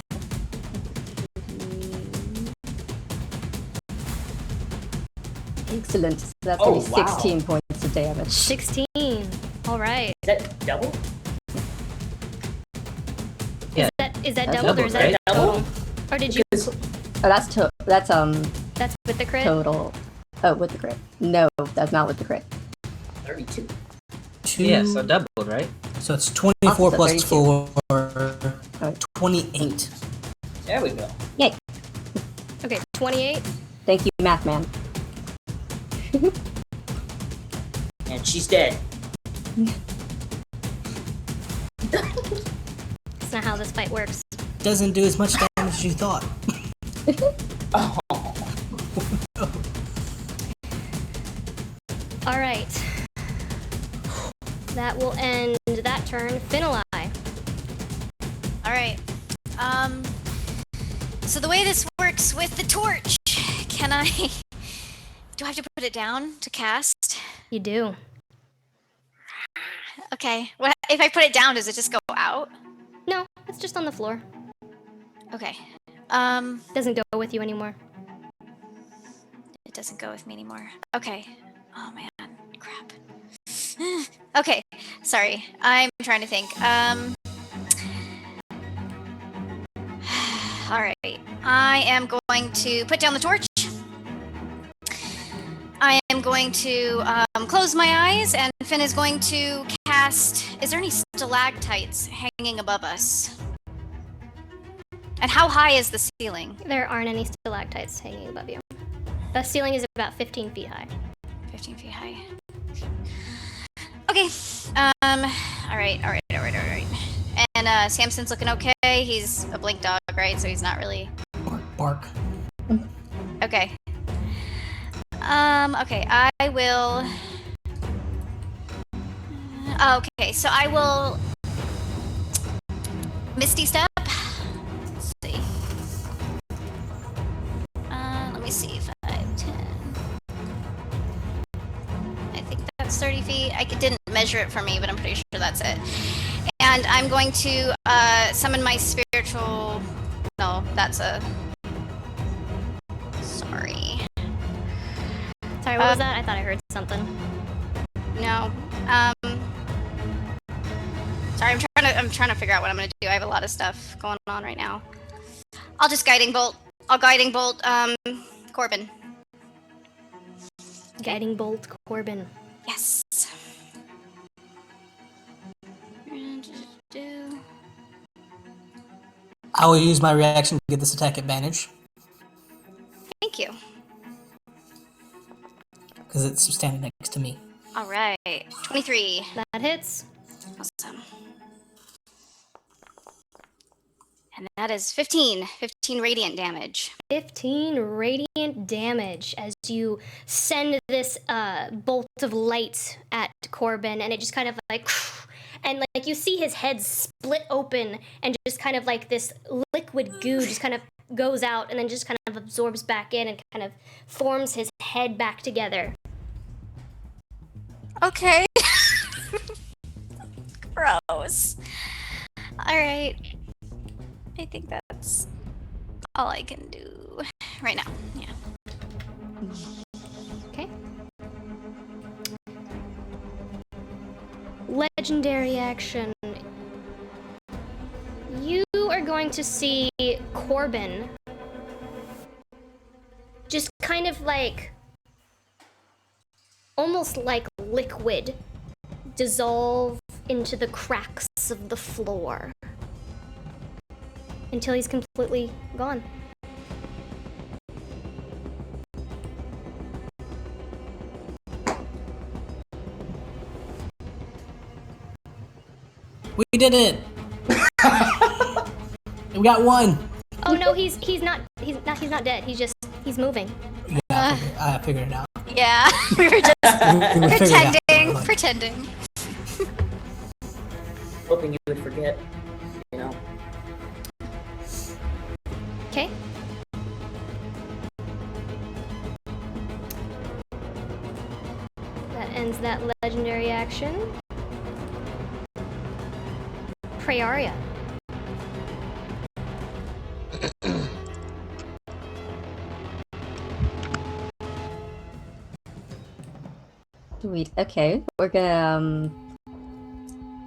Excellent. So that's Oh, gonna be wow. 16 points of damage. 16. All right. Is that double? Is that That's doubled or is that right? total? Double? Or did you? Oh, that's That's with the crit. total. Oh, with the crit. No, that's not with the crit. 32. 2. Yeah, so double, right? So it's 24 Opposite, plus 32. 4, 28. There we go. Yay! Okay, 28. Thank you, math man. And she's dead. That's not how this fight works. Doesn't do as much damage as you thought. Oh. All right. That will end that turn. Finali. All right. So the way this works with the torch, can I? Do I have to put it down to cast? You do. Okay. What if I put it down? Does it just go out? No, it's just on the floor. Okay. Doesn't go with you anymore. It doesn't go with me anymore. Okay. Oh man, crap. Okay. Sorry. I'm trying to think. All right. I am going to put down the torch. I am going to close my eyes, and Finn is going to cast. Is there any stalactites hanging above us? And how high is the ceiling? There aren't any stalactites hanging above you. The ceiling is about 15 feet high. 15 feet high. Okay. All right. And Samson's looking okay. He's a blink dog, right? So he's not really. Bark. Okay. Okay. I will. Okay. So I will. Misty Step. Let's see. Let me see. 5, 10. I think that's 30 feet. I didn't measure it for me, but I'm pretty sure that's it. And I'm going to summon my spiritual. No, that's a. Sorry. Sorry, what was that? I thought I heard something. No. Sorry, I'm trying to figure out what I'm gonna do. I have a lot of stuff going on right now. I'll just guiding bolt. I'll guiding bolt. Corbin. Guiding bolt, Corbin. Yes. I will use my reaction to get this attack advantage Thank you. because it's standing next to me. All right. 23. That hits. Awesome. And that is 15 radiant damage. 15 radiant damage as you send this bolt of light at Corbin, and it just kind of like, and like you see his head split open, and just kind of like this liquid goo just kind of goes out, and then just kind of absorbs back in, and kind of forms his head back together. Okay. Gross. All right. I think that's all I can do right now. Yeah. Okay. Legendary action. You are going to see Corbin just kind of like, almost like liquid, dissolve into the cracks of the floor until he's completely gone. We did it! We got one! Oh no, he's not dead. He's moving. Yeah, I figured it out. Yeah, we were just We would figure it out, pretending. Hoping you would forget, you know. Okay. That ends that legendary action. Praeria. Sweet. Okay, we're gonna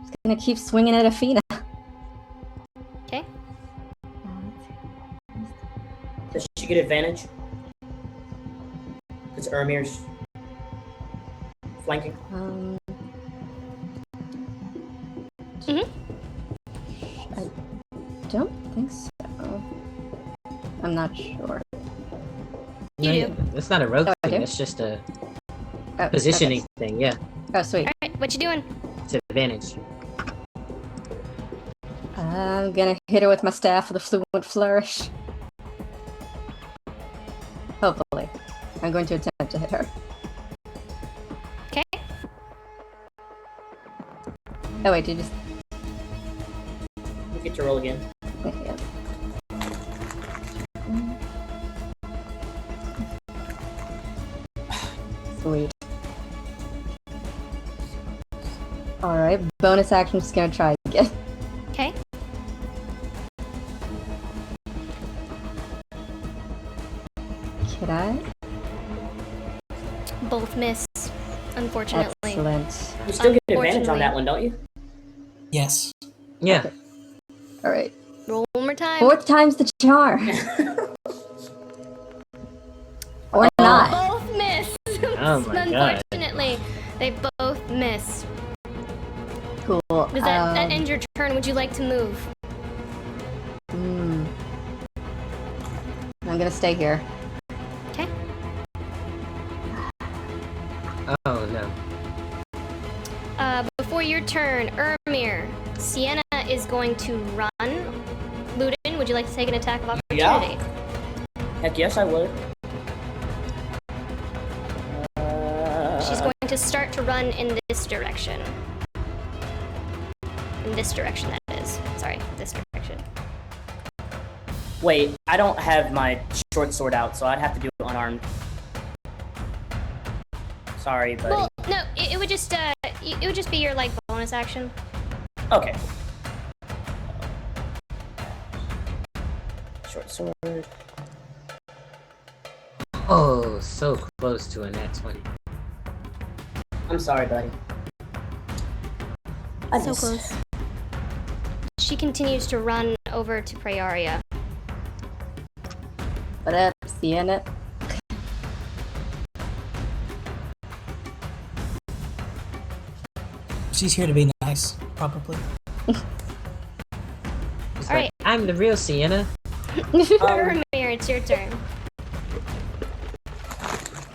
just gonna keep swinging at Athena. Okay. Does she get advantage? Because Ermir's flanking. I don't think so. I'm not sure. No, You do. it's not a rogue Oh, I thing. do? It's just a Oh, positioning okay. thing. Yeah, Oh, sweet. All right. What you doing? it's an advantage. I'm gonna hit her with my staff with a fluent flourish. Hopefully. I'm going to attempt to hit her. Okay. Oh wait, did you just... You get to roll again. Yeah. Sweet. Alright, bonus action, just gonna try again. Okay. Could I? Both miss, unfortunately. Excellent. You still get advantage on Unfortunately. that one, don't you? Yes. Yeah. Okay. Alright. Roll one more time. 4th time's the charm. Or not. Both miss. Oh my god. Unfortunately, they both miss. Cool. Does that end your turn? Would you like to move? I'm gonna stay here. Okay. Oh no. Before your turn, Ermir, Sienna is going to run. Ludin, would you like to take an attack of opportunity? Heck yes, I would. She's going to start to run in this direction. In this direction, that is. Sorry, this direction. Wait, I don't have my short sword out, so I'd have to do it unarmed. Sorry, buddy. Well, no, it would just be your like bonus action. Okay. Short sword. Oh, so close to a nat 20. I'm sorry, buddy. I So miss. close. She continues to run over to Praeria. What up, Sienna? She's here to be nice, probably. It's All right. I'm the real Sienna. Ermir, it's your turn.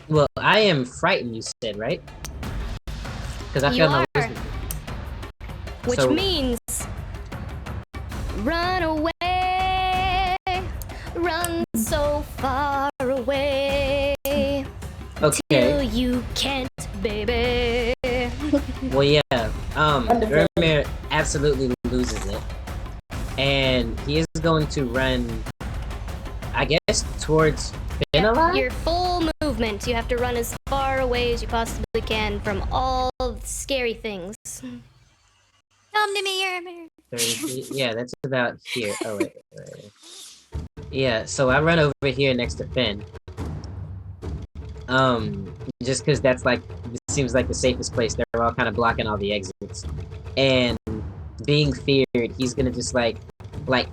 Well, I am frightened, you said, right? Because I You failed my are. wisdom. Which So- means run away, run so far away till Okay. you can't, baby. Well, yeah. Vermeer absolutely loses it, and he is going to run, I guess, towards Finala. Your full movement. You have to run as far away as you possibly can from all the scary things. Come to me, Ermir. 30 yeah, that's about here. Oh wait. Yeah, so I run over here next to Finn. Just because that's like, it seems like the safest place. They're all kind of blocking all the exits, and being feared, he's gonna just like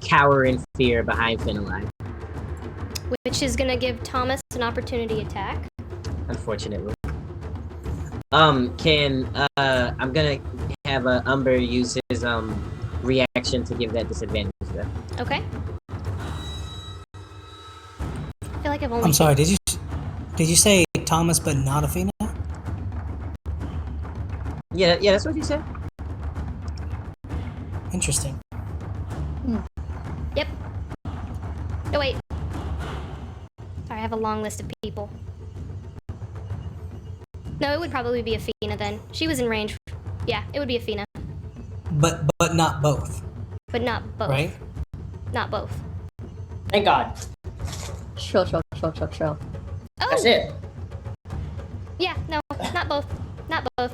cower in fear behind Finala. Which is gonna give Thomas an opportunity attack. Unfortunately. I'm gonna have Umber use his reaction to give that disadvantage though. Okay. I feel like I've only. I'm sorry, did you say Thomas but not Athena? Yeah, that's what you said. Interesting. Yep. No wait. Sorry, I have a long list of people. No, it would probably be Athena then. She was in range. Yeah, it would be Athena. But not both, But not both. right? Not both. Thank God. Chill. Oh! That's it. Yeah, no, not both. Not both.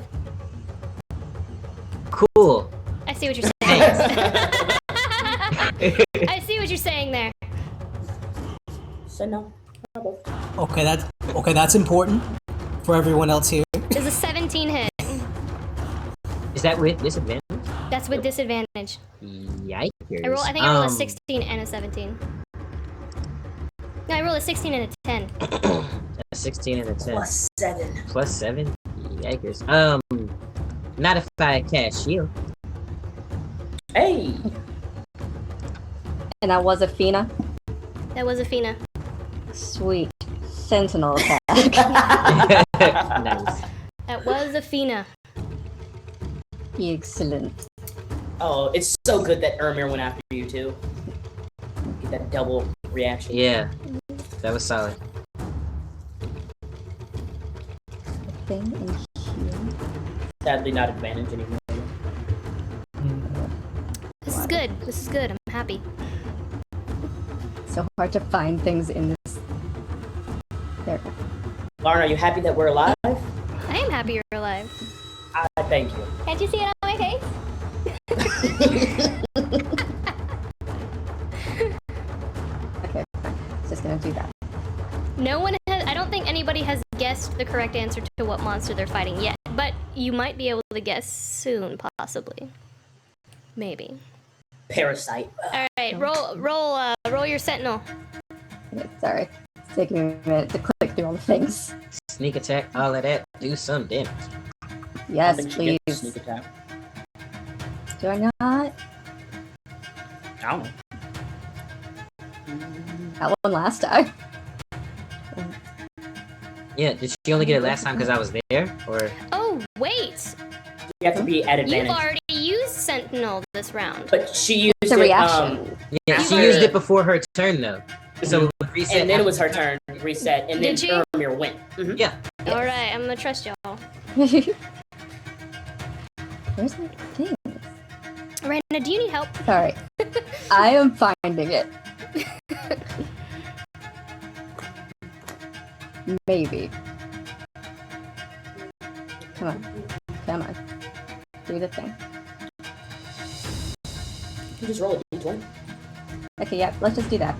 Cool. I see what you're saying. I see what you're saying there. So no. Not both. Okay, that's important for everyone else here. There's a 17 hit. Is that with disadvantage? That's with disadvantage. Yikers. I think I rolled a 16 and a 17. No, I rolled a 16 and a 10. A 16 and a 10. +7. +7? Yikers. Not if I cast shield. Hey! And that was Athena. That was Athena. Sweet. Sentinel attack. Nice. That was Athena. Excellent. Oh, it's so good that Ermir went after you too. Get that double reaction. Yeah. That was solid. Thing in here. Sadly, not advantage anymore. This is good. This is good. I'm happy. So hard to find things in this. There. Lauren, are you happy that we're alive? I am happy you're alive. I thank you. Can't you see it on my face? Okay, fine. Just gonna do that. No one has. I don't think anybody has guessed the correct answer to what monster they're fighting yet, but you might be able to guess soon, possibly. Maybe. Parasite. All right, roll your sentinel. Okay, sorry. It's taking me a minute to click through all the things. Sneak attack, all of that. Do some damage. Yes, I think she please. gets sneak attack. Do I not? I don't know. That one last time. Yeah, did she only get it last time because I was there? Or Oh wait, You have to be at you've advantage. already used sentinel this round. But she used It's a it, reaction. yeah, You she were- used it before her turn though. So it would reset. and then it after- was her turn, reset, and then Did she? Ermir went. Mhm. Yeah. All right, I'm gonna trust y'all. Where's my thing? Miranda, do you need help? Sorry. I am finding it. Maybe. Come on. Do the thing. You just roll a d20. Okay, yeah, let's just do that.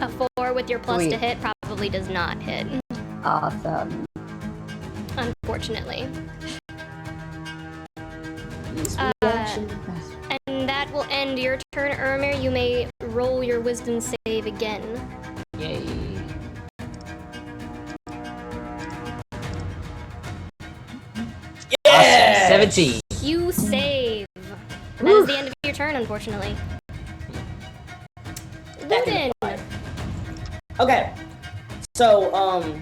A 4 with your plus to Sweet. hit probably does not hit, Awesome. unfortunately. Use Uh, reaction. And that will end your turn, Ermir. You may roll your wisdom save again. Yay. Yeah! 17. You save. That is the end of your turn, unfortunately. Luden. Okay. So,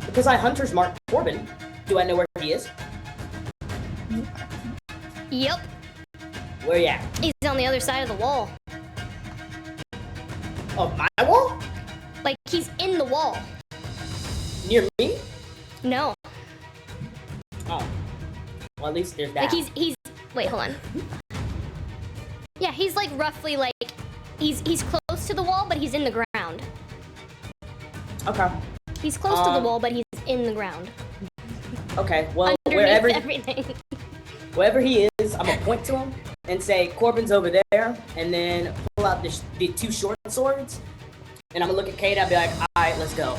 because I Hunter's Mark Corbin, do I know where he is? Yep. Where you at? He's on the other side of the wall. Of my wall? Like, he's in the wall. Near me? No. Oh. Well, at least there's that. Like, he's... Wait, hold on. Yeah, he's, like, roughly, like... He's close to the wall, but he's in the ground. Okay. He's close to the wall, but he's in the ground. Okay, well, Underneath everything. wherever he is, I'm gonna point to him and say, Corbin's over there, and then pull out the two short swords, and I'm gonna look at Kate, I'll be like, alright, let's go.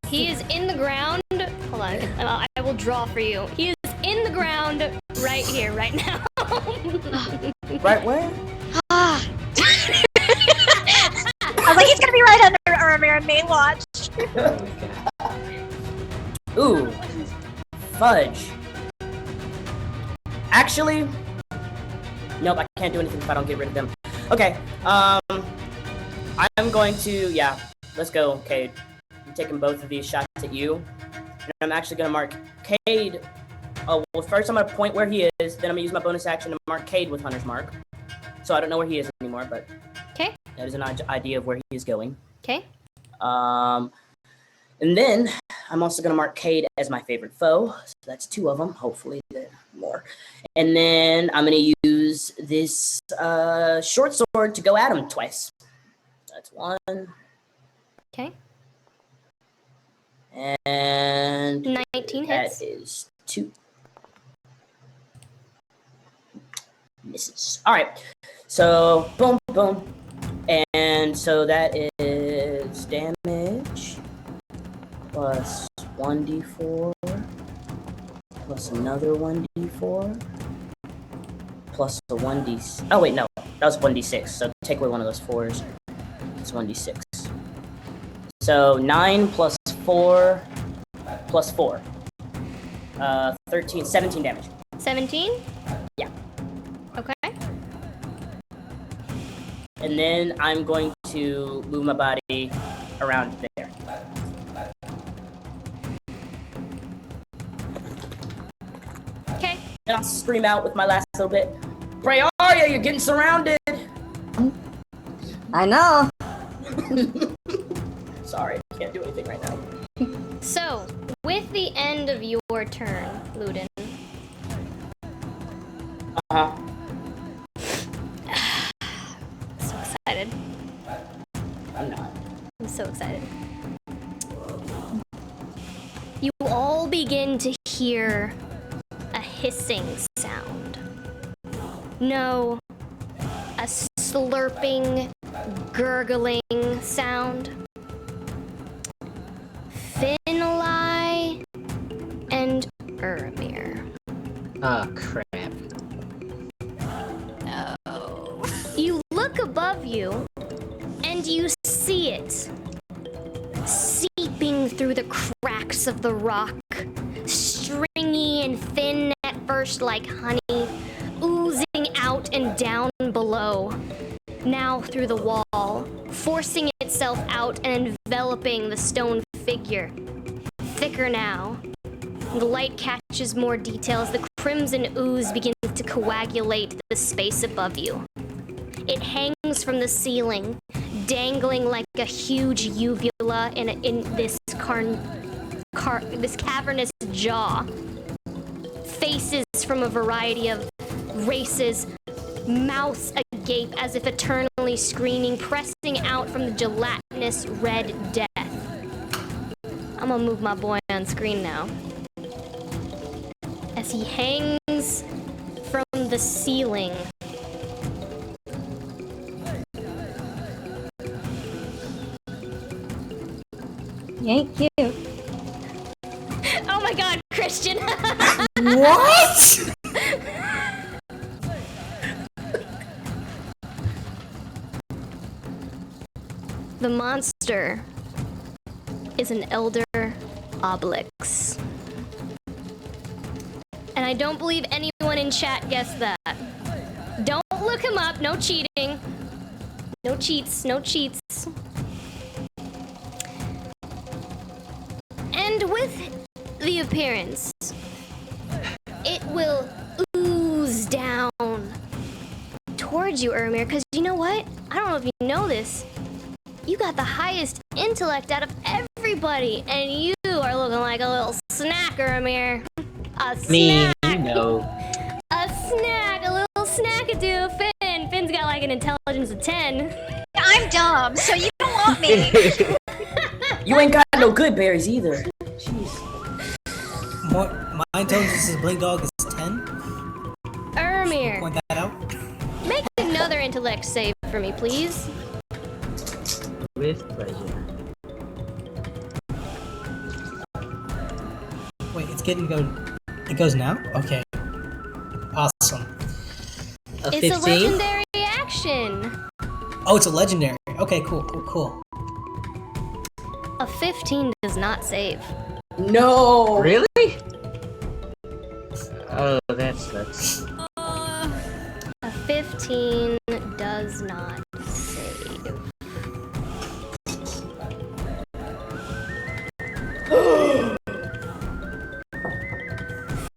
He is in the ground. Hold on. I will draw for you. He is in the ground right here, right now. Right where? Ah. I was like, he's gonna be right under Ermir and me. Watch. Ooh. Fudge. Actually, nope, I can't do anything if I don't get rid of them. Okay, I'm going to, yeah, let's go, Cade. I'm taking both of these shots at you. And I'm actually gonna mark Cade. Oh, well, first I'm gonna point where he is, then I'm gonna use my bonus action to mark Cade with Hunter's Mark. So I don't know where he is anymore, but Okay. that is an idea of where he is going. Okay. And then I'm also going to mark Cade as my favorite foe. So that's 2 of them. Hopefully more. And then I'm going to use this short sword to go at him twice. That's 1. Okay. And 19 hits. That is 2. Misses. All right. So boom, boom. And so that is damage plus 1d4 plus another 1d4 plus a 1d. Oh wait, no, that was 1d6. So take away one of those 4s. It's 1d6. So 9 plus 4 plus 4. 13, 17 damage. 17? Yeah. Okay. And then I'm going to move my body around there. Okay. And I'll scream out with my last little bit. Pray are you? You're getting surrounded. I know. Sorry, can't do anything right now. So, with the end of your turn, Ludin. Uh-huh. So excited. I'm not. I'm so excited. You all begin to hear a hissing sound. No, a slurping, gurgling sound. Finlay and Urmir. Oh, crap. You look above you, and you see it seeping through the cracks of the rock, stringy and thin at first like honey, oozing out and down below, now through the wall, forcing itself out and enveloping the stone figure. Thicker now. The light catches more details. The crimson ooze begins to coagulate the space above you. It hangs from the ceiling, dangling like a huge uvula in this this cavernous jaw. Faces from a variety of races, mouths agape as if eternally screaming, pressing out from the gelatinous red death. I'm gonna move my boy on screen now. As he hangs from the ceiling. He ain't cute. Oh my god, Christian! What? The monster is an elder obelix. And I don't believe anyone in chat guessed that. Don't look him up, no cheating. No cheats, no cheats. And with the appearance, it will ooze down towards you, Urmir, because you know what? I don't know if you know this. You got the highest intellect out of everybody, and you are looking like a little snack, Urmir. A snack. No. A snack, a little snackadoo. Finn's got like an intelligence of 10. I'm dumb, so you don't want me. You ain't got no good berries either. Jeez. My intelligence is Blink Dog is 10. Urmir, Point that out. make another intellect save for me, please. With pleasure. Wait, it's getting go. It goes now? Okay. Awesome. A It's 15? a legendary action. Oh, it's a legendary. Okay, cool. A 15 does not save. No. Really? Oh, that sucks. A 15 does not save.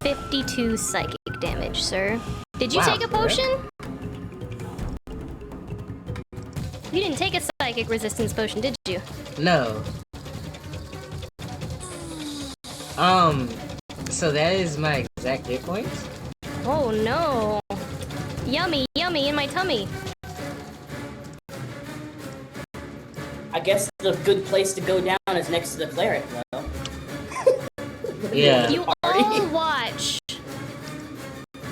$52 psychic damage, sir. Did you Wow, take a potion? You didn't take a psychic psychic resistance potion, did you? No. So that is my exact hit points? Oh no. Yummy, yummy in my tummy. I guess the good place to go down is next to the cleric, though. Yeah. You all watch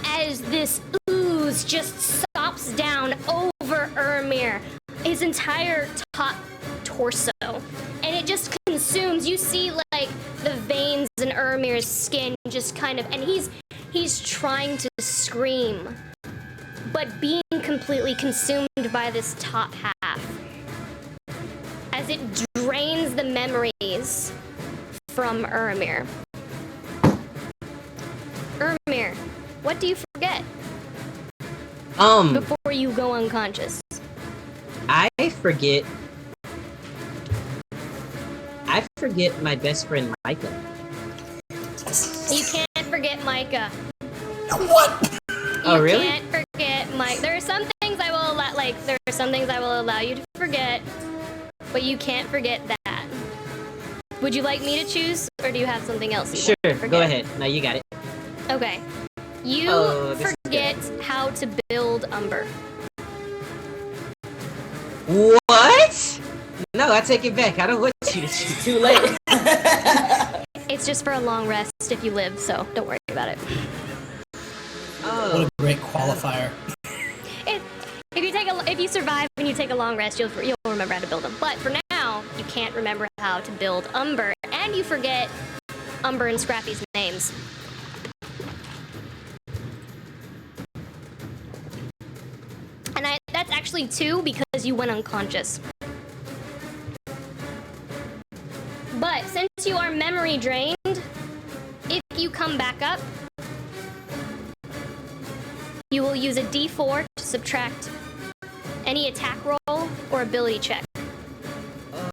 as this ooze just stops down over Ermir, his entire top torso, and it just consumes. You see like the veins in Ermir's skin just kind of, and he's trying to scream, but being completely consumed by this top half as it drains the memories from Ermir. Ermir, what do you forget before you go unconscious? I forget my best friend Micah. You can't forget Micah. What? Oh, really? You can't forget Mike. There are some things I will allow, allow you to forget, but you can't forget that. Would you like me to choose, or do you have something else you want to forget? Go ahead. No, you got it. Okay. You forget how to build Umber. What? No, I take it back. I don't want you to choose. Too late. It's just for a long rest if you live, so don't worry about it. Oh. What a great qualifier. If you survive and you take a long rest, you'll remember how to build them. But for now, you can't remember how to build Umber, and you forget Umber and Scrappy's names. And that's actually 2 because you went unconscious. But since you are memory drained, if you come back up, you will use a D4 to subtract any attack roll or ability check.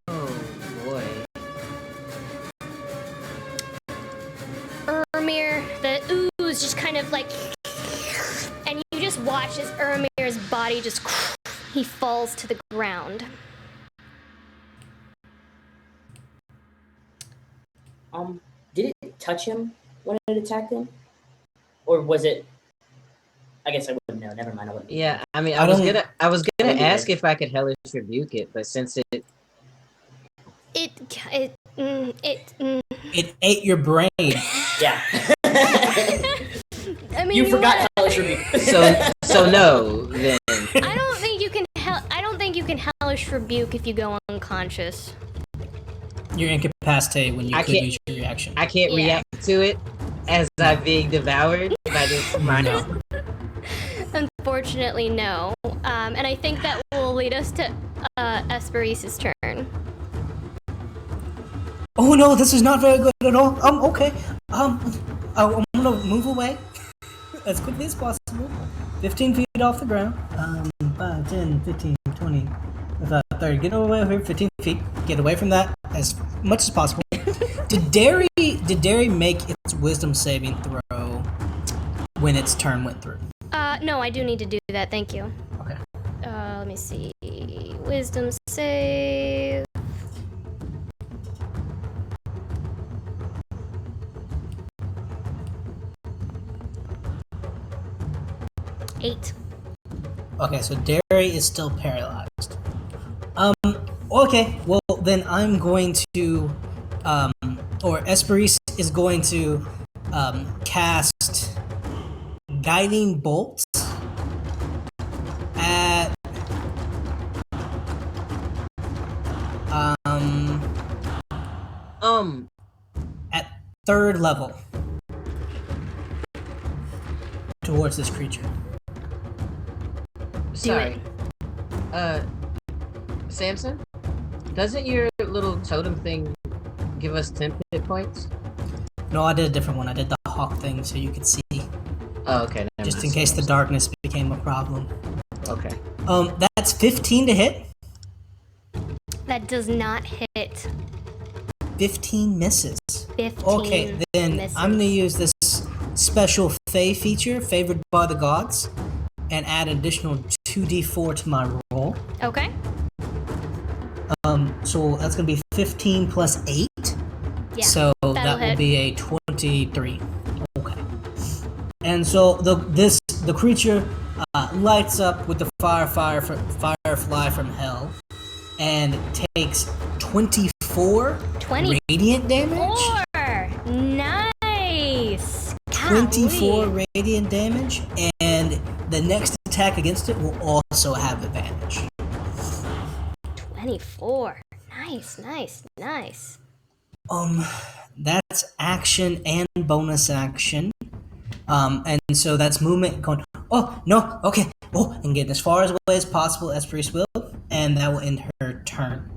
Oh, boy. Ermir, the ooze just kind of like... And you just watch as Ermir's body just... He falls to the ground. Did it touch him when it attacked him? Or was it... I guess I wouldn't know. Never mind. I wouldn't. Yeah, I mean, I was gonna ask if I could hellish rebuke it, but since it It ate your brain. Yeah. I mean, you forgot hellish rebuke. So no, then. I don't think you can hellish rebuke if you go unconscious. You're incapacitated when you could use your reaction. I can't react to it as I'm being devoured by this monster. Unfortunately, no. And I think that will lead us to Esperice's turn. Oh no, this is not very good at all. Okay. I'm gonna move away as quickly as possible. 15 feet off the ground. 5, 10, 15, 20, 30. Get away here, 15 feet. Get away from that as much as possible. Did Derry make its wisdom saving throw when its turn went through? No, I do need to do that. Thank you. Okay. Let me see. Wisdom save. Eight. Okay, so Derry is still paralyzed. Okay, well then I'm going to, or Esperice is going to, cast Guiding Bolts at, at 3rd level towards this creature. Sorry. Samson? Doesn't your little totem thing give us 10 hit points? No, I did a different one. I did the hawk thing so you could see. Oh, okay. Just in case the darkness became a problem. Okay. That's 15 to hit. That does not hit. 15 misses. 15 Okay, then misses. I'm gonna use this special Fey feature, favored by the gods, and add an additional 2d4 to my roll. Okay. So that's gonna be 15 plus 8. Yeah, So that'll that will hit. be a 23. Okay. And so the creature lights up with the firefly from hell, and takes 24 radiant damage. 24! Nice! 24 Golly. radiant damage, and the next attack against it will also have advantage. 24. Nice. That's action and bonus action. And so that's movement going, oh, no, okay, and getting as far away as possible as Priest will, and that will end her turn.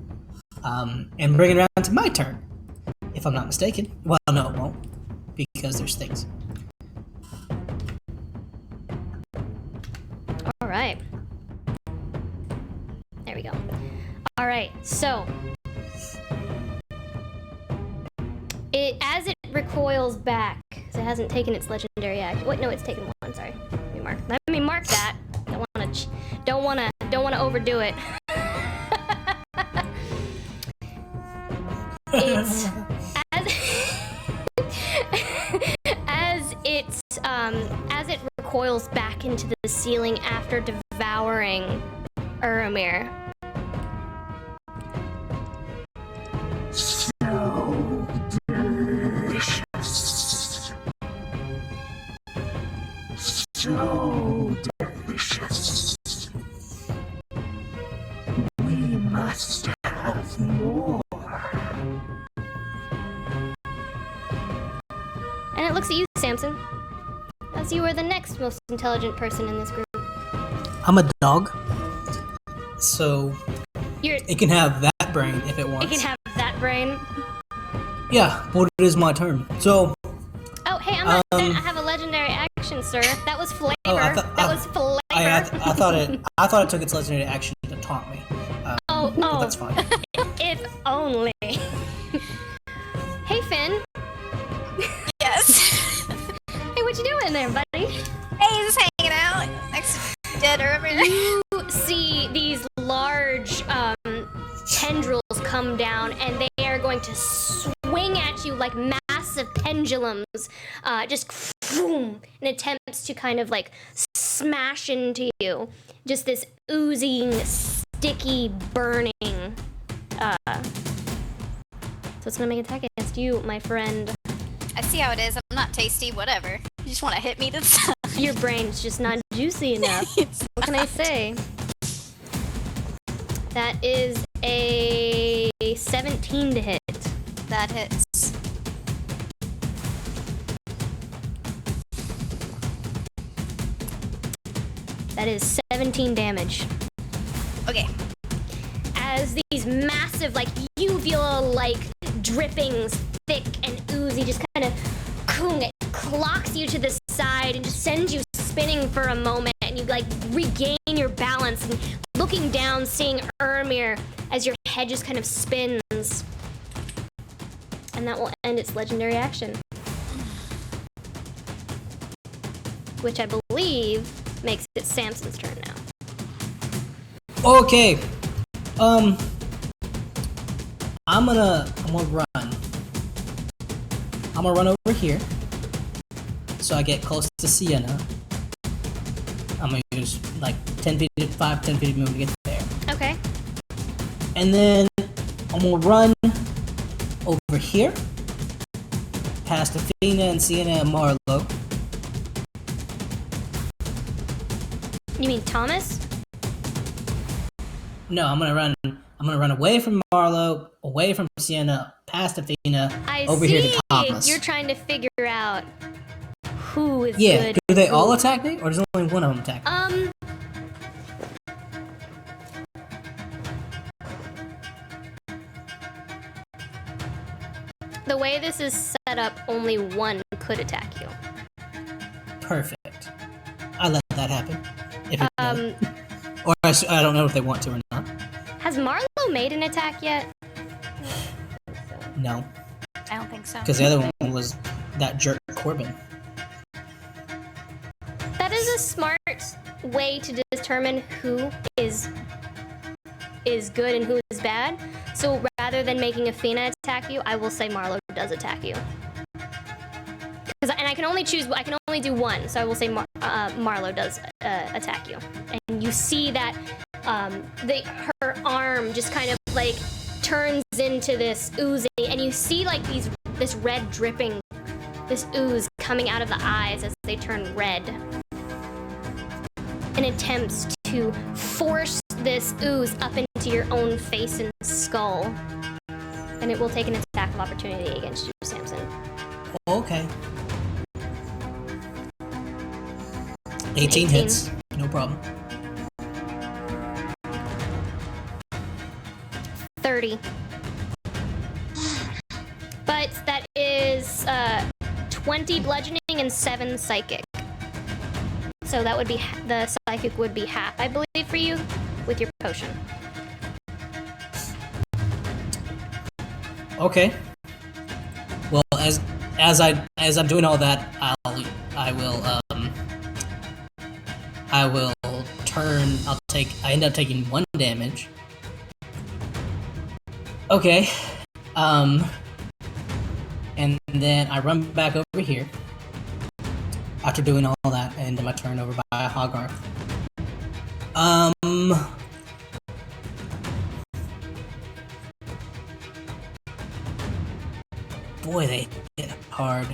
And bring it around to my turn, if I'm not mistaken. Well, no, it won't, because there's things. Alright. There we go. Alright, so as it recoils back, because it hasn't taken its legendary action. Wait, no, it's taken one. Sorry. Let me mark that. Don't wanna overdo it. It's as it recoils back into the ceiling after devouring Urmir. So delicious. So delicious. We must have more. And it looks at you, Samson, as you are the next most intelligent person in this group. I'm a dog, so It it can have that brain if it wants. can have that brain. Yeah, but it is my turn. So, Oh, hey, I'm not done. I have a legendary action, sir. That was flavor. That was flavor. I thought it took its legendary action to taunt me. But that's fine. If only. Hey, Finn. Yes. Hey, what you doing there, buddy? Hey, just hanging out next to dead Urmir. You see these large tendrils come down, and they are going to swing at you like massive pendulums, just in attempts to kind of like smash into you. Just this oozing, sticky, burning. So it's gonna make an attack against you, my friend. I see how it is. I'm not tasty, whatever. You just want to hit me to the side. Your brain's just not juicy enough. What can I say? That is a 17 to hit. That hits. That is 17 damage. Okay. As these massive, like, uvula-like drippings, thick and oozy, just kind of it clocks you to the side and just sends you spinning for a moment, and you like regain your balance and looking down, seeing Urmir as your head just kind of spins. And that will end its legendary action. Which I believe makes it Samson's turn now. Okay. I'm gonna run. I'm gonna run over here, so I get close to Sienna. I'm gonna use like 10 feet of movement to get there. Okay. And then I'm gonna run over here, past Athena and Sienna and Marlo. You mean Thomas? No, I'm gonna run away from Marlo, away from Sienna, past Athena, over here to Thomas. You're trying to figure out who is Yeah, good. do they all attack me, or does only one of them attack me? The way this is set up, only one could attack you. Perfect. I let that happen. If it does. Or I don't know if they want to or not. Has Marlo made an attack yet? No, I don't think so. because the other one was that jerk Corbin. That is a smart way to determine who is is good and who is bad. So rather than making Athena attack you, I will say Marlo does attack you. And I can only do one, so I will say Marlo does attack you. And you see that her arm just kind of like turns into this oozing, and you see like this red dripping, this ooze coming out of the eyes as they turn red. And attempts to force this ooze up into your own face and skull. And it will take an attack of opportunity against you, Samson. Okay. 18 hits. No problem. 30. But that is 20 bludgeoning and 7 psychic. So that would be, the psychic would be half, I believe, for you with your potion. Okay. Well, as I'm doing all that, I end up taking 1 damage. Okay. And then I run back over here. After doing all that, I end my turn over by Hogarth. Boy, they hit hard.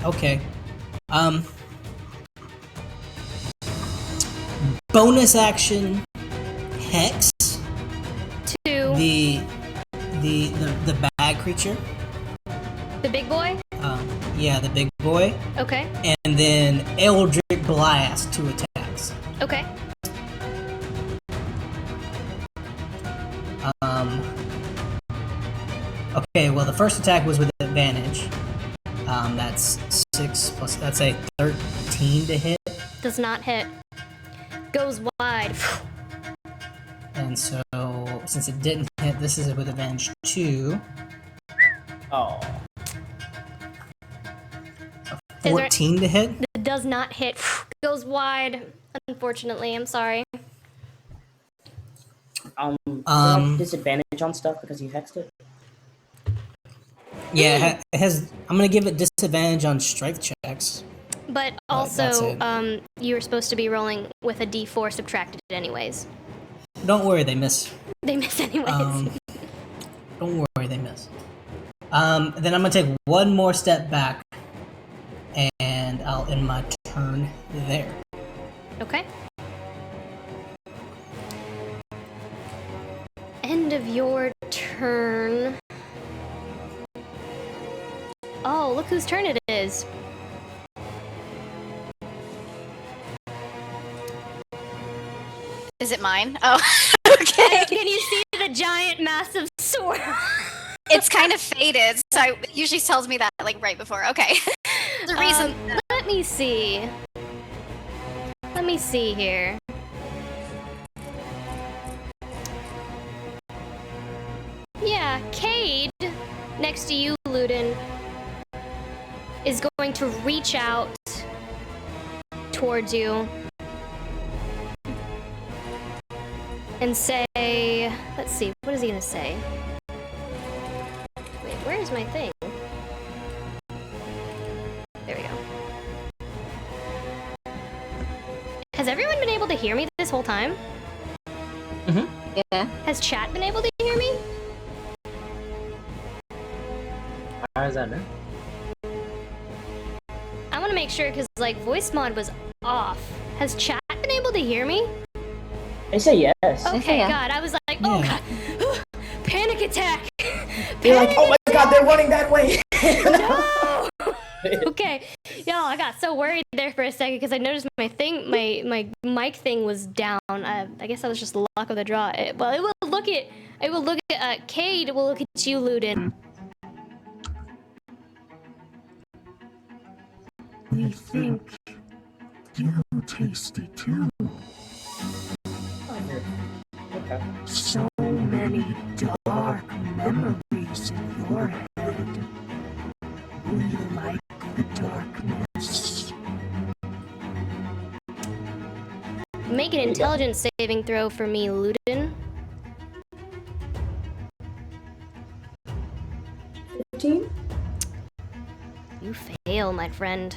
Okay. Bonus action Hex to the bag creature. The big boy? Yeah, the big boy. Okay. And then Eldritch Blast, 2 attacks. Okay. Okay, well the first attack was with advantage. That's 6 plus, that's a 13 to hit. Does not hit. Goes wide. And so, since it didn't hit, this is with advantage 2. Oh. 14 to hit? It does not hit. Goes wide. Unfortunately, I'm sorry. Disadvantage on stuff because you hexed it? Yeah, it has. I'm gonna give it disadvantage on strength checks. But also, you were supposed to be rolling with a D4 subtracted anyways. Don't worry, they miss. They miss anyways. Don't worry, they miss. Then I'm gonna take 1 more step back, and I'll end my turn there. Okay. End of your turn. Oh, look whose turn it is. Is it mine? Oh, okay. Can you see the giant, massive sword? It's kind of faded, so it usually tells me that like right before. Okay. The reason. Let me see. Let me see here. Yeah, Cade, next to you, Ludin, is going to reach out towards you and say, let's see, what is he gonna say? Wait, where is my thing? There we go. Has everyone been able to hear me this whole time? Yeah. Has chat been able to hear me? How is that now? I want to make sure because like voice mod was off. Has chat been able to hear me? They say yes. Okay, yeah. God, I was like, oh God, panic attack. You're like, oh my God, they're running that way. No. Okay, y'all, I got so worried there for a second because I noticed my thing, my mic thing was down. I guess that was just the luck of the draw. It will look at Cade. Will look at you, Ludin. We think you're tasty too. Okay. So many dark memories in your head. We like the darkness. Make an intelligence saving throw for me, Ludin. 15? You fail, my friend.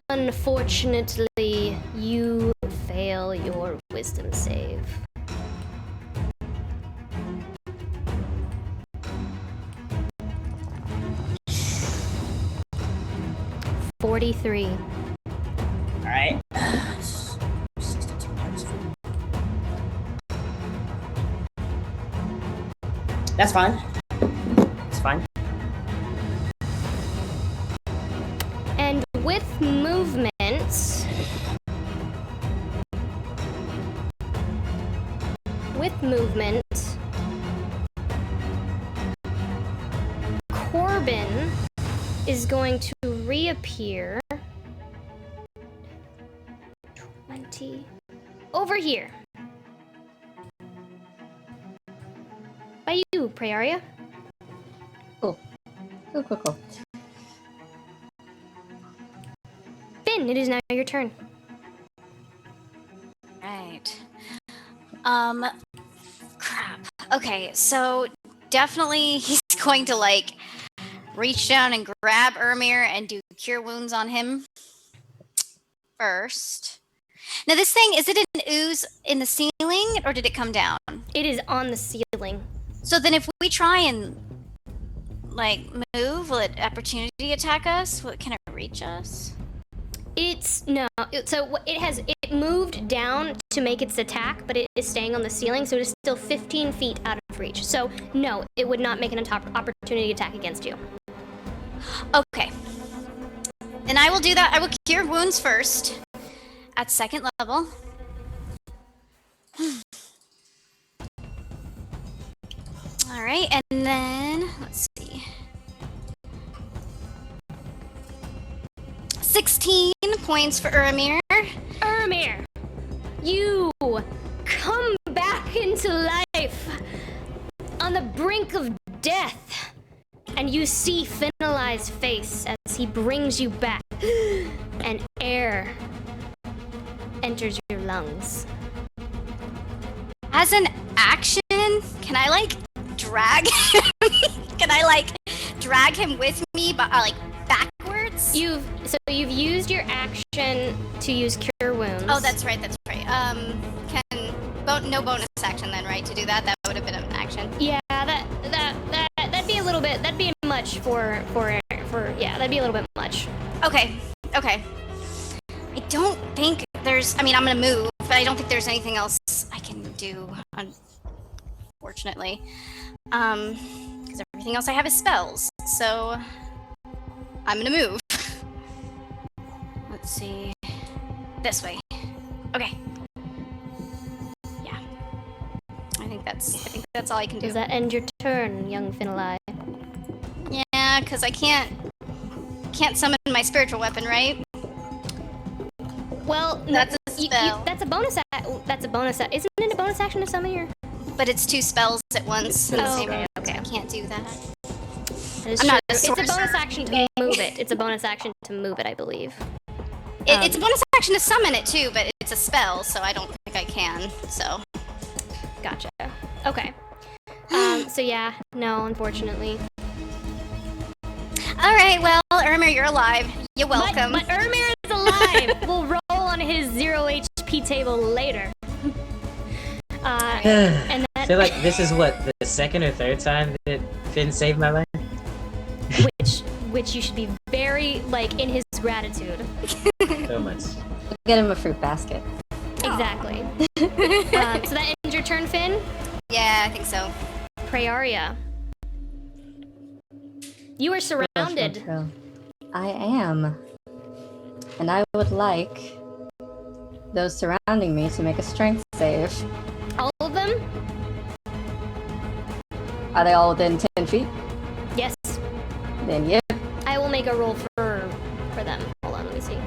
Unfortunately, you fail your wisdom save. $43. Alright. 62 times 4. That's fine. It's fine. And with movement, Corbin is going to reappear 20 over here by you, Praeria. Cool. Cool. Finn, it is now your turn. Right. Crap. Okay, so definitely he's going to like reach down and grab Ermir and do cure wounds on him first. Now this thing, is it an ooze in the ceiling or did it come down? It is on the ceiling. So then if we try and like move, will it opportunity attack us? Can it reach us? It moved down to make its attack, but it is staying on the ceiling, so it is still 15 feet out of reach. So no, it would not make an opportunity attack against you. Okay. Then I will do that. I will cure wounds first at 2nd level. All right, and then let's see. 16 points for Ermir. Ermir, you come back into life on the brink of death, and you see Finali's face as he brings you back, and air enters your lungs. As an action, can I like drag him? Can I like drag him with me, but like backwards? You've used your action to use cure wounds. Oh, that's right. No bonus action then, right? To do that, that would have been an action. Yeah, that'd be a little bit. That'd be much for yeah. That'd be a little bit much. Okay. I don't think there's. I mean, I'm gonna move, but I don't think there's anything else I can do. Unfortunately, because everything else I have is spells. So I'm gonna move. Let's see. This way. Okay. Yeah. I think that's all I can do. Does that end your turn, young Finali? Yeah, because I can't summon my spiritual weapon, right? Well, that's a spell. That's a bonus. That's a bonus. Isn't it a bonus action to summon your? But it's 2 spells at once. Okay. I can't do that. It's a bonus action to move it. It's a bonus action to move it, I believe. It's a bonus action to summon it too, but it's a spell, so I don't think I can. So. Gotcha. Okay. So yeah, no, unfortunately. All right. Well, Ermir, you're alive. You're welcome. But Ermir is alive. We'll roll on his 0 HP table later. And I feel like this is what, the 2nd or 3rd time that Finn saved my life? Which you should be very, in his gratitude. So much. Get him a fruit basket. Exactly. So that ends your turn, Finn? Yeah, I think so. Praeria. You are surrounded. I am. And I would like those surrounding me to make a strength save. All of them? Are they all within 10 feet? Yes. Then yep. I will make a roll for them. Hold on, let me see.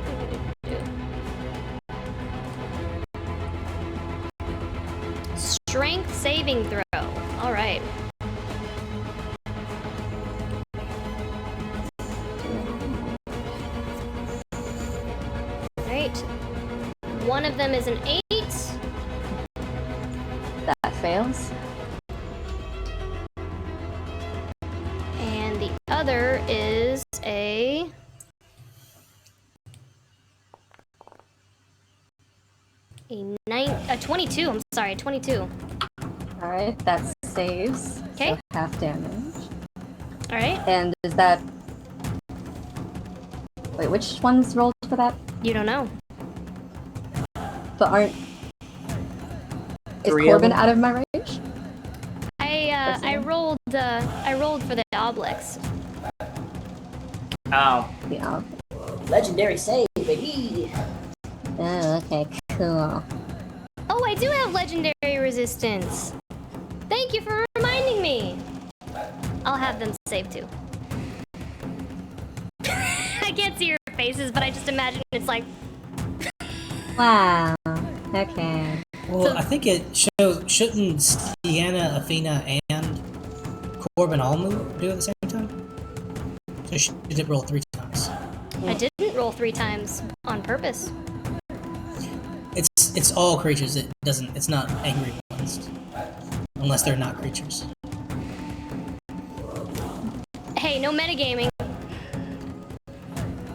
Strength saving throw. All right. All right. One of them is an 8. fails. And the other is a 22. I'm sorry, 22. Alright, that saves. Okay. So half damage. All right. And is that... Wait, which ones rolled for that? You don't know. But aren't... Is Three of Corbin them? out of my range? I rolled for the obelisk. Oh. Yeah. Legendary save, baby. Oh, okay, cool. Oh, I do have legendary resistance. Thank you for reminding me. I'll have them save too. I can't see your faces, but I just imagine it's like. Wow. Okay. Well, I think it shows. Shouldn't Sienna, Athena, and Corbin all move do it at the same time? So she did roll 3 times. I didn't roll 3 times on purpose. It's all creatures. It's not angry ones, unless they're not creatures. Hey, no metagaming.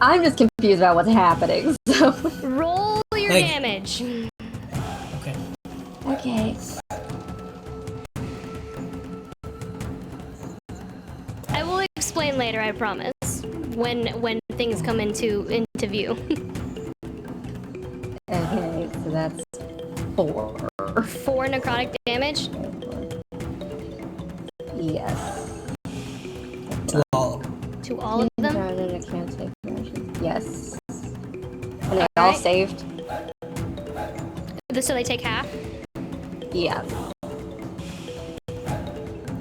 I'm just confused about what's happening, so... Roll your Like- damage. Okay. Okay. I will explain later, I promise. When things come into view. Okay, so that's 4. 4 necrotic damage. Yes. To all of them. To all of them? I can't take damage. Yes. And they all Alright. saved? So they take half? Yeah.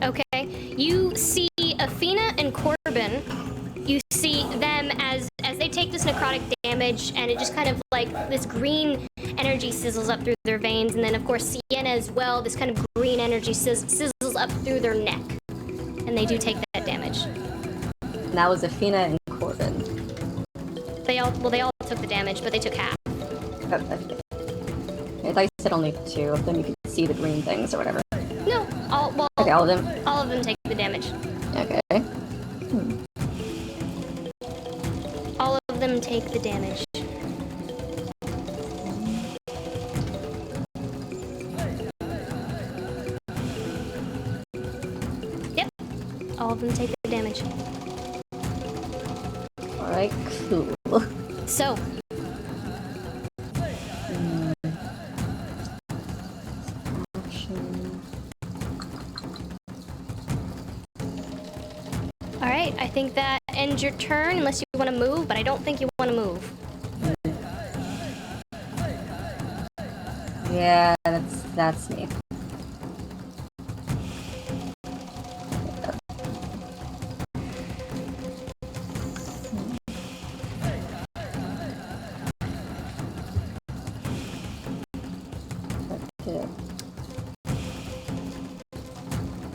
Okay. You see Athena and Corbin. You see them as they take this necrotic damage, and it just kind of like this green energy sizzles up through their veins, and then of course Sienna as well. This kind of green energy sizzles up through their neck, and they do take that damage. And that was Athena and Corbin. They all took the damage, but they took half. Oh, okay. I thought you said only 2 of them. You could see the green things or whatever. No, Okay, all of them? all of them take the damage. Okay. All of them take the damage. Yep. All of them take the damage. Alright, cool. So, Action. alright, I think that ends your turn unless you want to move, but I don't think you want to move. Yeah, that's me.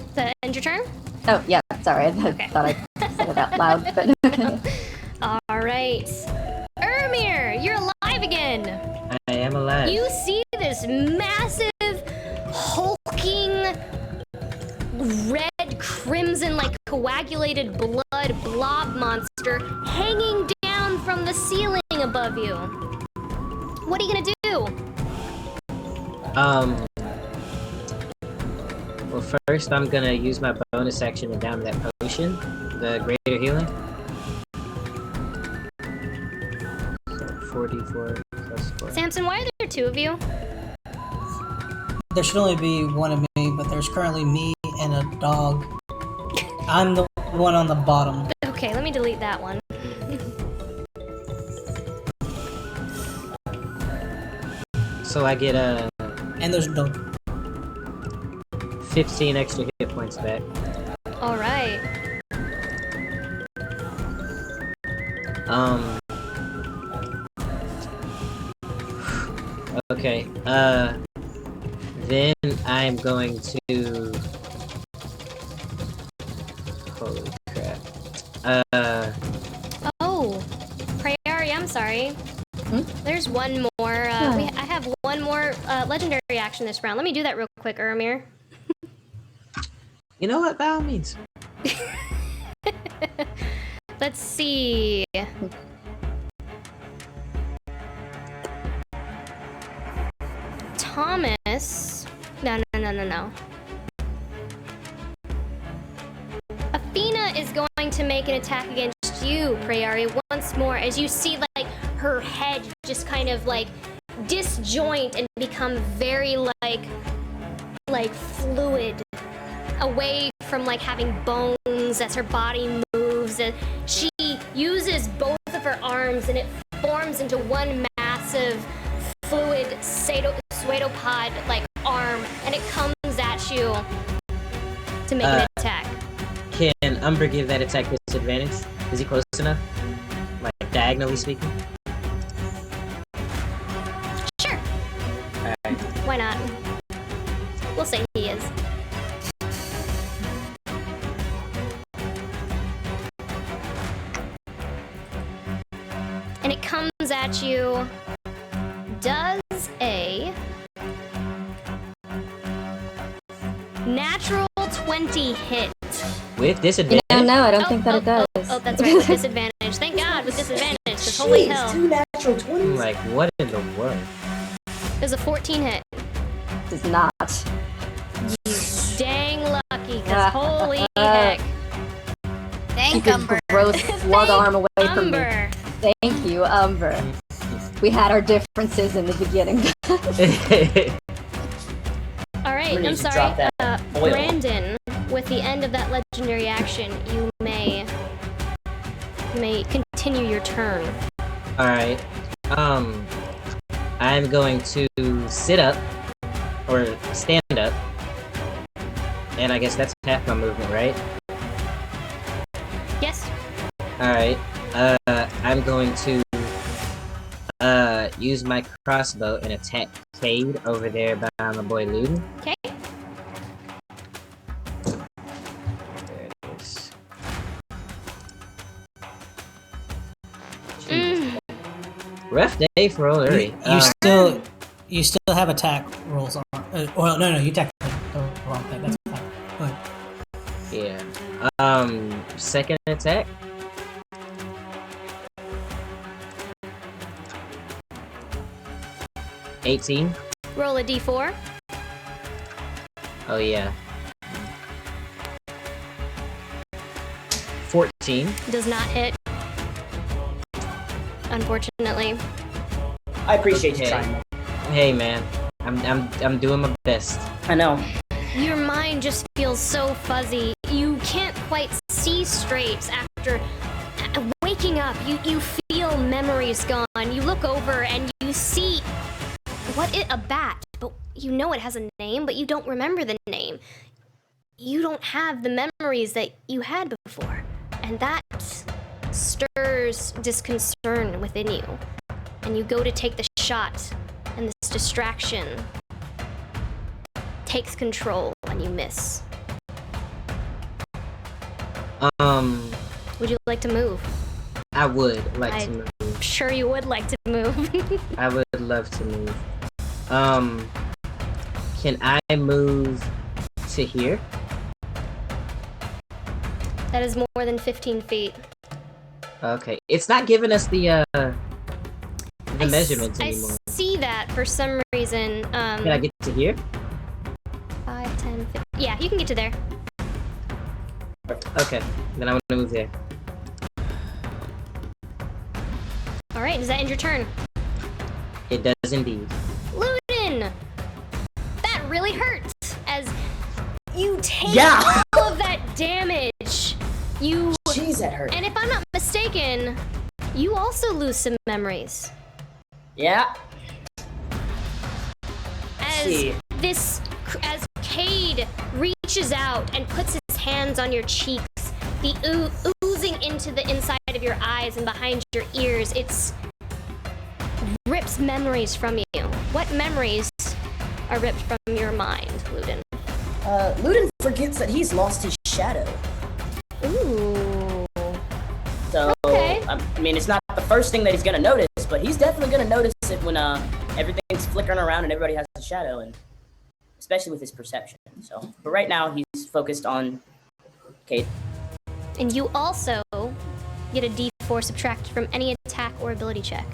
Does that end your turn? Oh, yeah, sorry. I Okay. thought I said it out loud, but okay. Alright. Ermir, you're alive again! I am alive. You see this massive, hulking, red, crimson, like coagulated blood blob monster hanging down from the ceiling above you. What are you gonna do? Well, first I'm gonna use my bonus action to down that potion, the greater healing. So 44 plus 4. Samson, why are there 2 of you? There should only be 1 of me, but there's currently me and a dog. I'm the one on the bottom. Okay, let me delete that one. So I get And there's a dog. 15 extra hit points back. Alright. Okay, then I'm going to... Holy crap. Oh, Prayari, I'm sorry. There's one more, I have one more legendary action this round. Let me do that real quick, Ermir. You know what? By all means. Let's see. Thomas. No. Athena is going to make an attack against you, Prayari, once more, as you see like her head just kind of like disjoint and become very like fluid, away from like having bones as her body moves. And she uses both of her arms and it forms into one massive fluid pseudopod like arm, and it comes at you to make an attack. Can Umber give that attack disadvantage? Is he close enough? Like, diagonally speaking? Sure. Alright. Why not? We'll say he is. And it comes at you. Does a natural 20 hit? With disadvantage? No, I don't think that it does. Oh, that's right, with disadvantage. Thank God, with disadvantage, because holy hell. 2 natural 20s. Like, what in the world? There's a 14 hit. Does not. You dang lucky, because holy heck. Thank Keep your Umber. gross slug arm away from me. Umber. Thank you, Umber. We had our differences in the beginning. Alright, We I'm need to sorry. drop that oil. Brandon, with the end of that legendary action, you may continue your turn. Alright. I'm going to sit up, or stand up, and I guess that's half my movement, right? Yes? Alright. I'm going to use my crossbow and attack Cade over there behind my boy Luden. Okay. There it is. Rough day for old Uri. You still have attack rolls on. Well, no, you technically the wrong thing. That's fine. Go ahead. Yeah. Second attack. $18. Roll a d4. Oh yeah. 14. Does not hit. Unfortunately. I appreciate you Okay. trying. Hey man, I'm doing my best. I know. Your mind just feels so fuzzy. You can't quite see straight after waking up. You feel memories gone. You look over and you see a bat, but you know it has a name, but you don't remember the name. You don't have the memories that you had before, and that stirs disconcern within you. And you go to take the shot, and this distraction takes control, and you miss. Would you like to move? I would like to move. I'm sure you would like to move. I would love to move. Can I move to here? That is more than 15 feet. Okay. It's not giving us the measurements anymore. I see that for some reason. Can I get to here? 5, 10, 15. Yeah, you can get to there. Okay. Then I'm gonna move there. Alright, does that end your turn? It does indeed. Luden! That really hurts! As you take Yeah! all of that damage. Jeez, that hurt. And if I'm not mistaken, you also lose some memories. Yeah. As as Cade reaches out and puts his hands on your cheeks, the oozing into the inside of your eyes and behind your ears, it's rips memories from you. What memories are ripped from your mind, Luden? Luden forgets that he's lost his shadow. Ooh. So, Okay. I mean, it's not the first thing that he's gonna notice, but he's definitely gonna notice it when everything's flickering around and everybody has a shadow, and especially with his perception. So, but right now he's focused on Kate. And you also get a D4 subtracted from any attack or ability check.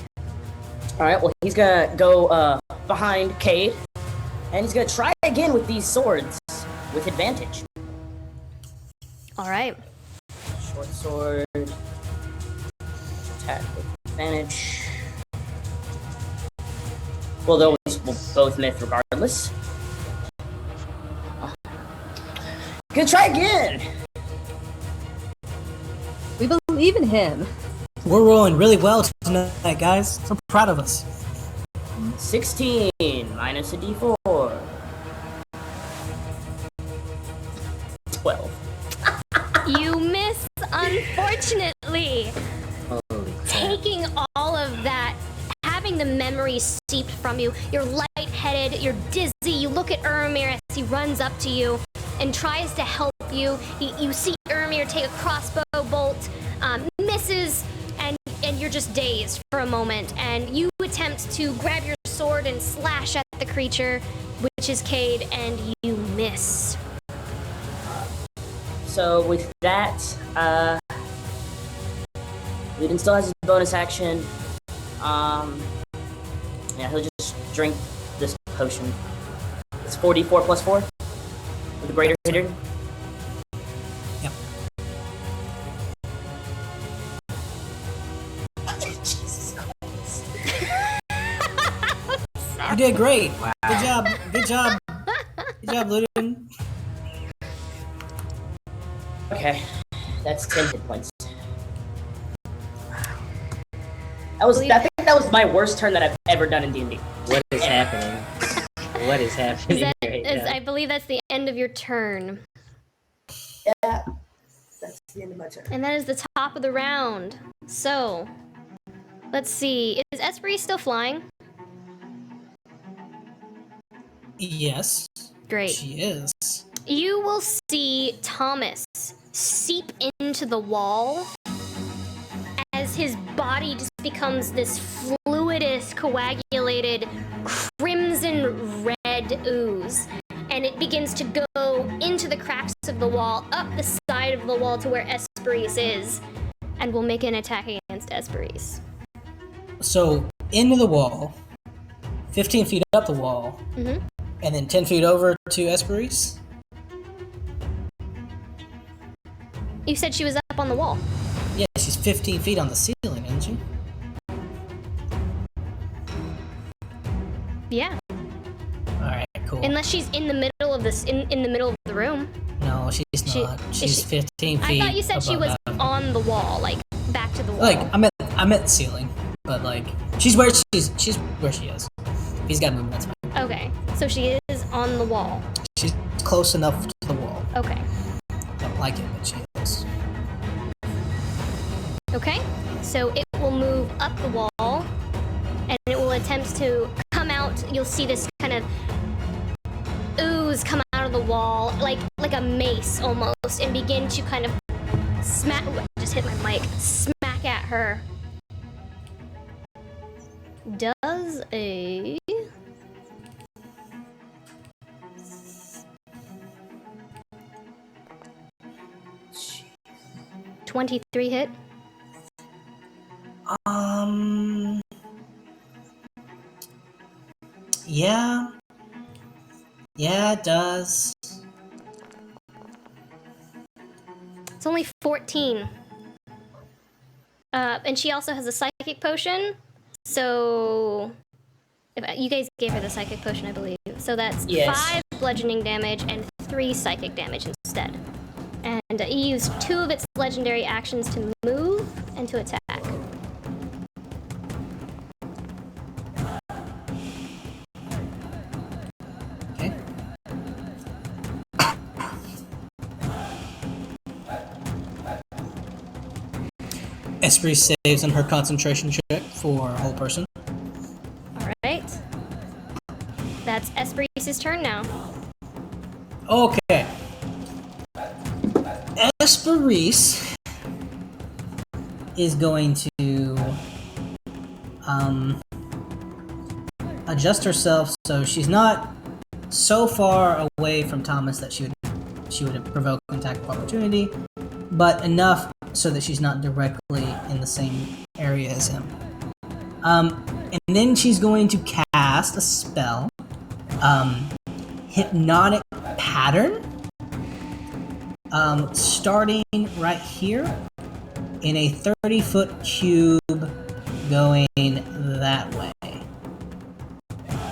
All right. Well, he's gonna go behind Kate, and he's gonna try again with these swords with advantage. All right. Short sword. Attack with advantage. Well, those will both miss regardless. Gonna try again. We believe in him. We're rolling really well tonight, guys. So proud of us. 16 minus a D4. 12. You miss, unfortunately. Holy crap. Taking all of that, having the memory seeped from you, you're lightheaded, you're dizzy, you look at Ermir as he runs up to you and tries to help you. You see Ermir take a crossbow bolt, misses, and you're just dazed for a moment, and you attempt to grab your sword and slash at the creature, which is Cade, and you miss. So with that, Luden still has his bonus action. Yeah, he'll just drink this potion. It's 44 plus 4 with a greater hitter. Yep. Jesus Christ. You did great. Wow. Good job. Good job. Good job, Luden. Okay, that's 10 hit points. I think that was my worst turn that I've ever done in D&D. What is happening? What is happening right now? I believe that's the end of your turn. Yeah, that's the end of my turn. And that is the top of the round. So, let's see. Is Esprit still flying? Yes. Great. She is. You will see Thomas seep into the wall as his body just becomes this fluidous, coagulated, crimson red ooze. And it begins to go into the cracks of the wall, up the side of the wall to where Esprit is. And we'll make an attack against Esprit. So, into the wall, 15 feet up the wall, Mm-hmm. and then 10 feet over to Esprit. You said she was up on the wall. Yeah, she's 15 feet on the ceiling, isn't she? Yeah. Alright, cool. Unless she's in the middle of this, in the middle of the room. No, she's not. She's 15 feet. I thought you said she was above. on the wall, like back to the wall. Like, I meant the ceiling, but like, she's where she is. He's got movement, that's fine. Okay, so she is on the wall. She's close enough to the wall. Okay. Don't like it, but she is. Okay, so it will move up the wall, and it will attempt to come out. You'll see this kind of ooze come out of the wall, like a mace almost, and begin to kind of smack. Just hit my mic. Smack at her. Does a 23 hit? Yeah. Yeah, it does. It's only 14. And she also has a psychic potion. So, you guys gave her the psychic potion, I believe. So that's Yes. 5 bludgeoning damage and 3 psychic damage instead. And it used 2 of its legendary actions to move and to attack. Okay. Esprit saves on her concentration check for a whole person. Alright. That's Esprit's turn now. Okay. Esprit is going to adjust herself so she's not so far away from Thomas that she would she would have provoked an attack of opportunity, but enough so that she's not directly in the same area as him. And then she's going to cast a spell, Hypnotic Pattern, starting right here in a 30-foot cube going that way.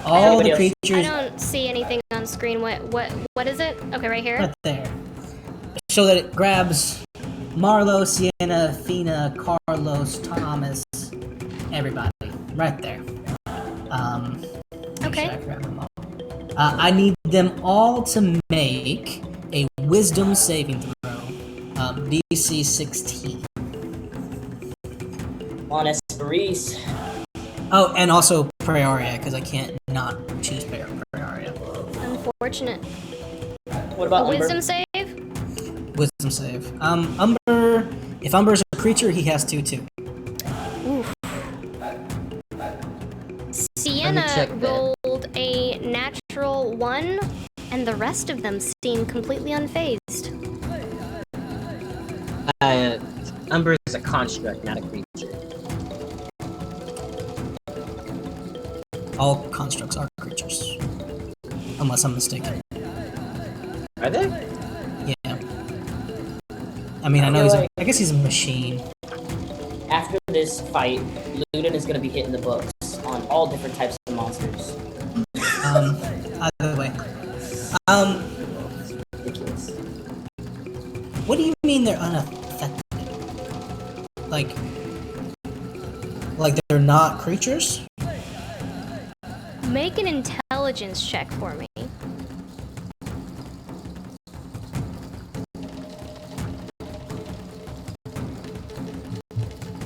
All the creatures. I don't see anything on screen. What is it? Okay, right here. Right there. So that it grabs Marlo, Sienna, Fina, Carlos, Thomas, everybody. Right there. Okay. I need them all to make a Wisdom saving throw. DC 16. On Esperise. Oh, and also Praeria, because I can't not choose Praeria. Unfortunate. What about a Umber? wisdom save? Wisdom save. Umber. If Umber's a creature, he has 2 too. Oof. Sienna rolled a natural 1, and the rest of them seem completely unfazed. Umber is a construct, not a creature. All constructs are creatures. Unless I'm mistaken. Are they? Yeah. I mean, I know I guess he's a machine. After this fight, Luden is going to be hitting the books on all different types of monsters. Either way. Ridiculous. What do you mean they're unaffected? Like they're not creatures? Make an intelligence check for me.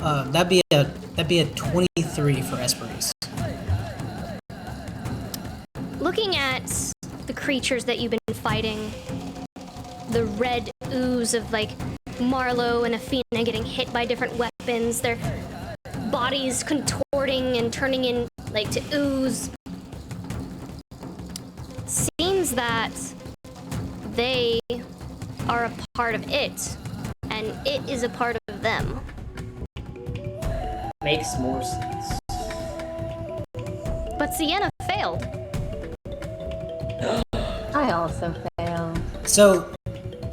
That'd be a 23 for Esperise. Looking at the creatures that you've been fighting, the red ooze of like Marlo and Athena getting hit by different weapons, their bodies contorting and turning in like to ooze. Seems that they are a part of it, and it is a part of them. Makes more sense. But Sienna failed. I also failed. So,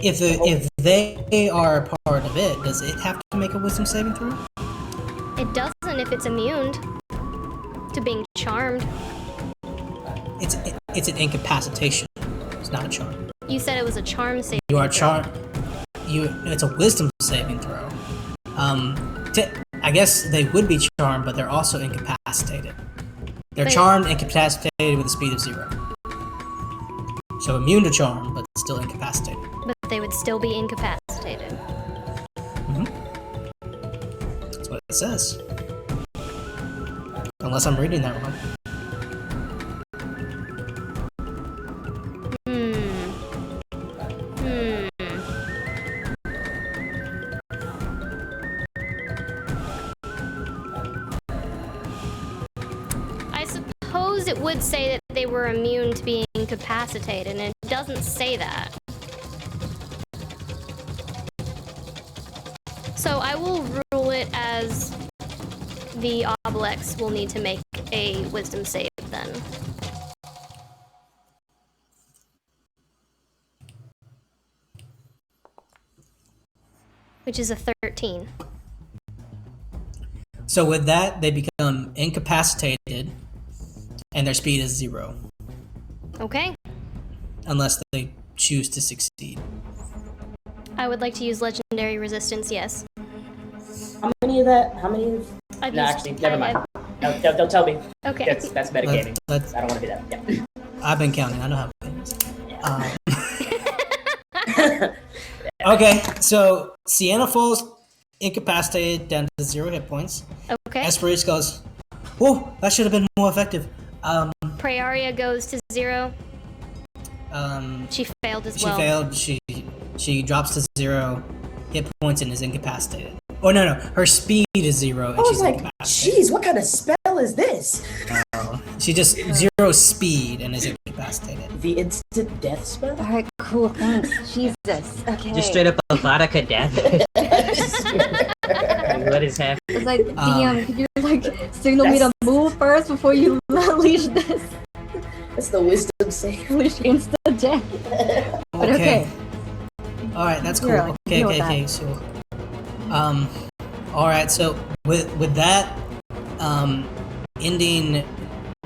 if they are a part of it, does it have to make a Wisdom saving throw? It doesn't if it's immune to being charmed. It's an incapacitation. It's not a charm. You said it was a charm save. You are charmed. It's a Wisdom saving throw. I guess they would be charmed, but they're also incapacitated. They're charmed, incapacitated with a speed of 0. So immune to charm, but still incapacitated. But they would still be incapacitated. That's what it says. Unless I'm reading that wrong. I suppose it would say that they were immune to being incapacitated, and it doesn't say that. So I will rule it as the Obelix will need to make a wisdom save then. Which is a 13. So with that, they become incapacitated, and their speed is 0. Okay. Unless they choose to succeed. I would like to use legendary resistance, yes. How many of that? How many of... I've No, used- actually, never mind. No, don't tell me. Okay. That's metagaming. I Let's- don't want to do that. Yeah. I've been counting. I know how it is. Okay, so Sienna falls incapacitated down to 0 hit points. Okay. Esperise goes, "Whoa, that should have been more effective." Praeria goes to 0. She failed as well. She failed. She drops to 0 hit points and is incapacitated. Oh no, her speed is 0 and she's incapacitated. Jeez, what kind of spell is this? She just 0 speed and is incapacitated. incapacitated. The instant death spell? Alright, cool, thanks. Jesus. Okay. Just straight up a vodka death. What is happening? It's like, DM, could you like signal me to move first before you unleash this? That's the wisdom save. Unleash insta death. But okay. Alright, that's cool. You're like, Okay, you know okay, that. so alright, so with that ending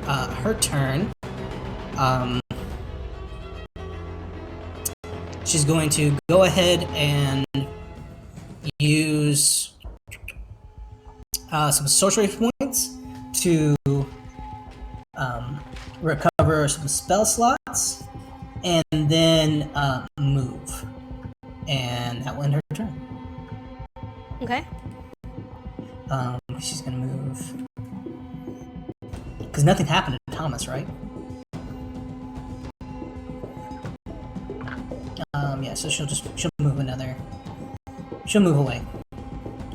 her turn, she's going to go ahead and use some sorcery points to recover some spell slots, and then move. And that will end her turn. Okay. She's gonna move. Because nothing happened to Thomas, right? Yeah, so she'll move another. She'll move away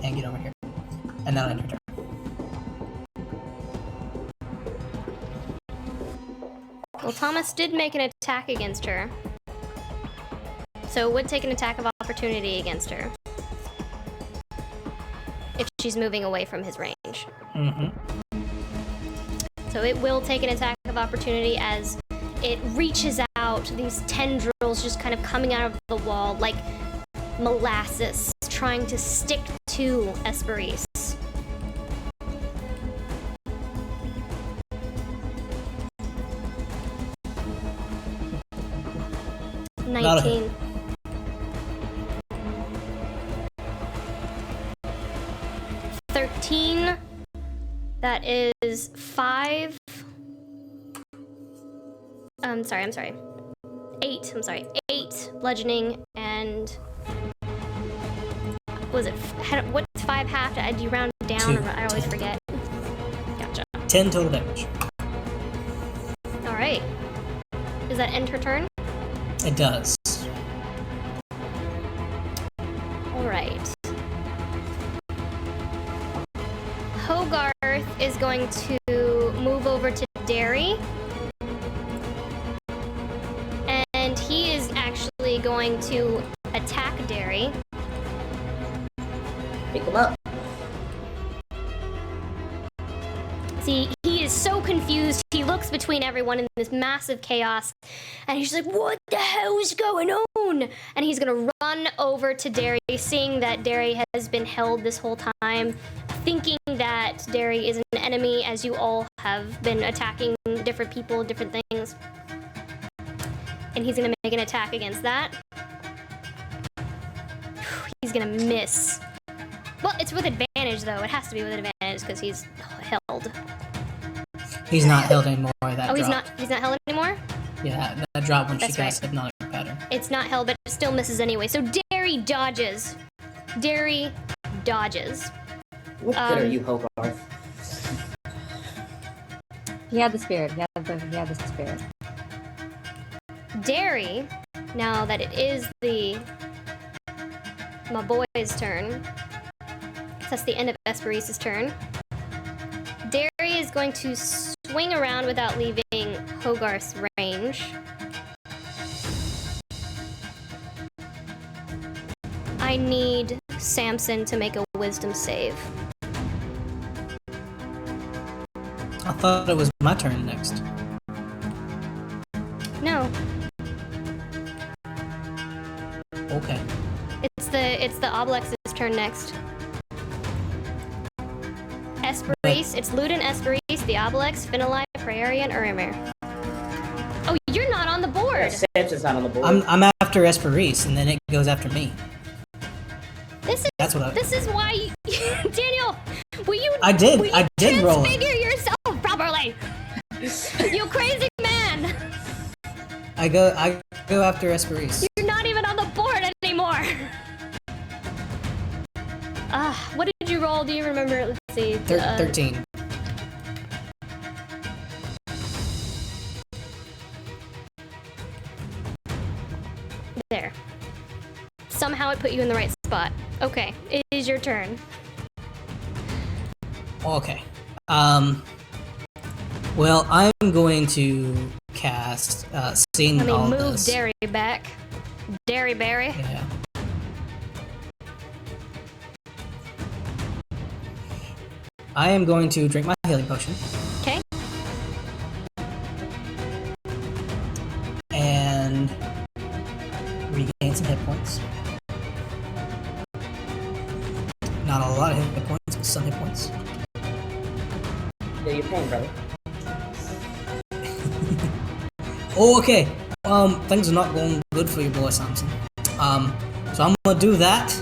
and get over here. And that'll end her turn. Well, Thomas did make an attack against her. So it would take an attack of opportunity against her. If she's moving away from his range. Mm-hmm. So it will take an attack of opportunity as it reaches out, these tendrils just kind of coming out of the wall like molasses trying to stick to Esperise. Not a hit. 19. That is 5. I'm sorry. 8. 8 bludgeoning and what was it? What's 5 half? Do you round down? 2. Or I always forget. Gotcha. 10 total damage. All right. Does that end her turn? It does. All right. Hogarth is going to move over to Derry. And he is actually going to attack Derry. Pick him up. See, he is so confused. He looks between everyone in this massive chaos. And he's like, what the hell is going on? And he's going to run over to Derry, seeing that Derry has been held this whole time. Thinking that Derry is an enemy, as you all have been attacking different people, different things. And he's gonna make an attack against that. He's gonna miss. Well, it's with advantage, though. It has to be with advantage, because he's held. He's not held anymore, that Oh, drop. he's not held anymore? Yeah, that drop when That's she cast right. Hypnotic Pattern. It's not held, but it still misses anyway. So Derry dodges. Derry dodges. What good are you, Hogarth? He had the spirit. He had the spirit. Derry, now that it is my boy's turn, that's the end of Esperise's turn. Derry is going to swing around without leaving Hogarth's range. I need Samson to make a wisdom save. I thought it was my turn next. No, Okay. it's the Oblex's turn next. Esperise, it's Ludin, Esperise, the Obelix, Finalai, Praeria, and Urimir. Oh, you're not on the board! Samson's not on the board. I'm after Esperise, and then it goes after me. This is why you, Daniel, will you I did roll it. transfigure yourself properly? You crazy man! I go after Esperise. You're not even on the board anymore! What did you roll? Do you remember? Let's see. 13. There. Somehow it put you in the right spot. Okay, it is your turn. Okay. Well, I'm going to cast, seeing Let me all move this. Derry back. Derry Berry. Yeah. I am going to drink my healing potion. Okay. And regain some hit points. Not a lot of hit points, but some hit points. Yeah, you're paying, brother. Oh, okay. Things are not going good for your boy, Samson. So I'm gonna do that,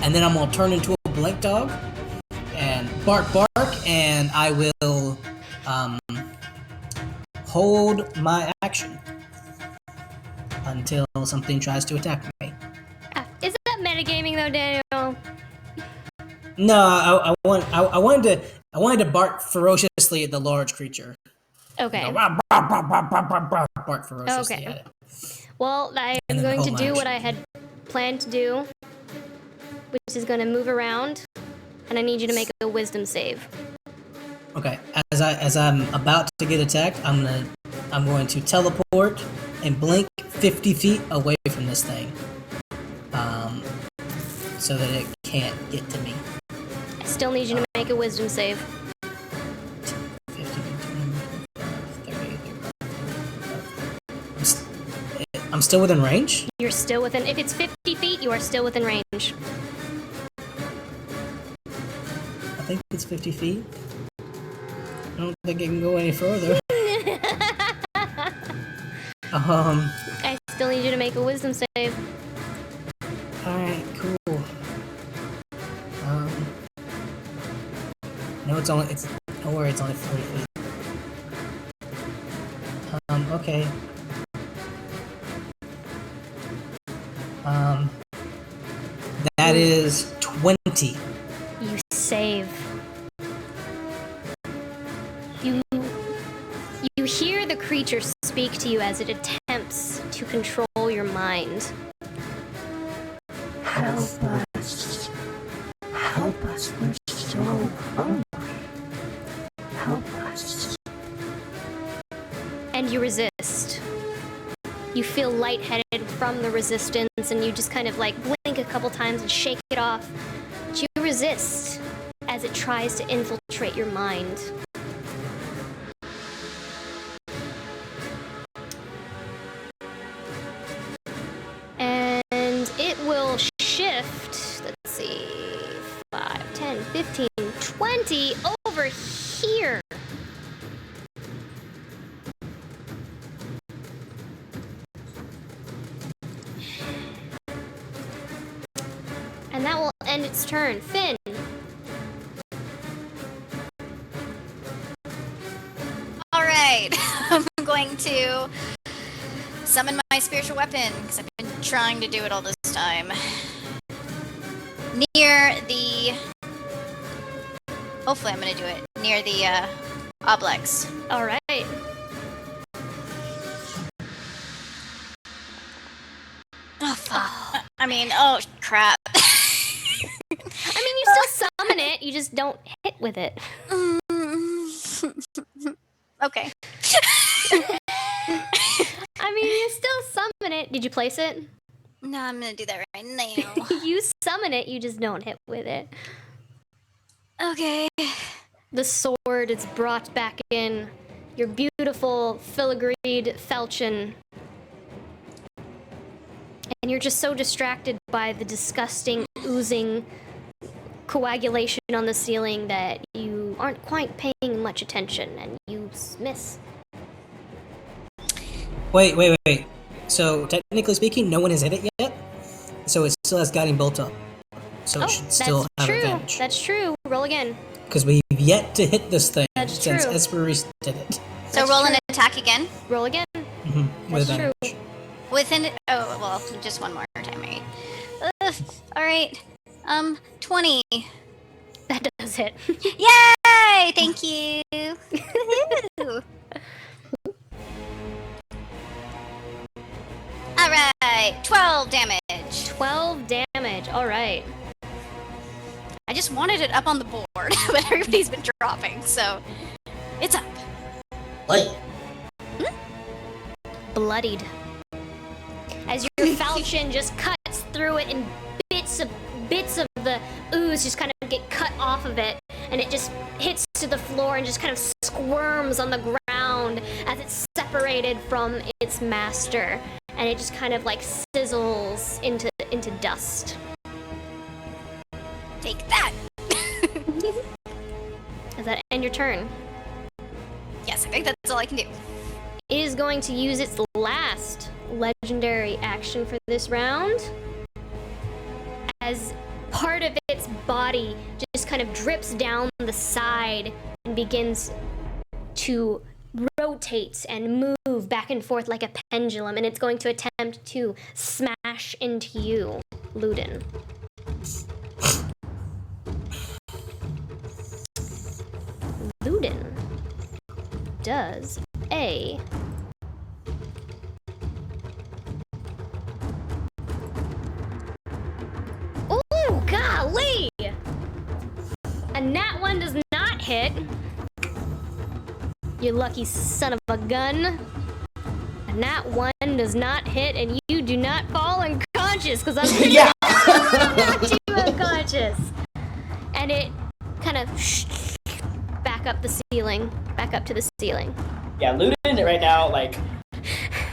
and then I'm gonna turn into a blank dog, and bark, and I will, hold my action until something tries to attack me. Is that metagaming though, Daniel? No, I wanted to bark ferociously at the large creature. Okay. You know, bark ferociously Okay. at it. Well, I'm And then going to hold my do what action. I had planned to do, which is going to move around, and I need you to make a wisdom save. Okay, as I'm about to get attacked, I'm going to teleport and blink 50 feet away from this thing, so that it can't get to me. I still need you to make a wisdom save. 50, 30, 35. I'm still within range? You're still within. If it's 50 feet, you are still within range. I think it's 50 feet. I don't think it can go any further. I still need you to make a wisdom save. Alright, cool. No, don't worry, it's only 40 feet. Okay. That is 20. You save. You hear the creature speak to you as it attempts to control your mind. Help us. Help us. We're so hungry. Help us. And you resist. You feel lightheaded from the resistance, and you just kind of like blink a couple times and shake it off. But you resist as it tries to infiltrate your mind. And it will shift, let's see, 5, 10, 15, 20 over here. And that will end its turn. Finn. Alright, I'm going to summon my spiritual weapon, because I've been trying to do it all this time. Near the... Hopefully I'm going to do it. Near the, oblex. Alright. Oh, fuck. I mean, oh, crap. I mean, you still summon it, you just don't hit with it. Okay. I mean, you still summon it. Did you place it? No, I'm gonna do that right now. You summon it, you just don't hit with it. Okay. The sword is brought back in. Your beautiful filigreed falchion. And you're just so distracted by the disgusting, oozing coagulation on the ceiling that you aren't quite paying much attention, and you miss. Wait. So, technically speaking, no one has hit it yet? So it still has guiding bolt up. So it should still have true. advantage. That's true. Roll again. Because we've yet to hit this thing That's since true. Esperis did it. So That's roll true. an attack again. Roll again. With That's true. advantage. Within... Oh, well, just one more time, right? Alright. 20. That does hit. Yay! Thank you! Alright, 12 damage. 12 damage. All right. I just wanted it up on the board, but everybody's been dropping, so it's up. What? bloodied. As your falchion just cuts through it and bits of the ooze just kind of get cut off of it, and it just hits to the floor and just kind of squirms on the ground as it's separated from its master, and it just kind of like sizzles into dust. Take that! Does that end your turn? Yes, I think that's all I can do. It is going to use its last legendary action for this round, as part of its body just kind of drips down the side and begins to rotate and move back and forth like a pendulum, and it's going to attempt to smash into you, Ludin. Ludin does a ooh, golly! A nat 1 does not hit. You lucky son of a gun. A nat 1 does not hit, and you do not fall unconscious, because I'm pretty Yeah. knocked you unconscious. And it kind of back up the ceiling, back up to the ceiling. Yeah, Ludin right now, like,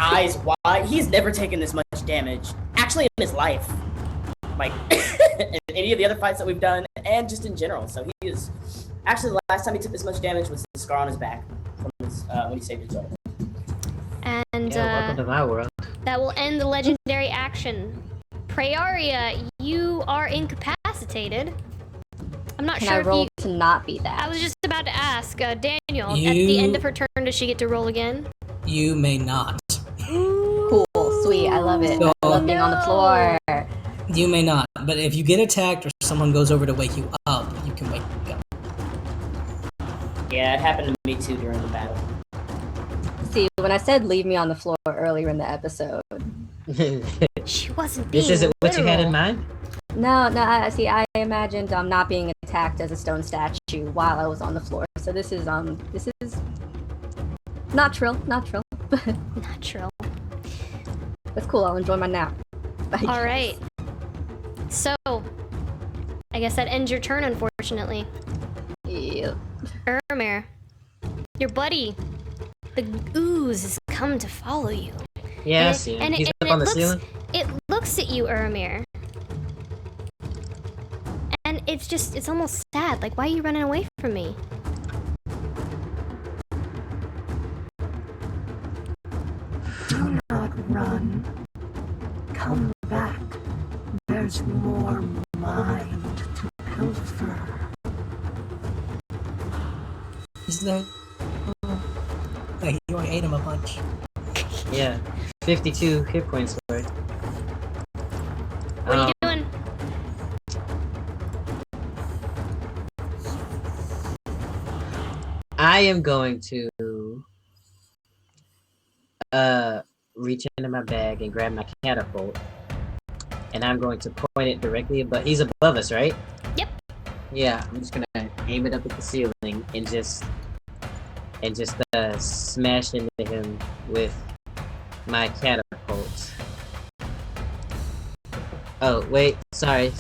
eyes wide. He's never taken this much damage, actually, in his life. Like, in any of the other fights that we've done, and just in general. So he is... Actually, the last time he took this much damage was the scar on his back from his, when he saved his daughter. And welcome to my world. that will end the legendary action. Praeria, you are incapacitated. I'm not Can sure I if roll you... to not be that? I was just about to ask, Daniel, at the end of her turn, does she get to roll again? You may not. Cool, sweet, I love it. I love being on the floor. You may not, but if you get attacked or someone goes over to wake you up, you can wake up. Yeah, it happened to me too during the battle. See, when I said leave me on the floor earlier in the episode. She wasn't being This isn't what you had in literal. mind? No, I imagined not being attacked as a stone statue while I was on the floor. So this is not trill, but Natural. that's cool. I'll enjoy my nap. All right. So, I guess that ends your turn, unfortunately. Yep. Ermir, your buddy, the ooze, has come to follow you. Yeah, I And see it- him. and He's it- up and on it the looks- ceiling. It looks at you, Ermir. And it's almost sad. Like, why are you running away from me? Do not run. Come back. There's more mind to pilfer. Is that... Wait, you already ate him a bunch. Yeah, 52 hit points for it. What are you doing? I am going to reach into my bag and grab my catapult, and I'm going to point it directly above. He's above us, right? Yep. Yeah, I'm just gonna aim it up at the ceiling and just smash into him with my catapult. Oh wait, sorry.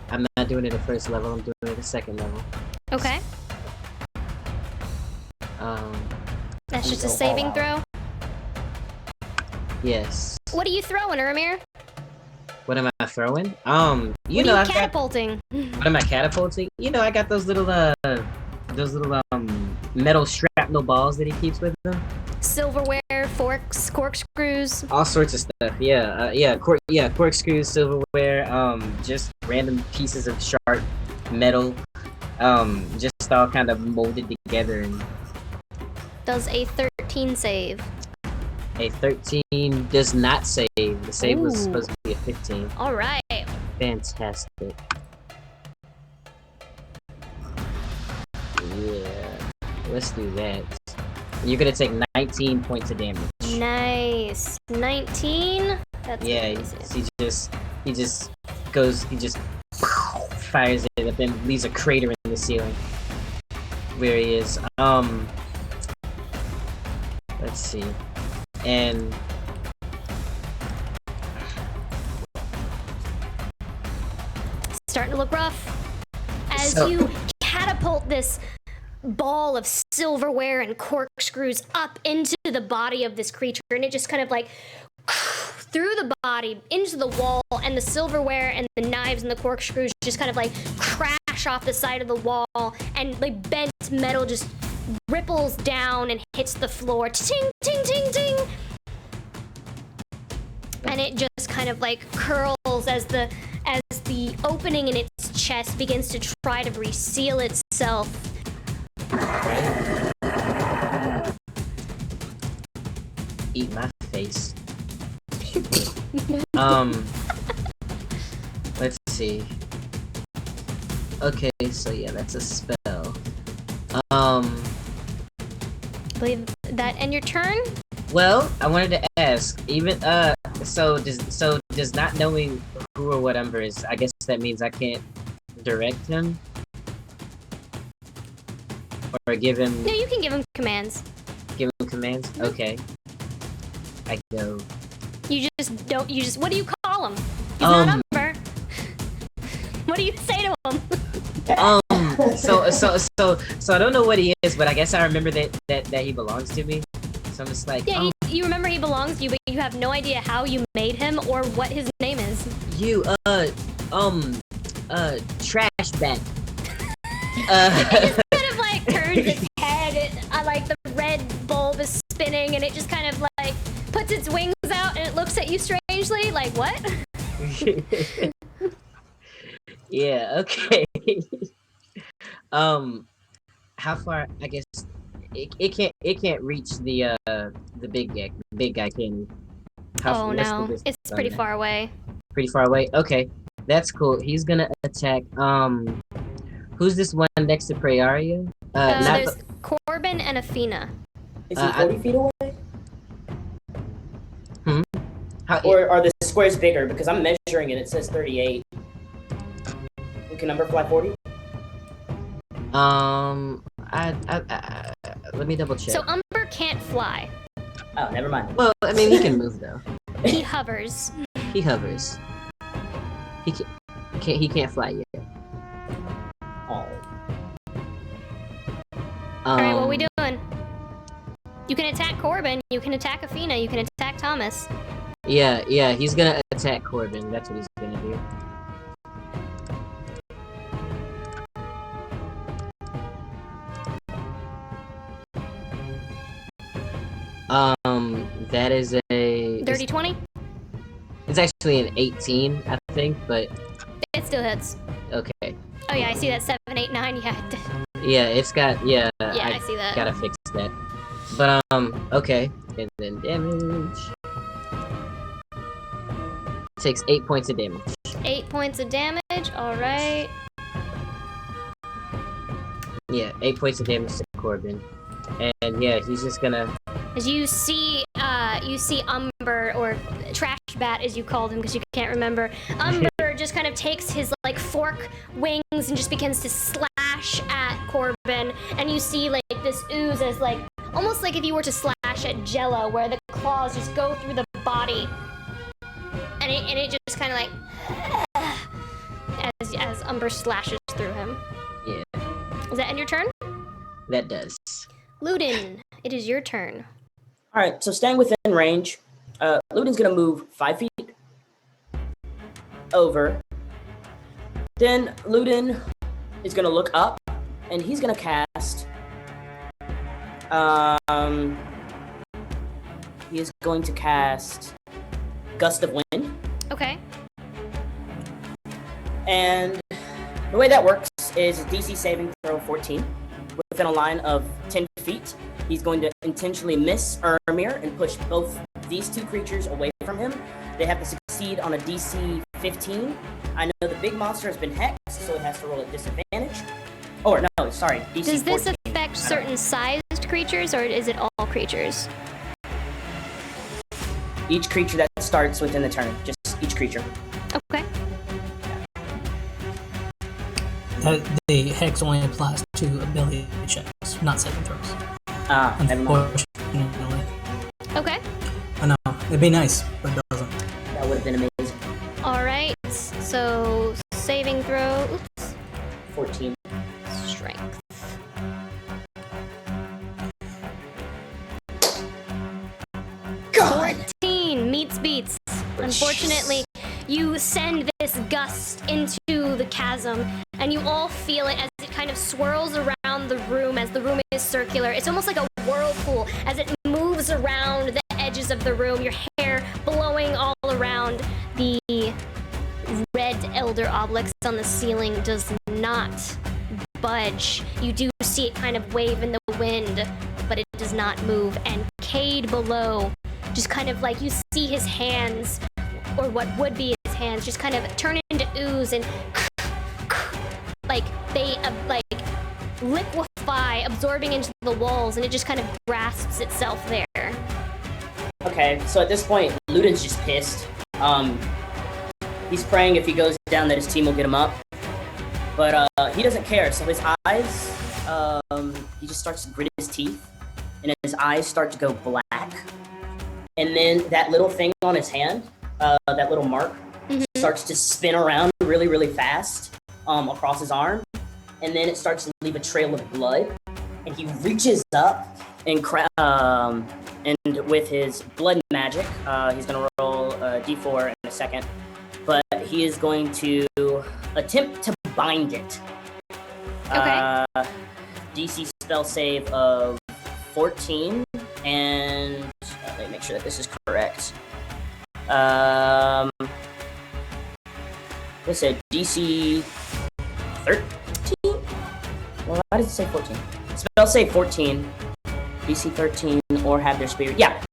I'm not doing it at first level. I'm doing it at second level. Okay. That's just a saving throw. Yes. What are you throwing, Ermir? What am I throwing? You What know, are I've you got. catapulting? What am I catapulting? You know, I got those little metal shrapnel balls that he keeps with him. Silverware, forks, corkscrews. All sorts of stuff. Corkscrews, silverware, just random pieces of sharp metal, just all kind of molded together. And Does a 13 save. a 13 does not save. The save was Ooh. supposed to be a 15. All right. Fantastic. Yeah, let's do that. You're gonna take 19 points of damage. Nice. 19. That's Yeah, easy. he just fires it up and leaves a crater in the ceiling where he is. Let's see. And starting to look rough. As So- you catapult this ball of silverware and corkscrews up into the body of this creature, and it just kind of like through the body into the wall, and the silverware and the knives and the corkscrews just kind of like crash off the side of the wall, and like bent metal just ripples down and hits the floor. Ting, ting, ting, ting. And it just kind of like curls as the opening in its chest begins to try to reseal itself. Eat my face. Let's see. Okay, so yeah, that's a spell. I believe that end your turn. Well, I wanted to ask, even so does not knowing who or what Umber is, I guess that means I can't direct him? Or give him No, you can give him commands. commands? Okay. I go. You just don't. You just. What do you call him? He's not Umber. What do you say to him? So I don't know what he is, but I guess I remember that he belongs to me. So I'm just like, Yeah, you remember he belongs to you, but you have no idea how you made him or what his name is. you, trash bag. It just kind of like turns its head. Like the red bulb is spinning, and it just kind of like puts its wings out, and it looks at you strangely. Like what? Yeah. Okay. How far? I guess it can't reach the big guy. The big guy can. Oh no, it's pretty far away. Pretty far away. Okay, that's cool. He's gonna attack. Who's this one next to Praeria? There's Corbin and Athena. Is he 40 feet away? Or are the squares bigger? Because I'm measuring it. It says 38. Can Umber fly 40? Let me double check. So Umber can't fly. Oh, never mind. Well, I mean, he can move though. He hovers. He hovers. He can't fly yet. Oh. Alright, what are we doing? You can attack Corbin, you can attack Athena, you can attack Thomas. Yeah, he's gonna attack Corbin. That's what he's gonna do. That is a... Dirty 20? It's actually an 18, I think, but... It still hits. Okay. Oh yeah, I see that 7, 8, 9, yeah. Yeah, it's got... Yeah, I see that. Gotta fix that. But, okay. And then damage... Takes 8 points of damage. 8 points of damage, alright. Yeah, 8 points of damage to Corbin. And yeah, he's just gonna... As you see Umber, or Trash Bat as you called him because you can't remember, Umber just kind of takes his like fork wings and just begins to slash at Corbin, and you see like this ooze as like, almost like if you were to slash at Jello, where the claws just go through the body, and it just kind of like, as Umber slashes through him. Yeah. Does that end your turn? That does. Ludin, it is your turn. Alright, so staying within range, Ludin's gonna move 5 feet over. Then Ludin is gonna look up, and he's gonna cast. He is going to cast Gust of Wind. Okay. And the way that works is DC saving throw 14 within a line of 10 feet. He's going to intentionally miss Ermir and push both these two creatures away from him. They have to succeed on a DC 15. I know the big monster has been hexed, so it has to roll at disadvantage. Or no, sorry, DC 14. Does this affect certain sized creatures, or is it all creatures? Each creature that starts within the turn, just each creature. Okay. The hex only applies to ability checks, not saving throws. Never mind. Unfortunately. Okay. I know. It'd be nice, but it doesn't. That would have been amazing. All right. So saving throw. Oops. 14. Strength. God! 14 meets beats. Unfortunately, you send this gust into the chasm, and you all feel it as it kind of swirls around the room as the room is circular. It's almost like a whirlpool as it moves around the edges of the room, your hair blowing all around. The red elder obelisk on the ceiling does not budge. You do see it kind of wave in the wind, but it does not move. And Cade below, just kind of like you see his hands, or what would be his hands, just kind of turn into ooze and like they like liquefy, absorbing into the walls, and it just kind of grasps itself there. Okay, so at this point, Ludin's just pissed. He's praying if he goes down that his team will get him up. But he doesn't care, so his eyes, he just starts to grit his teeth, and his eyes start to go black. And then that little thing on his hand, that little mark, starts to spin around really, really fast across his arm. And then it starts to leave a trail of blood. And he reaches up and with his blood magic, he's going to roll a d4 in a second. But he is going to attempt to bind it. Okay. DC spell save of 14, and let me make sure that this is correct. What's it? DC 13? Well, why does it say 14? Spell save 14, DC 13, or have their spirit. Yeah,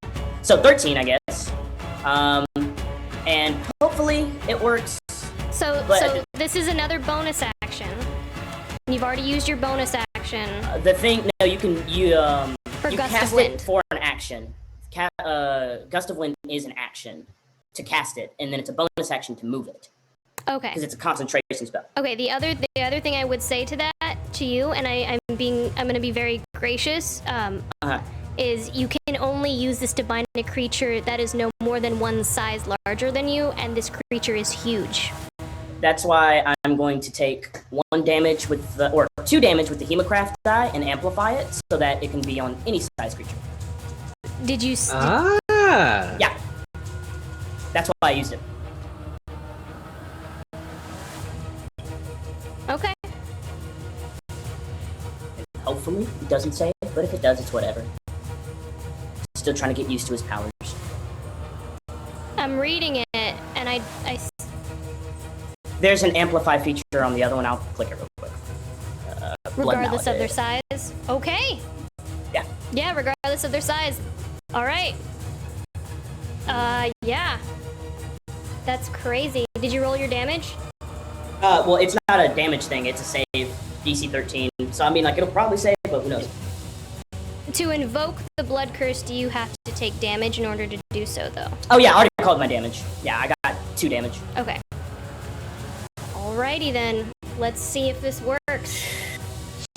so 13, I guess. And hopefully it works. So this is another bonus action. You've already used your bonus action. The thing, no, you For you Gust cast of Wind. it for an action. Gust of Wind is an action to cast it, and then it's a bonus action to move it. Okay. Because it's a concentration spell. Okay. The other thing I would say to that, to you, and I'm going to be very gracious. Is you can only use this to bind a creature that is no more than one size larger than you, and this creature is huge. That's why I'm going to take 1 damage with the, or 2 damage with the Hemocraft die and amplify it so that it can be on any size creature. Did you? Yeah. That's why I used it. Okay. Hopefully it doesn't say it, but if it does, it's whatever. Still trying to get used to his powers. I'm reading it, and I There's an amplify feature on the other one. I'll click it real quick. regardless of their size. Okay. Yeah. Yeah, regardless of their size. All right. Yeah. That's crazy. Did you roll your damage? Well, it's not a damage thing. It's a save, DC 13. So, I mean, like, it'll probably save, but who knows? To invoke the blood curse, do you have to take damage in order to do so, though? Oh, yeah, I already called my damage. Yeah, I got 2 damage. Okay. Alrighty, then. Let's see if this works.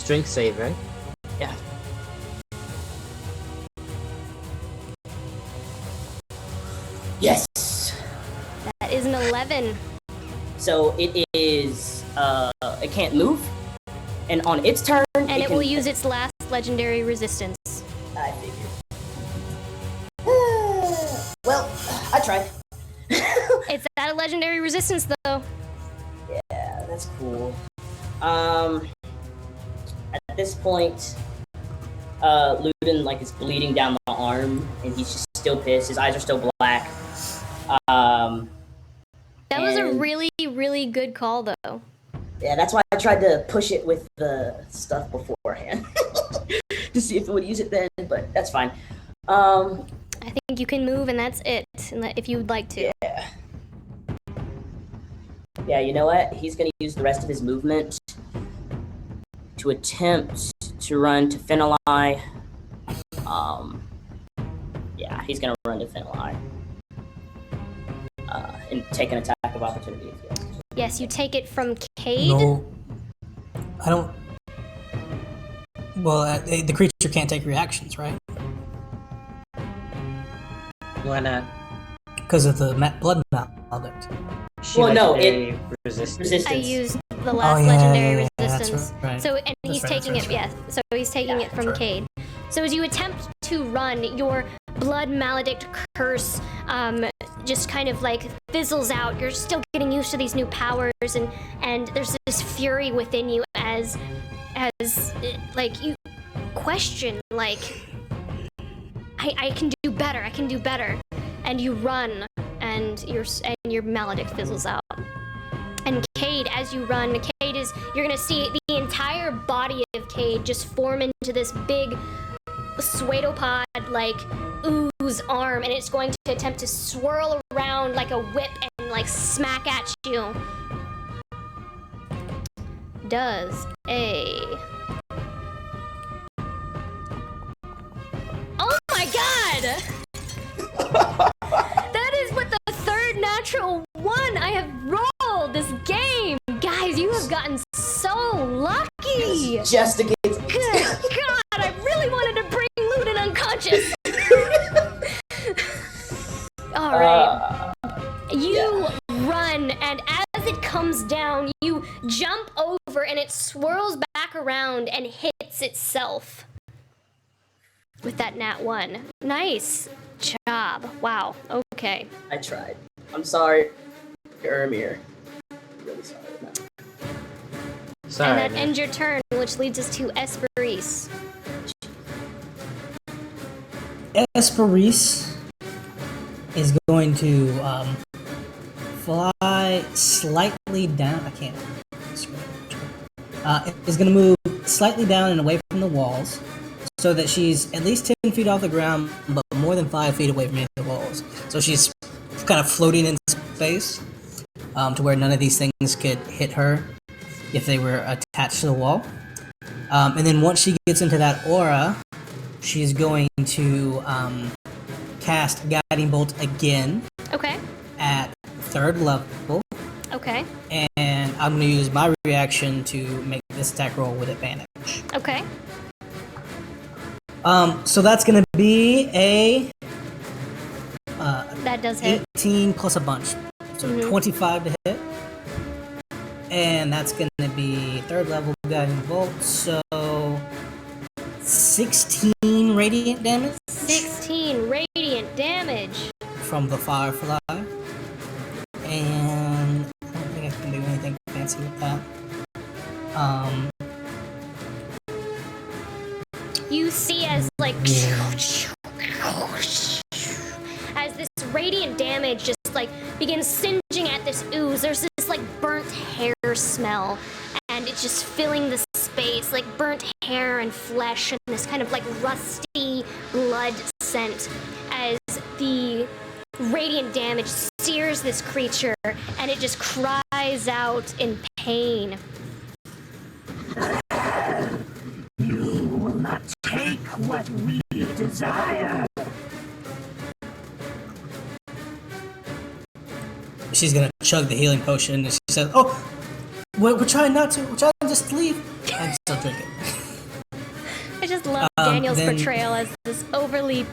Strength save, right? Yeah. Yes! That is an 11. So, it is, it can't move. And on its turn, And it can, will use its last legendary resistance. I figured. Well, I tried. It's at a legendary resistance, though. Yeah, that's cool. At this point, Ludin, like, is bleeding down the arm, and he's just still pissed. His eyes are still black. That was a really, really good call, though. Yeah, that's why I tried to push it with the stuff beforehand. To see if it would use it then, but that's fine. I think you can move, and that's it, if you would like to. Yeah. Yeah, you know what? He's going to use the rest of his movement to attempt to run to Fenelai. Yeah, he's going to run to Fenelai. And take an attack of opportunity if he wants to. Yes, you take it from Cade. No, I don't. Well, the creature can't take reactions, right? Why not? Because of the blood maledict. Well, no, legendary resistance. I used the last yeah, legendary yeah, that's resistance. right. So, and That's he's right, taking that's it, right. yes. So he's taking it from Cade. So as you attempt to run, your blood maledict curse just kind of like fizzles out. You're still getting used to these new powers, and there's this fury within you as like you question like I can do better. I can do better. And you run, and your maledict fizzles out. And Cade, as you run, you're gonna see the entire body of Cade just form into this big pseudopod like ooze arm, and it's going to attempt to swirl around like a whip and like smack at you. Does a Oh my god! That is what the third natural one I have rolled this game! Guys, you have gotten so lucky! Just against. Good God, I really wanted to bring Luden unconscious! Alright. You run, and as it comes down, you jump over, and it swirls back around and hits itself. With that nat 1. Nice job. Wow. Okay. I tried. I'm sorry, Ermir. I'm really sorry. Man. Sorry, And that man. ends your turn, which leads us to Esperise. Esperise is going to fly slightly down. I can't. Is going to move slightly down and away from the walls, so that she's at least 10 feet off the ground, but more than 5 feet away from any of the walls. So she's kind of floating in space, to where none of these things could hit her if they were attached to the wall. And then once she gets into that aura, she's going to cast Guiding Bolt again Okay. at 3rd level. Okay. And I'm going to use my reaction to make this attack roll with advantage. Okay. So that's going to be a That does hit. 18 plus a bunch. So 25 to hit. And that's going to be 3rd level Guiding Bolt. So 16 radiant damage 16 radiant damage. from the Firefly. And I don't think I can do anything fancy with that. You see as like as this radiant damage just like begins singeing at this ooze, there's this like burnt hair smell, and it's just filling the space, like burnt hair and flesh and this kind of like rusty blood scent as the radiant damage sears this creature, and it just cries out in pain. You will not take what we desire. She's gonna chug the healing potion, and she says, "Oh, we're trying not to. We're trying to just leave." And still drink it. I just love Daniel's portrayal as this overly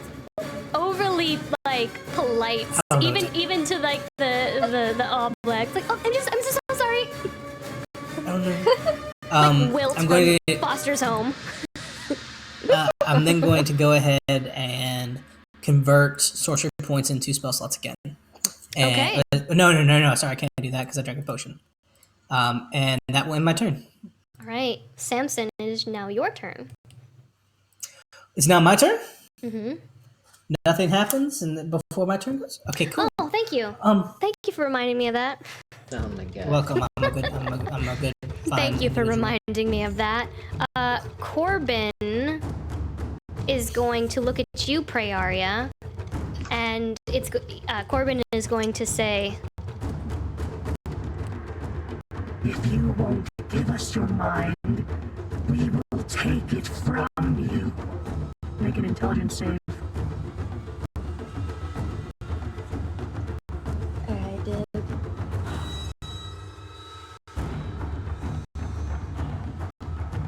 like polite, I don't know. even to like the All Blacks. Like, oh, I'm just so sorry. I don't know. Like Wilt I'm from going to. Foster's Home. I'm then going to go ahead and convert sorcery points into spell slots again. And, Okay. No. Sorry, I can't do that because I drank a potion. And that will end my turn. All right, Samson, it is now your turn. It's now my turn. Mm-hmm. Nothing happens before my turn goes. Okay, cool. Oh, thank you. Thank you for reminding me of that. Oh my god. Welcome. I'm a good. Thank you for individual. reminding me of that. Corbin is going to look at you, Praeria, and Corbin is going to say, If you won't give us your mind, we will take it from you. Make an intelligence save. I did.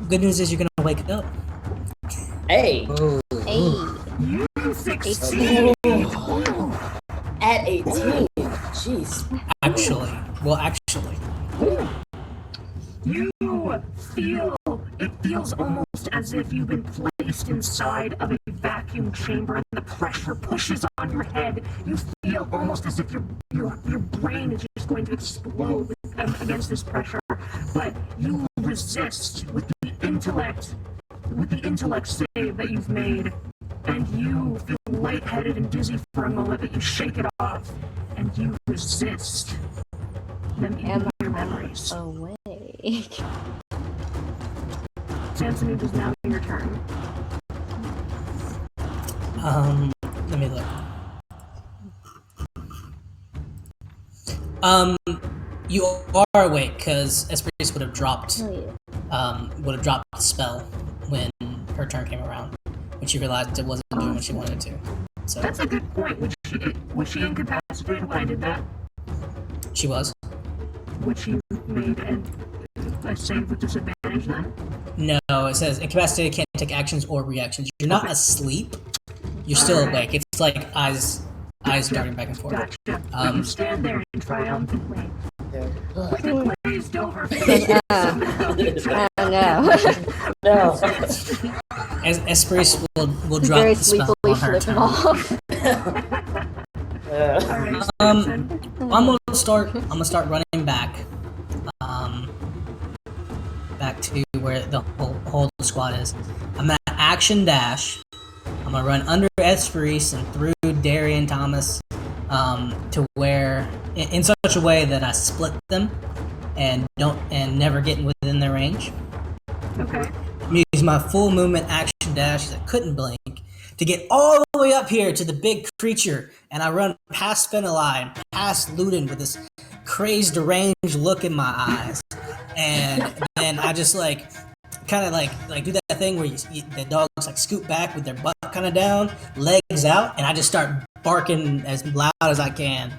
Good news is you're gonna wake up. Hey, Oh, Hey. You succeed! at 18. Jeez. Actually. You feel, it feels almost as if you've been placed inside of a vacuum chamber and the pressure pushes on your head. You feel almost as if your brain is just going to explode against this pressure, but you resist with the intellect save that you've made, and you feel lightheaded and dizzy for a moment, but you shake it off, and you resist them eating your memories. Awake. Samson, it is now your turn. Let me look. You are awake because Esprit would have dropped the spell when her turn came around, when she realized it wasn't doing what she wanted to. So That's a good point. Was she incapacitated when I did that? she was. Would she made a save with disadvantage then? No, it says incapacitated can't take actions or reactions. You're not asleep. You're still awake. It's like eyes darting back and forth. Gotcha. But you stand there and triumphantly. With a glazed over face. No. No. As Esprit will drop Very the spell sleepily on her flip him turn. off. Alright, I'm gonna start running back. Back to where the whole squad is. I'm gonna action dash. I'm gonna run under Esprit and through Darian Thomas, to where in such a way that I split them and never get within their range. Okay. I'm gonna use my full movement action dash, 'cause I couldn't blink, to get all the way up here to the big creature, and I run past Fenelai and past Ludin with this crazed, deranged look in my eyes, and then I just kind of do that thing where the dogs scoot back with their butt kind of down, legs out, and I just start barking as loud as I can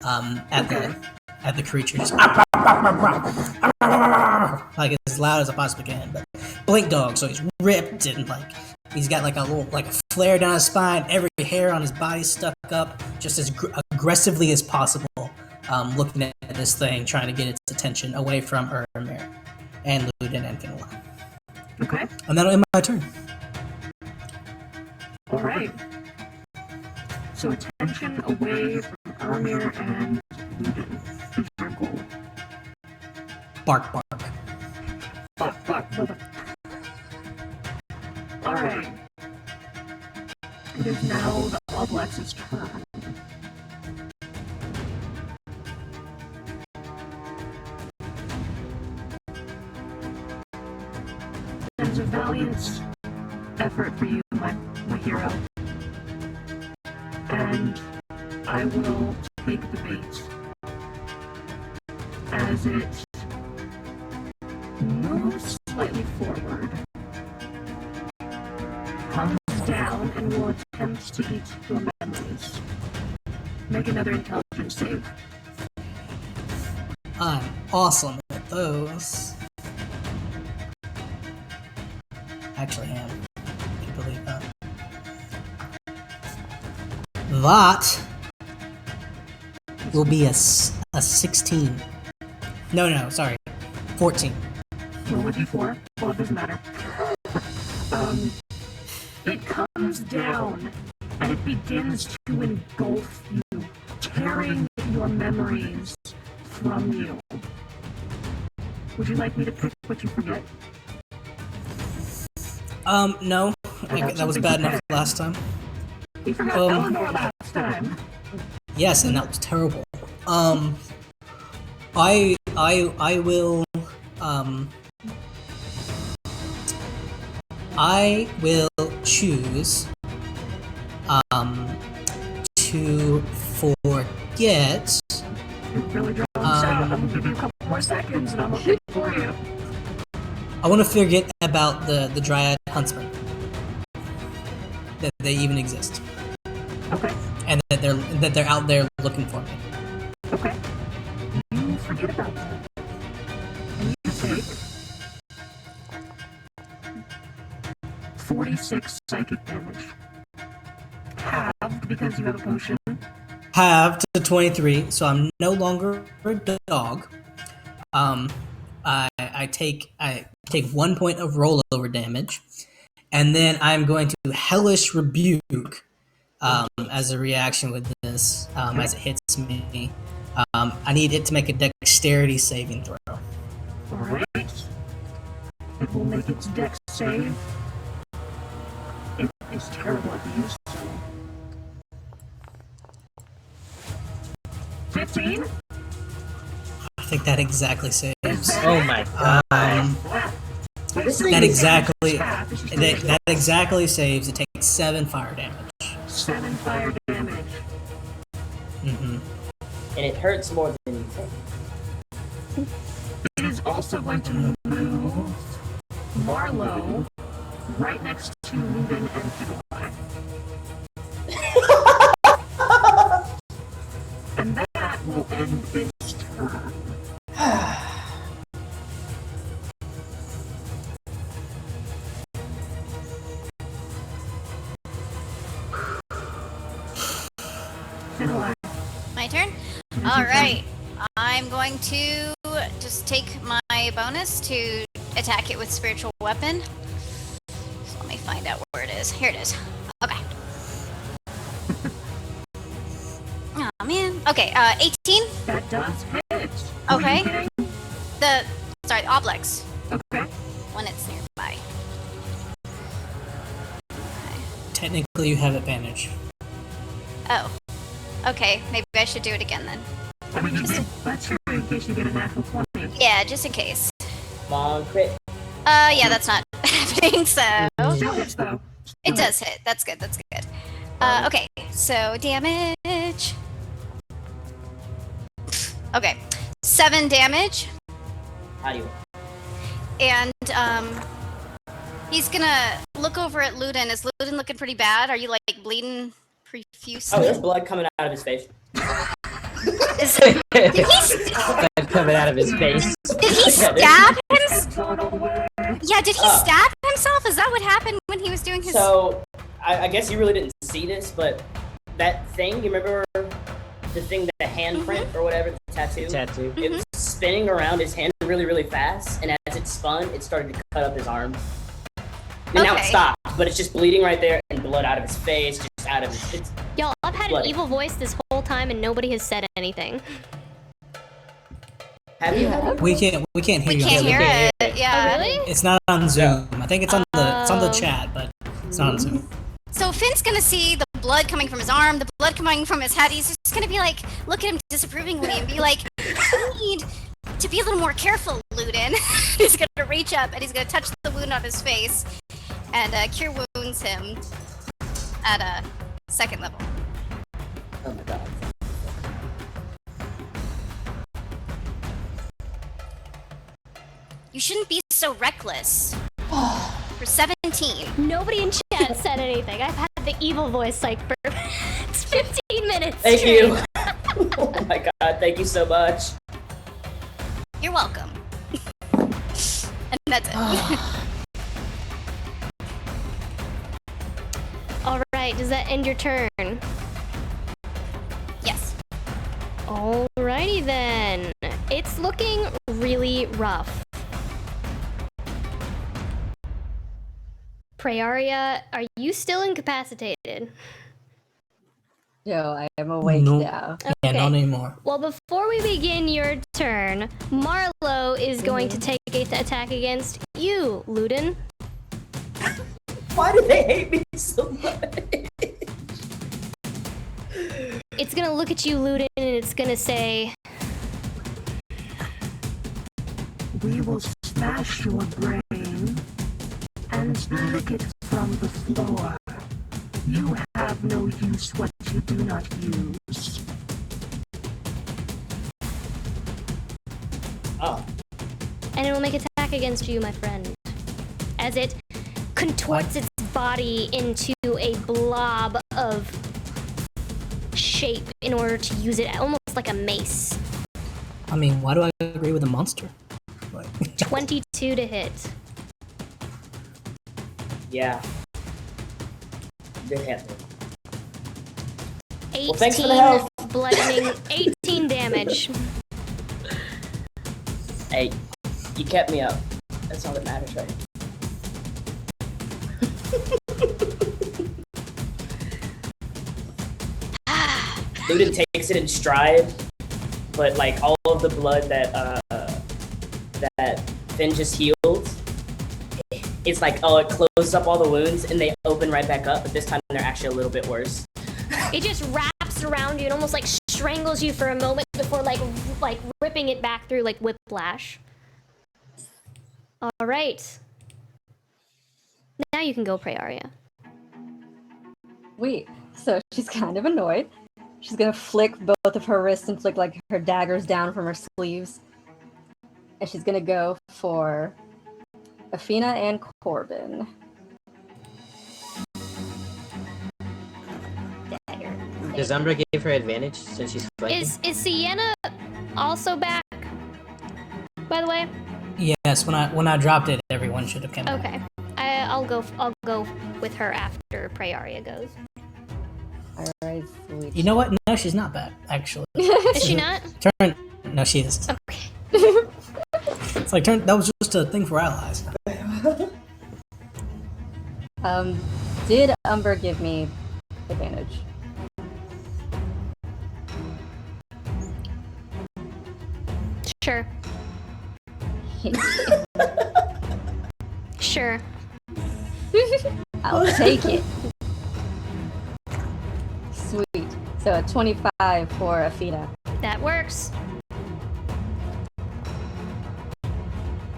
at the creatures, like as loud as I possibly can. But Blink Dog, so he's ripped and he's got a flare down his spine, every hair on his body stuck up, just as aggressively as possible, looking at this thing, trying to get its attention away from Ermir and Ludin and Finnelan. Okay. And that'll end my turn. Alright. So attention away from Ermir and Ludin is your goal. Bark, bark. Fuck. Alright. It is now the Oblex's turn. That is a valiant effort for you, my hero. And I will take the bait as it moves slightly forward, comes down, and will attempt to eat your memories. Make another intelligence save. I'm awesome at those. Actually am. Can you believe that? That will be a 16. No, sorry. 14. Roll a d4. Well, it doesn't matter. It comes down, and it begins to engulf you, tearing your memories from you. Would you like me to pick what you forget? No. That was bad enough last time. You forgot Eleanor last time. Yes, and that was terrible. I will choose to forget. You're really drawing this out. I'm gonna give you a couple more seconds and I'm gonna pick for you. I want to forget about the Dryad Huntsman. That they even exist. Okay. And that they're out there looking for me. Okay. You forget about that. And you take 46 psychic damage. Halved because you have a potion. halved to 23, so I'm no longer a dog. I take 1 point of rollover damage, and then I'm going to hellish rebuke as a reaction with this as it hits me. I need it to make a dexterity saving throw. Alright. It will make its dex save. It is terrible at these. 15? I think that exactly saves. Oh my god. That exactly saves. It takes 7 fire damage. 7 fire damage. Mm-hmm. And it hurts more than you think. It is also going to move Marlowe right next to Lubin and Fiddleye. And that will end its turn. Fiddleye. My turn? Alright. I'm going to just take my bonus to attack it with spiritual weapon. So let me find out where it is. Here it is. Okay. Oh man. Okay, 18? That does hit. Okay. The oblex. Okay. When it's nearby. Technically, you have advantage. Oh. Okay, maybe I should do it again then. I mean, that's true in case you get a natural 20. Yeah, just in case. Come on, crit. Yeah, that's not happening, so... Still hits, though. It does hit. That's good, that's good. Okay, so damage... Okay, 7 damage. How do you? And, he's gonna look over at Ludin. Is Ludin looking pretty bad? Are you, like, bleeding profusely? Oh, there's blood coming out of his face. Did he Blood coming out of his face. Did he stab himself? Yeah, did he stab himself? Is that what happened when he was doing his... So, I guess you really didn't see this, but that thing, you remember the thing, the handprint or whatever, the tattoo? Tattoo. It was spinning around his hand really, really fast, and as it spun, it started to cut up his arm. And now it Okay. stopped, but it's just bleeding right there, and blood out of his face, just out of his... It's Y'all, I've had bloody. an evil voice this whole time and nobody has said anything. Have you? We can't hear We you. can't hear it, Oh, yeah. really? It's not on Zoom. I think it's on the chat, but it's not on Zoom. So Finn's gonna see the blood coming from his arm, the blood coming from his head. He's just gonna be like, look at him disapprovingly and be like, you need to be a little more careful, Ludin. He's gonna reach up and he's gonna touch the wound on his face and cure wounds him at a 2nd level. Oh my god. You shouldn't be so reckless. For 17. Nobody in chat said anything. I've had the evil voice like for 15 minutes. Thank straight. you. Oh my god, thank you so much. You're welcome. And that's it. Alright, does that end your turn? Yes. Alrighty then. It's looking really rough. Praeria, are you still incapacitated? Joe, I am awake No. now. Yeah, not anymore. Well, before we begin your turn, Marlowe is going to take a attack against you, Ludin. Why do they hate me so much? It's gonna look at you, Ludin, and it's gonna say, We will smash your brain and lick it from the floor. You have no use what you do not use. Oh. and it will make attack against you, my friend. As it contorts its body into a blob of shape in order to use it almost like a mace. I mean, why do I agree with a monster? Like, 22 to hit. Yeah. Good hit. 18 Well, thanks for the help. bludgeoning 18 damage. Hey, you kept me up. That's all that matters, right? Ludin takes it in stride, but like all of the blood that Finn just healed, it's like, oh, it closes up all the wounds and they open right back up, but this time they're actually a little bit worse. It just wraps around you and almost like strangles you for a moment before like ripping it back through like whiplash. All right. Now you can go, Praeria. Wait, so she's kind of annoyed. She's gonna flick both of her wrists and flick like her daggers down from her sleeves. And she's gonna go for Athena and Corbin. Dagger. Does Umbra give her advantage since she's flanking? Is Sienna also back? By the way. Yes, when I dropped it, everyone should have come. Okay. I'll go with her after Praeria goes. Alright, sweet. You know what? No, she's not back, actually. Is she not? Turn. No, she is. Okay. It's like turn. That was just a thing for allies. Did Umber give me advantage? Sure. Sure. I'll take it. Sweet. So a 25 for Athena. That works.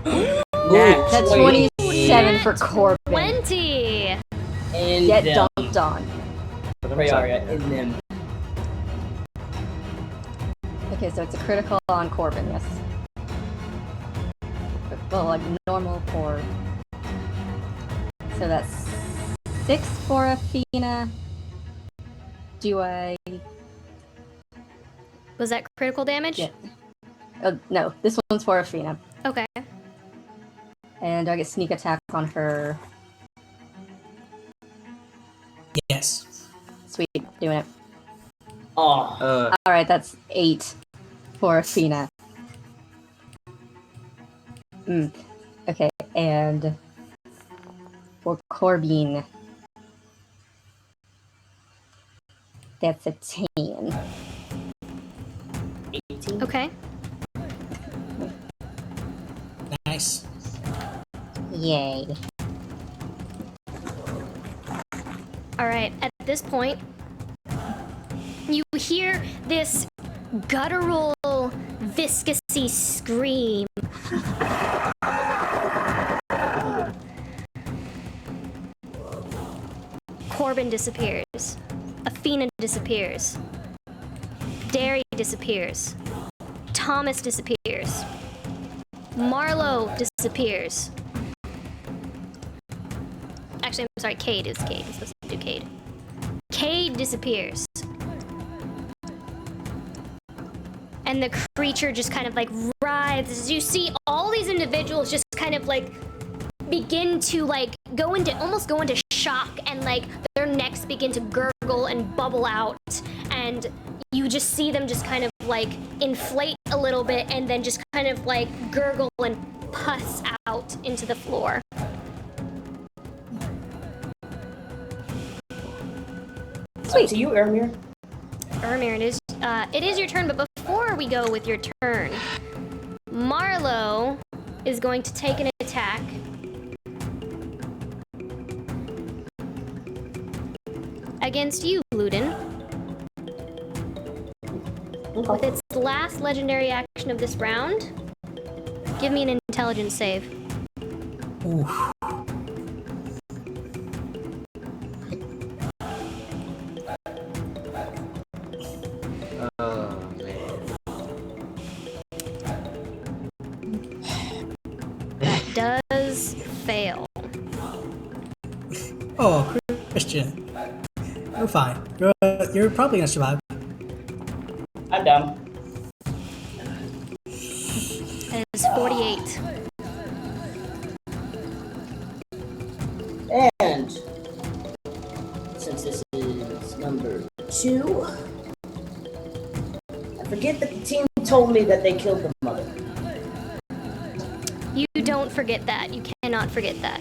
That's 27 for Corbin. 20. And Get dumped on. Praeria in them. Okay, so it's a critical on Corbin, yes. Well, like normal for. So that's 6 for Athena. Do I? Was that critical damage? Yeah. Oh, no, this one's for Athena. Okay. And do I get sneak attack on her? Yes. Sweet, doing it. Oh. Alright, that's 8 for Athena. Okay, and for Corbin, that's a 10. 18. Okay. Nice. Yay. All right. At this point, you hear this guttural, viscousy scream. Corbin disappears. Athena disappears. Derry disappears. Thomas disappears. Marlowe disappears. Actually, I'm sorry, Cade is Cade. I'm supposed to do Cade. Cade disappears. And the creature just kind of like writhes as you see all these individuals just kind of like begin to like almost go into shock, and like their necks begin to gurgle and bubble out, and you just see them just kind of like inflate a little bit and then just kind of like gurgle and pus out into the floor. Sweet. To you, Ermir. Ermir, it is your turn, but before we go with your turn, Marlowe is going to take an attack. Against you, Ludin. With its last legendary action of this round, give me an intelligence save. Ooh. Oh man. That does fail. Oh, Christian. You're fine. You're probably gonna survive. I'm down. That is 48. And since this is number 2, forget that the team told me that they killed the mother. You don't forget that. You cannot forget that.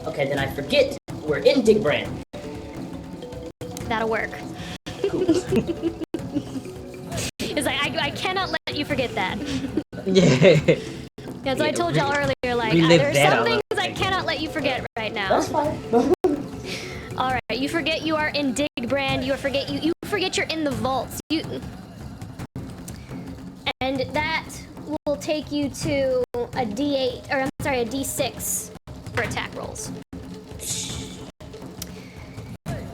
Okay, then I forget we're in Digbrand. That'll work. Cool. It's like, I cannot let you forget that. Yeah. That's what I told y'all earlier, like, relive there's that some all things over I again. cannot let you forget right now. That's fine. Alright, you forget you are in Digbrand, you forget you're in the vaults. And that will take you to a D8, or I'm sorry, a D6 for attack rolls.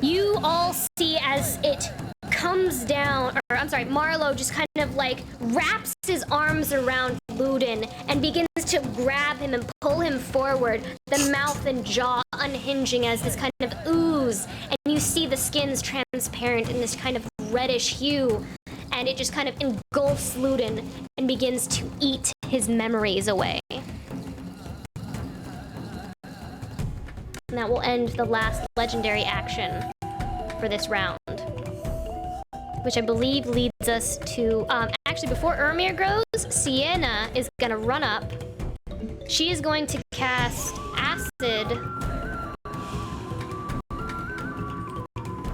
You all see as it comes down, or I'm sorry, Marlowe just kind of like wraps his arms around Ludin and begins to grab him and pull him forward, the mouth and jaw unhinging as this kind of ooze, and you see the skin's transparent in this kind of reddish hue, and it just kind of engulfs Ludin and begins to eat his memories away. And that will end the last legendary action for this round. Which I believe leads us to, actually before Ermir goes, Sienna is gonna run up. She is going to cast Acid.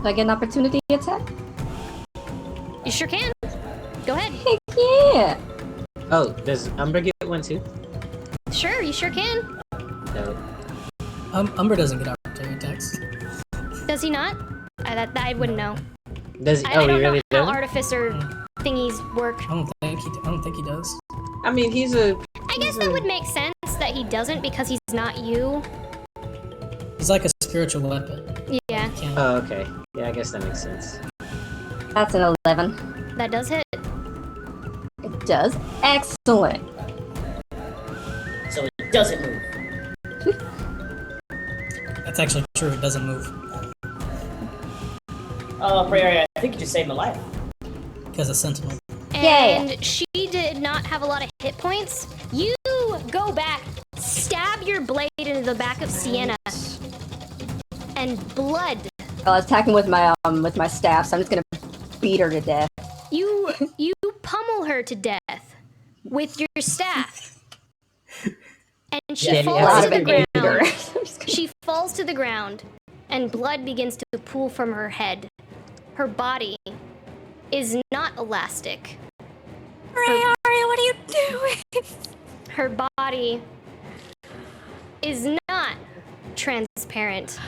Do I get an opportunity attack? You sure can. Go ahead. Heck yeah! Oh, does Umber get one too? Sure, you sure can. No. Umber doesn't get opportunity attacks. Does he not? I wouldn't know. Does he? I Oh, he don't know really how does. artificer thingies work. I don't think he does. I mean, he's a. I guess that would make sense that he doesn't because he's not you. He's like a spiritual weapon. Yeah, He can't- Oh, okay. Yeah, I guess that makes sense. That's an 11. that does hit. It does. Excellent. So it doesn't move. That's actually true. It doesn't move Oh, Prairie, I think you just saved my life. because of Sentinel. And she did not have a lot of hit points. You go back, stab your blade into the back of Sienna, and blood. I was attacking with my staff, so I'm just gonna beat her to death. You pummel her to death with your staff. And she Yeah, falls to the beat her. ground. She falls to the ground, and blood begins to pool from her head. Her body is not elastic. Aria, what are you doing? Her body is not transparent.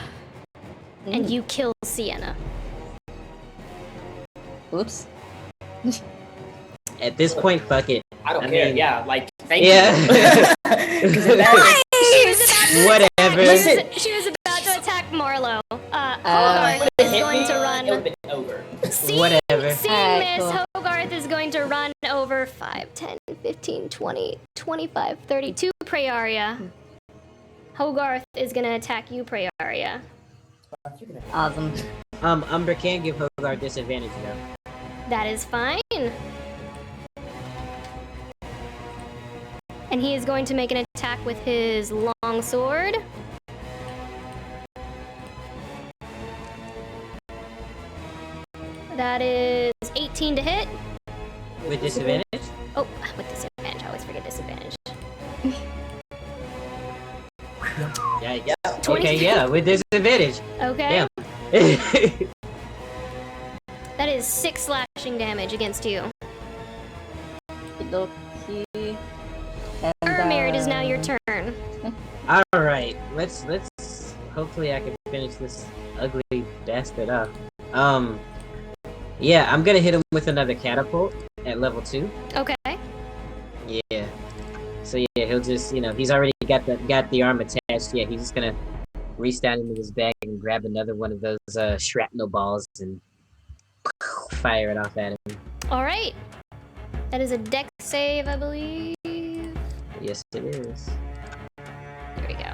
And you kill Sienna. Oops. At this point, fuck it. I don't I care. mean- Yeah, like, thank Yeah. you. 'Cause if that- She was about to Whatever. Listen. She was about to attack Marlowe. Hogarth If is it hit going me, to it run. would've been over. Whatever. Seeing Alright, this, cool. Hogarth is going to run over 5, 10, 15, 20, 25, 32 Praeria. Hogarth is going to attack you, Praeria. Awesome. Umber can give Hogarth disadvantage though. That is fine. And he is going to make an attack with his long sword. That is 18 to hit. With disadvantage? Oh, with disadvantage. I always forget disadvantage. Yikes. Yeah. Okay, yeah, with disadvantage. Okay. Damn. That is 6 slashing damage against you. Okie-dokie. And, Ermir, it is now your turn. Alright, let's hopefully I can finish this ugly bastard up. Yeah, I'm gonna hit him with another catapult at level 2. Okay. Yeah. So yeah, he'll just, he's already got the arm attached. Yeah, he's just gonna reach down into his bag and grab another one of those shrapnel balls and fire it off at him. Alright. That is a dex save, I believe. Yes, it is. There we go.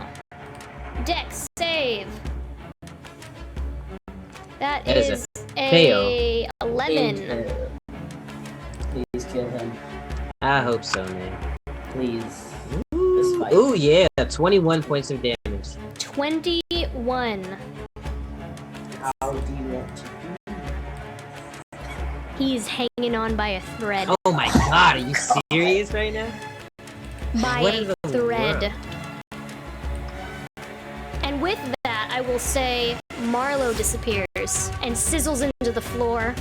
Dex save. That That is is a a 11. Please kill him. I hope so, man. Please. This fight. Ooh, yeah, 21 points of damage. 21. How do you want to He's hanging on by a thread. Oh my god, are you serious right now? By What a in the thread. world? And with that, I will say Marlowe disappears and sizzles into the floor.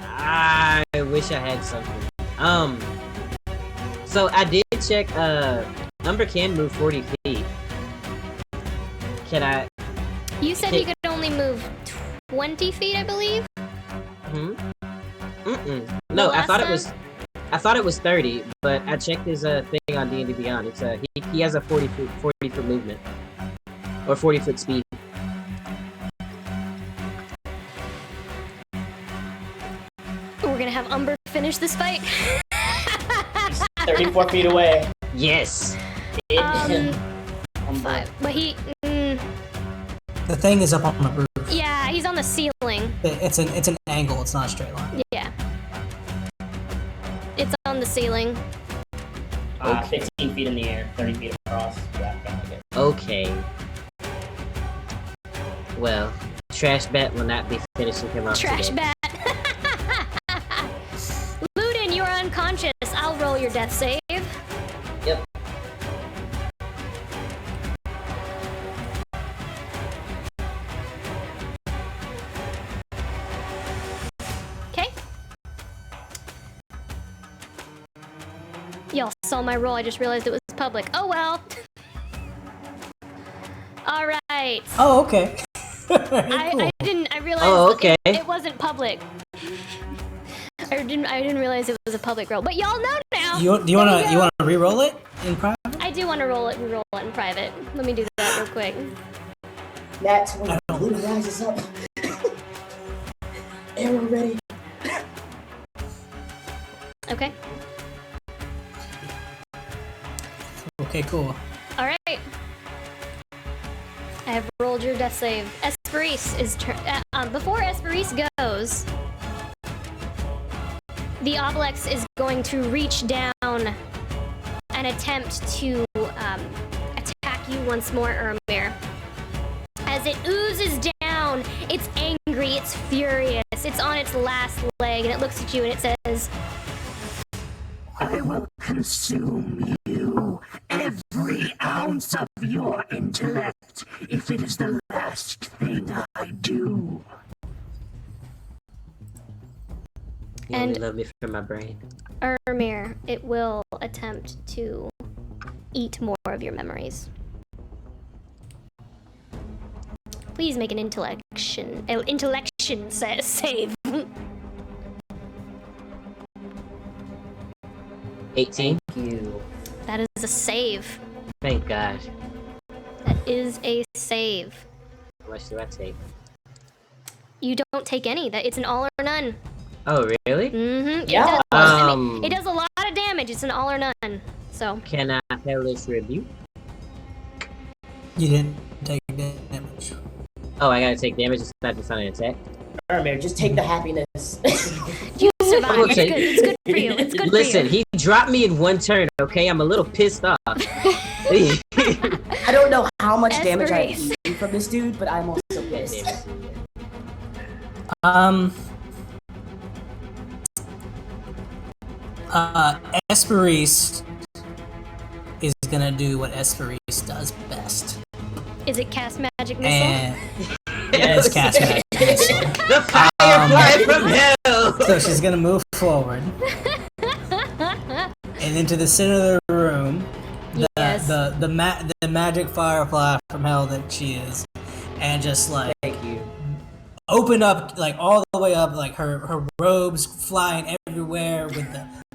I wish I had something. So I did check, Umber can move 40 feet. Can I? You said you could only move 20 feet, I believe? No, I last thought time? I thought it was 30, but I checked his thing on D&D Beyond. It's he has a 40 foot movement. Or 40 foot speed. We're gonna have Umber finish this fight. 34 feet away. Yes. Five. But he. The thing is up on the roof. Yeah, he's on the ceiling. It's an angle. It's not a straight line. Yeah. It's on the ceiling. 15 feet in the air, 30 feet across. Yeah, can't make it. Okay. Well, Trash Bat will not be finishing him off Trash today. bat. Ludin, you are unconscious. I'll roll your death save. Yep. Okay. Y'all saw my roll. I just realized it was public. Oh well. All right. Oh, okay. I realized Oh, okay. it wasn't public. I didn't realize it was a public roll. But y'all know now. Do you wanna re-roll it in private? I do want to re-roll it in private. Let me do that real quick. That's when Blue rises up. Arrow ready. Okay. Okay, cool. All right. I have rolled your death save. Esperise is before Esperise goes. The obelisk is going to reach down and attempt to attack you once more, Ermir. As it oozes down, it's angry, it's furious, it's on its last leg, and it looks at you and it says, I will consume you, every ounce of your intellect, if it is the last thing I do. You And- only love me for my brain. Ermir, it will attempt to eat more of your memories. Please make an intellection save. 18. Thank you. That is a save. Thank God. That is a save. How much do I take? You don't take any. That it's an all or none. Oh, really? Mm-hmm. Yeah. It does a lot of damage. It's an all or none. So Can I Hellish Rebuke? You didn't take damage. Oh, I gotta take damage instead of an attack? Ermir, just take the happiness. you survived. It's Okay. good. It's good for you. It's good Listen, for you. he dropped me in one turn, okay? I'm a little pissed off. I don't know how much damage I Esperise. eat from this dude, but I'm also pissed. Esperise is gonna do what Esperise does best. Is it cast magic missile? And it's cast magic missile. The firefly from hell! So she's gonna move forward and into the center of the room. Yes. The magic firefly from hell that she is, and just like Thank you. open up like all the way up, like her robes flying everywhere with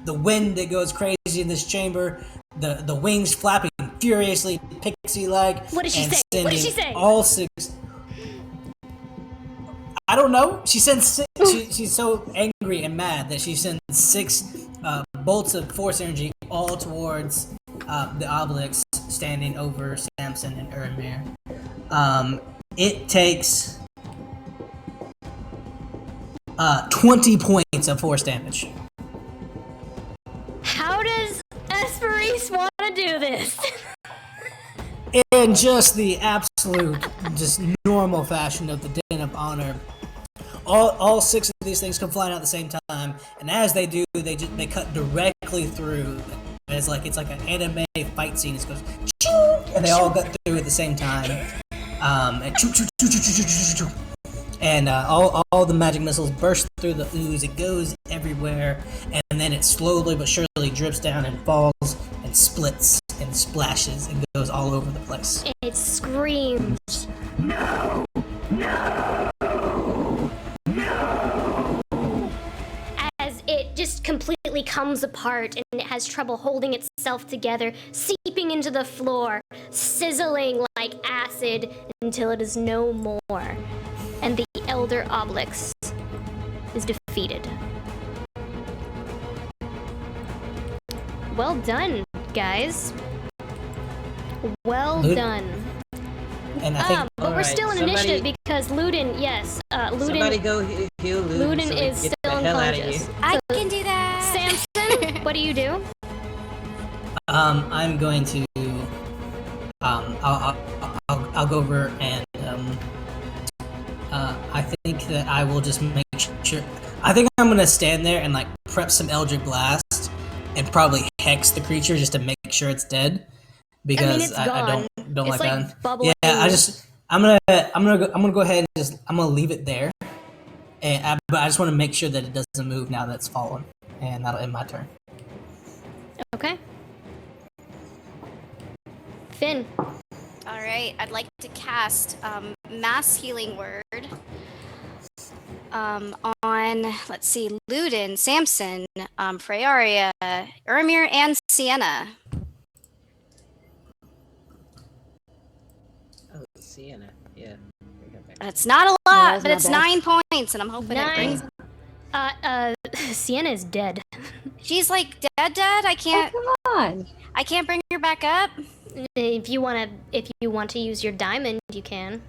the wind that goes crazy in this chamber, the wings flapping furiously pixie like. What did she say? What did she say? All six. I don't know. She sends six. She's so angry and mad that she sends 6 bolts of force energy all towards the obelisk standing over Samson and Ermir. It takes 20 points of force damage. How does Esperise want to do this? It in just the absolute, just normal fashion of the Den of Honor, all 6 of these things come flying out at the same time, and as they do, they cut directly through. It's like an anime fight scene. It goes, choo, and they all cut through at the same time, and choo, choo, choo, choo, choo, choo, choo, choo. And all the magic missiles burst through the ooze. It goes everywhere, and then it slowly but surely drips down and falls and splits and splashes and goes all over the place. It screams. No! No! No! As it just completely comes apart and it has trouble holding itself together, seeping into the floor, sizzling like acid until it is no more. And the Elder Obelix is defeated. Well done, guys. Well done. And I think, but we're still in initiative because Ludin, yes, Somebody Ludin, go heal Ludin. Ludin so we is get still the hell out of unconscious. here. I can do that. Samson, what do you do? I'm going to, I'll go over and, I think that I will just make sure. I think I'm gonna stand there and like prep some Eldritch Blast and probably hex the creature just to make sure it's dead. Because it's gone. I don't It's like like that. bubbling. Yeah, I'm gonna go ahead and I'm gonna leave it there. But I just want to make sure that it doesn't move now that it's fallen, and that'll end my turn. Okay. Finn. All right, I'd like to cast Mass Healing Word on, let's see, Ludin, Samson, Freyaria, Ermir, and Sienna. Oh, Sienna. Yeah. It's not a lot, that's but not it's bad. 9 points, and I'm hoping it brings. Sienna is dead. She's like dead. I can't. Oh, come on. I can't bring her back up. If you want to use your diamond, you can.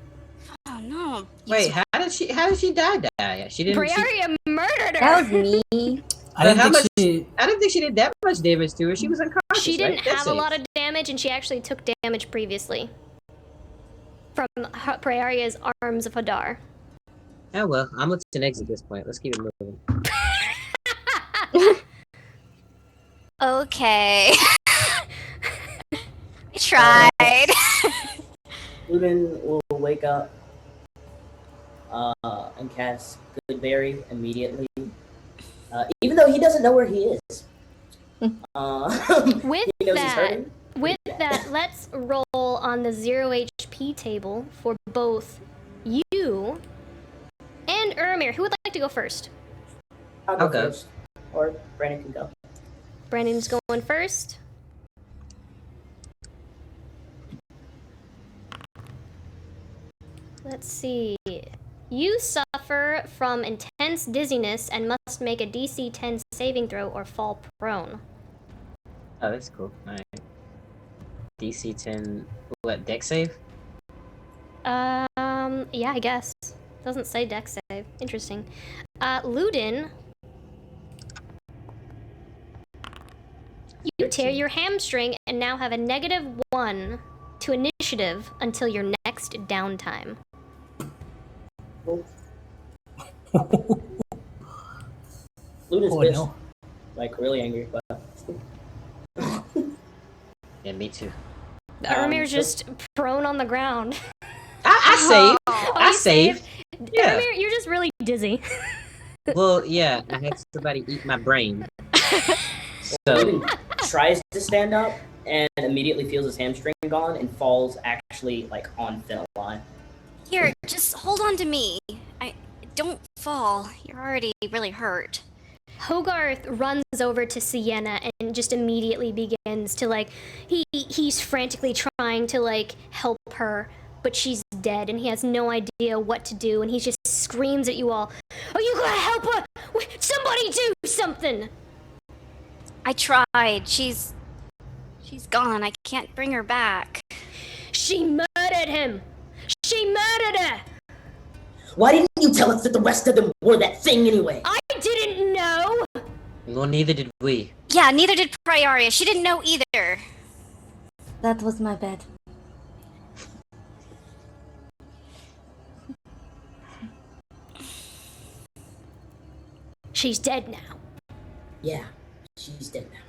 Oh no. Wait, how did she die? She didn't. Briaria murdered her. That was me. I didn't how think much? she. I didn't think she did that much damage to her. She was unconscious. She didn't right? That's have a safe. lot of damage, and she actually took damage previously from Briaria's Arms of Hadar. Oh well, I'm looking to exit this point. Let's keep it moving. Okay. I tried. Ludin will wake up and cast Goodberry immediately, even though he doesn't know where he is. With he knows he's that, hurting. let's roll on the 0 HP table for both you and Ermir. Who would like to go first? I'll go Okay. first, or Brandon can go. Brandon's going first. Let's see. You suffer from intense dizziness and must make a DC 10 saving throw or fall prone. Oh, that's cool. Alright. DC 10. What, dex save? Yeah, I guess. Doesn't say dex save. Interesting. Ludin, you tear your hamstring and now have a -1 to initiative until your next downtime. Ludin's Oh, pissed. no. Like, really angry, but... Yeah, me too. Ermir's just prone on the ground. I saved. Oh, I you saved. Yeah. Ermir, you're just really dizzy. Well, yeah, I had somebody eat my brain. So, Ludin tries to stand up and immediately feels his hamstring gone and falls actually, like, on thin line. Here, just hold on to me. Don't fall. You're already really hurt. Hogarth runs over to Sienna and just immediately begins to like he's frantically trying to like help her, but she's dead and he has no idea what to do, and he just screams at you all, "Are you gonna help her? Somebody do something!" I tried. She's gone. I can't bring her back. She murdered him. She murdered her. Why didn't you tell us that the rest of them were that thing anyway? I didn't know. well, neither did we. Yeah, neither did Prioria. She didn't know either. That was my bad. she's dead now. Yeah, she's dead now.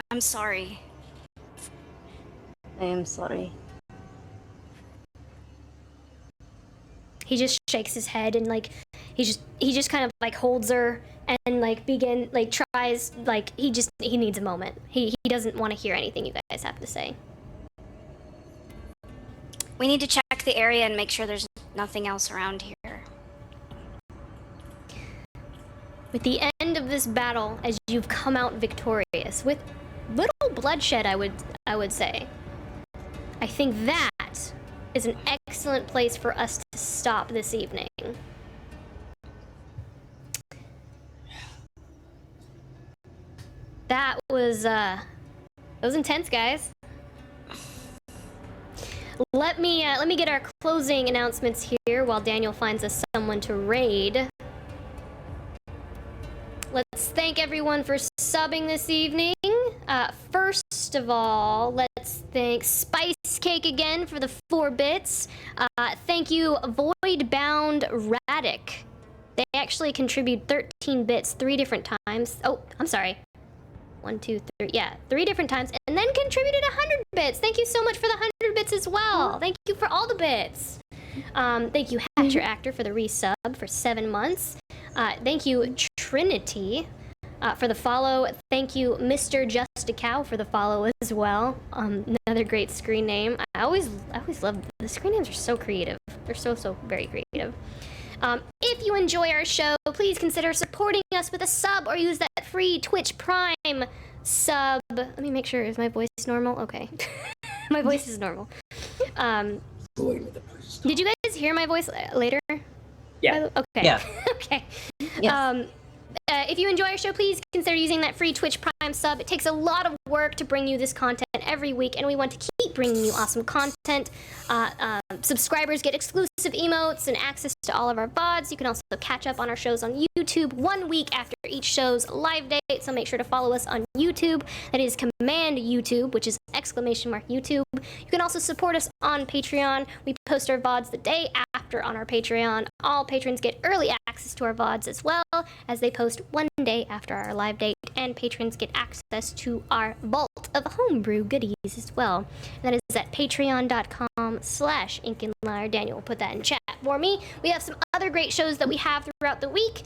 I'm sorry. I am sorry. He just shakes his head and like he just kind of like holds her and like tries like he needs a moment. He doesn't want to hear anything you guys have to say. We need to check the area and make sure there's nothing else around here. With the end of this battle, as you've come out victorious, with little bloodshed, I would say, I think that is an excellent place for us to stop this evening. That was intense, guys. Let me get our closing announcements here while Daniel finds us someone to raid. Let's thank everyone for subbing this evening. First of all, let's thank Spice Cake again for the 4 bits. Thank you, Voidbound Radic. They actually contribute 13 bits 3 different times. Oh, I'm sorry. 1, 2, 3. Yeah, 3 different times, and then contributed 100 bits. Thank you so much for the 100 bits as well. Thank you for all the bits. Thank you, Hatcher Actor, for the resub for 7 months. Thank you, Trinity, for the follow. Thank you, Mr. Just a Cow, for the follow as well. Another great screen name. I always love the screen names. Are so creative. They're so very creative. If you enjoy our show, please consider supporting us with a sub or use that free Twitch Prime sub. Let me make sure. Is my voice normal? Okay. My voice is normal. Did you guys hear my voice later? Yeah. Okay. Yeah. Okay. Yes. If you enjoy our show, please consider using that free Twitch Prime sub. It takes a lot of work to bring you this content every week, and we want to keep bringing you awesome content. Subscribers get exclusive emotes and access to all of our VODs. You can also catch up on our shows on YouTube 1 week after each show's live date, so make sure to follow us on YouTube. That is Command YouTube, which is !YouTube. You can also support us on Patreon. We post our VODs the day after on our Patreon. All patrons get early access to our VODs as well, as they post 1 day after our live date, and patrons get access to our vault of homebrew goodies as well. And that is at patreon.com/InkandLyre. Daniel will put that in chat for me. We have some other great shows that we have throughout the week.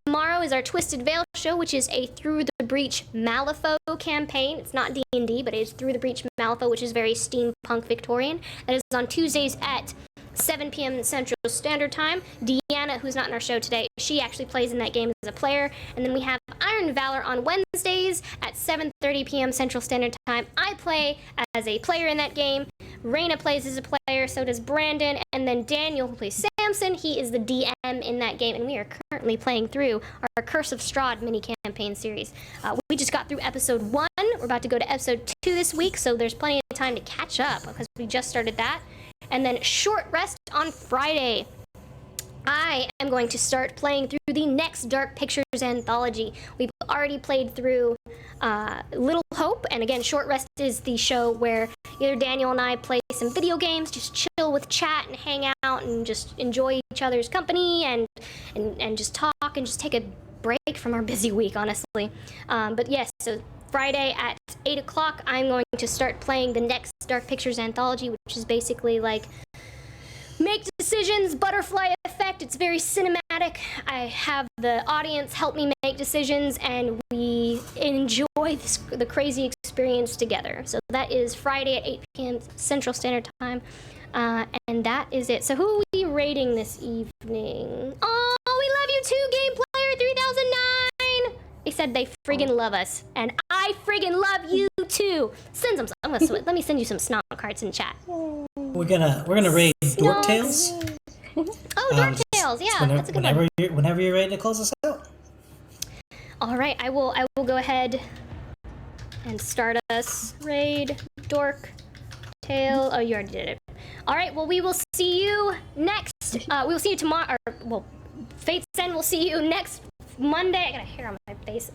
Tomorrow is our Twisted Veil show, which is a Through the Breach Malifaux campaign. It's not D&D, but it is Through the Breach Malifaux, which is very steampunk Victorian. That is on Tuesdays at 7 p.m. Central Standard Time. Deanna, who's not in our show today, she actually plays in that game as a player. And then we have Iron Valor on Wednesdays at 7:30 p.m. Central Standard Time. I play as a player in that game. Raina plays as a player, so does Brandon. And then Daniel, who plays Samson, he is the DM in that game. And we are currently playing through our Curse of Strahd mini-campaign series. We just got through episode 1. We're about to go to episode 2 this week, so there's plenty of time to catch up because we just started that. And then short rest on Friday. I am going to start playing through the next Dark Pictures anthology. We've already played through Little Hope, and again, Short Rest is the show where either Daniel and I play some video games, just chill with chat and hang out and just enjoy each other's company and just talk and just take a break from our busy week, honestly. But yes, so Friday at 8 o'clock, I'm going to start playing the next Dark Pictures anthology, which is basically like make decisions, butterfly effect. It's very cinematic. I have the audience help me make decisions, and we enjoy the crazy experience together. So that is Friday at 8 p.m. Central Standard Time, and that is it. So who are we rating this evening? Oh, we love you too, Game Player 3009. They said they friggin' love us, and I friggin' love you too. Send some. Let me send you some snot cards in chat. We're gonna raid Dork Tales. Oh, Dork Tales, yeah, that's a good one. Whenever you're ready to close us out. All right, I will go ahead and start us. Raid Dork Tale. Oh, you already did it. All right, well, we will see you next. We will see you tomorrow. Or, well, Fate's End will see you next Monday. I got a hair on my face.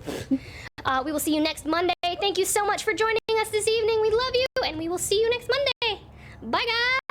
We will see you next Monday. Thank you so much for joining us this evening. We love you, and we will see you next Monday. Bye, guys.